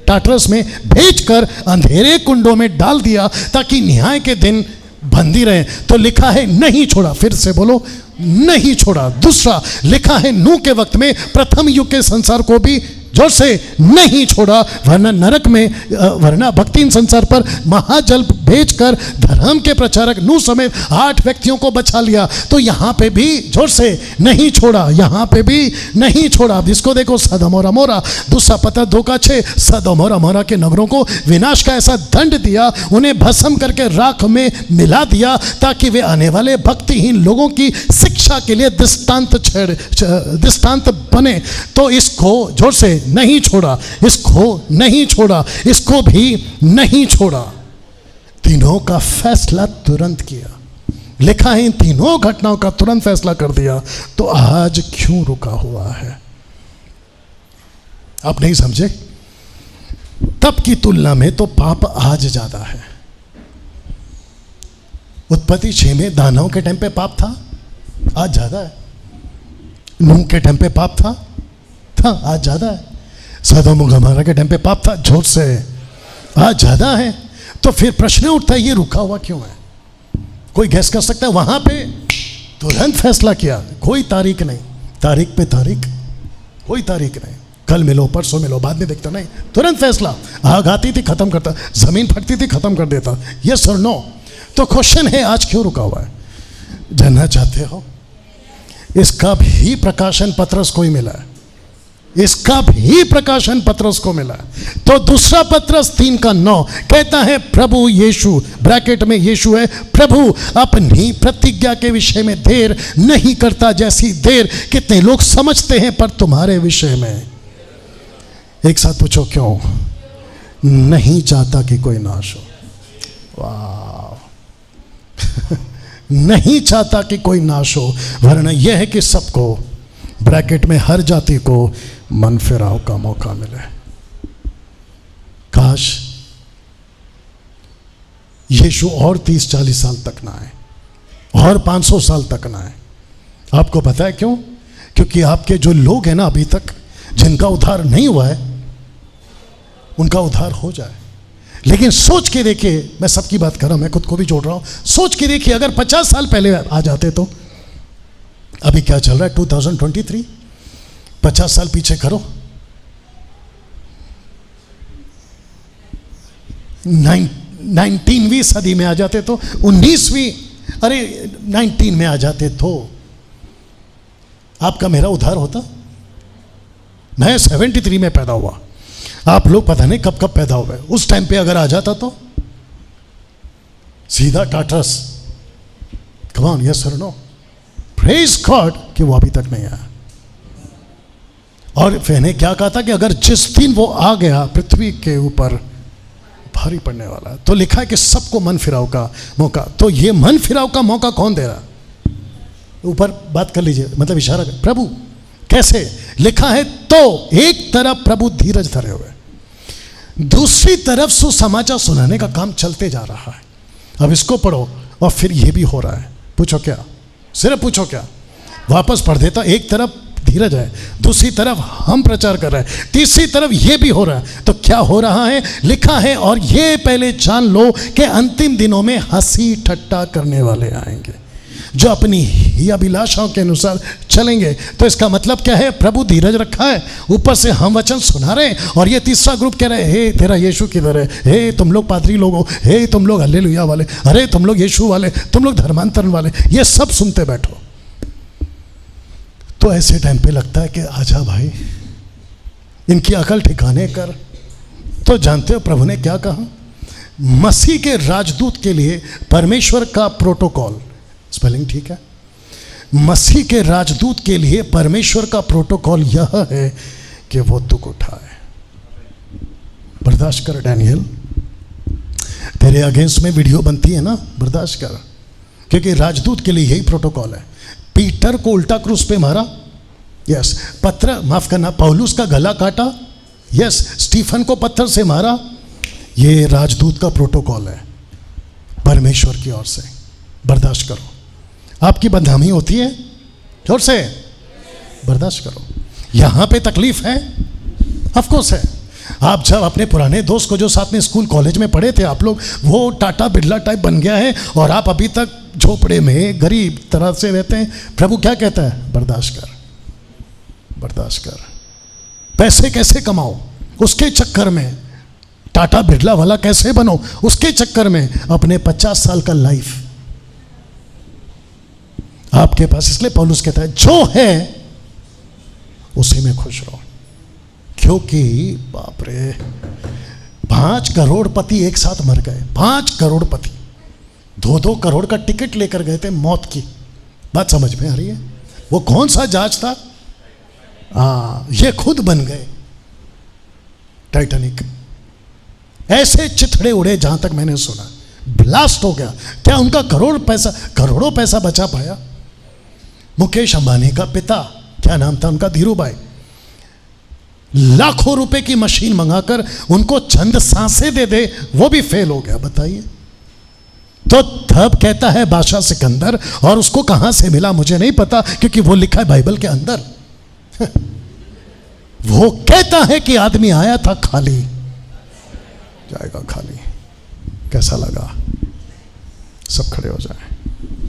टाटरस में भेजकर अंधेरे कुंडों में डाल दिया ताकि न्याय के दिन बंदी रहे। तो लिखा है नहीं छोड़ा, फिर से बोलो, नहीं छोड़ा। दूसरा लिखा है नूह के वक्त में प्रथम युग के संसार को भी जोर से नहीं छोड़ा, वरना नरक में, वरना भक्तिहीन संसार पर महाजल भेजकर धर्म के प्रचारक नूह समेत 8 व्यक्तियों को बचा लिया। तो यहाँ पे भी जोर से नहीं छोड़ा, यहाँ पे भी नहीं छोड़ा। अब इसको देखो, सदोम और अमोरा, दूसरा पत्र 2:6, सदोम और अमोरा के नगरों को विनाश का ऐसा दंड दिया, उन्हें भस्म करके राख में मिला दिया, ताकि वे आने वाले भक्तिहीन लोगों की शिक्षा के लिए दृष्टांत बने। तो इसको जोर से नहीं छोड़ा, इसको नहीं छोड़ा, इसको भी नहीं छोड़ा। तीनों का फैसला तुरंत किया। लिखा है इन तीनों घटनाओं का तुरंत फैसला कर दिया। तो आज क्यों रुका हुआ है? आप नहीं समझे? तब की तुलना में तो पाप आज ज्यादा है। उत्पत्ति 6 में दानव के टाइम पे पाप था, आज ज्यादा है। नूह के टाइम पे पाप था, आज ज्यादा है। सदोम और गमोरा के टाइम पे पाप था, झूठ से, आज ज्यादा है। तो फिर प्रश्न उठता है, ये रुका हुआ क्यों है? कोई गैस कर सकता है? वहां पे तुरंत फैसला किया, कोई तारीख नहीं, तारीख पे तारीख, कोई तारीख नहीं, कल मिलो परसों मिलो बाद में देखता, नहीं, तुरंत फैसला। आग आती थी खत्म करता, जमीन फटती थी खत्म कर देता। यस और नो? तो क्वेश्चन है, आज क्यों रुका हुआ है? जानना चाहते हो? इसका भी प्रकाशन पत्रस को ही मिला है, इसका भी प्रकाशन पत्रस को मिला है। तो दूसरा पत्रस 3:9 कहता है, प्रभु यीशु, ब्रैकेट में यीशु है, प्रभु अपनी प्रतिज्ञा के विषय में देर नहीं करता, जैसी देर कितने लोग समझते हैं, पर तुम्हारे विषय में। एक साथ पूछो, क्यों नहीं चाहता कि कोई नाश हो? वाह नहीं चाहता कि कोई नाश हो, वरना यह है कि सबको, ब्रैकेट में हर जाति को, मन फिराव का मौका मिले। काश यीशु और 30-40 साल तक ना आए, और 500 साल तक ना आए। आपको पता है क्यों? क्योंकि आपके जो लोग हैं ना अभी तक, जिनका उद्धार नहीं हुआ है, उनका उद्धार हो जाए। लेकिन सोच के देखिए, मैं सबकी बात कर रहा हूं, मैं खुद को भी जोड़ रहा हूं। सोच के देखिए, अगर 50 साल पहले आ जाते तो, अभी क्या चल रहा है 2023, 50 साल पीछे करो, 19वीं सदी में आ जाते तो, 19वीं, अरे 19 में आ जाते तो आपका मेरा उद्धार होता। मैं 73 में पैदा हुआ, आप लोग पता नहीं कब कब पैदा हुए। उस टाइम पे अगर आ जाता तो सीधा टाटस, कम ऑन, यस और नो? प्रेज गॉड कि वो अभी तक नहीं आया। और मैंने क्या कहा था कि अगर जिस दिन वो आ गया पृथ्वी के ऊपर, भारी पड़ने वाला है। तो लिखा है कि सबको मन फिराव का मौका। तो ये मन फिराव का मौका कौन दे रहा? ऊपर बात कर लीजिए, मतलब इशारा कर, प्रभु कैसे? लिखा है, तो एक तरफ प्रभु धीरज धरे हुए, दूसरी तरफ सुसमाचार सुनाने का काम चलते जा रहा है। अब इसको पढ़ो, और फिर ये भी हो रहा है। पूछो क्या? सिर्फ पूछो क्या? वापस पढ़ देता। एक तरफ धीरज है, दूसरी तरफ हम प्रचार कर रहे हैं, तीसरी तरफ ये भी हो रहा है। तो क्या हो रहा है? लिखा है, और ये पहले जान लो कि अंतिम दिनों में हंसी ठट्टा करने वाले आएंगे, जो अपनी ही अभिलाषाओं के अनुसार चलेंगे। तो इसका मतलब क्या है? प्रभु धीरज रखा है, ऊपर से हम वचन सुना रहे हैं, और ये तीसरा ग्रुप कह रहे हैं, हे तेरा यीशु किधर है? हे तुम लोग पादरी लोग हो, हे तुम लोग हल्लेलुया वाले, अरे तुम लोग यीशु वाले, तुम लोग धर्मांतरण वाले, ये सब सुनते बैठो। तो ऐसे टाइम पे लगता है कि आजा भाई, इनकी अकल ठिकाने कर। तो जानते हो प्रभु ने क्या कहा? मसीह के राजदूत के लिए परमेश्वर का प्रोटोकॉल, स्पेलिंग ठीक है, मसीह के राजदूत के लिए परमेश्वर का प्रोटोकॉल यह है कि वो दुख उठाए। बर्दाश्त कर डैनियल, तेरे अगेंस्ट में वीडियो बनती है ना, बर्दाश्त कर, क्योंकि राजदूत के लिए यही प्रोटोकॉल है। पीटर को उल्टा क्रूस पे मारा, यस। माफ करना, पौलुस का गला काटा, यस। स्टीफन को पत्थर से मारा, ये राजदूत का प्रोटोकॉल है परमेश्वर की ओर से। बर्दाश्त करो। आपकी बदनामी होती है, जोर से बर्दाश्त करो। यहां पे तकलीफ है, ऑफ कोर्स है। आप जब अपने पुराने दोस्त को जो साथ में स्कूल कॉलेज में पढ़े थे आप लोग, वो टाटा बिरला टाइप बन गया है और आप अभी तक झोपड़े में गरीब तरह से रहते हैं। प्रभु क्या कहता है? बर्दाश्त कर, बर्दाश्त कर। पैसे कैसे कमाओ उसके चक्कर में टाटा बिरला वाला कैसे बनो, उसके चक्कर में अपने 50 साल का लाइफ आपके पास। इसलिए पौलुस कहता है जो है उसी में खुश रहो, क्योंकि बाप रे 5 करोड़पति एक साथ मर गए। 5 करोड़पति 2-2 करोड़ का टिकट लेकर गए थे मौत की। बात समझ में आ रही है? वो कौन सा जहाज था? ये खुद बन गए टाइटैनिक। ऐसे चिथड़े उड़े जहां तक मैंने सुना, ब्लास्ट हो गया। क्या उनका करोड़ों पैसा बचा पाया? मुकेश अंबानी का पिता, क्या नाम था उनका, धीरू भाई, लाखों रुपए की मशीन मंगाकर उनको चंद सांसें दे दे, वो भी फेल हो गया। बताइए। तो तब कहता है बादशाह सिकंदर, और उसको कहां से मिला मुझे नहीं पता, क्योंकि वो लिखा है बाइबल के अंदर। वो कहता है कि आदमी आया था खाली, जाएगा खाली। कैसा लगा? सब खड़े हो जाए।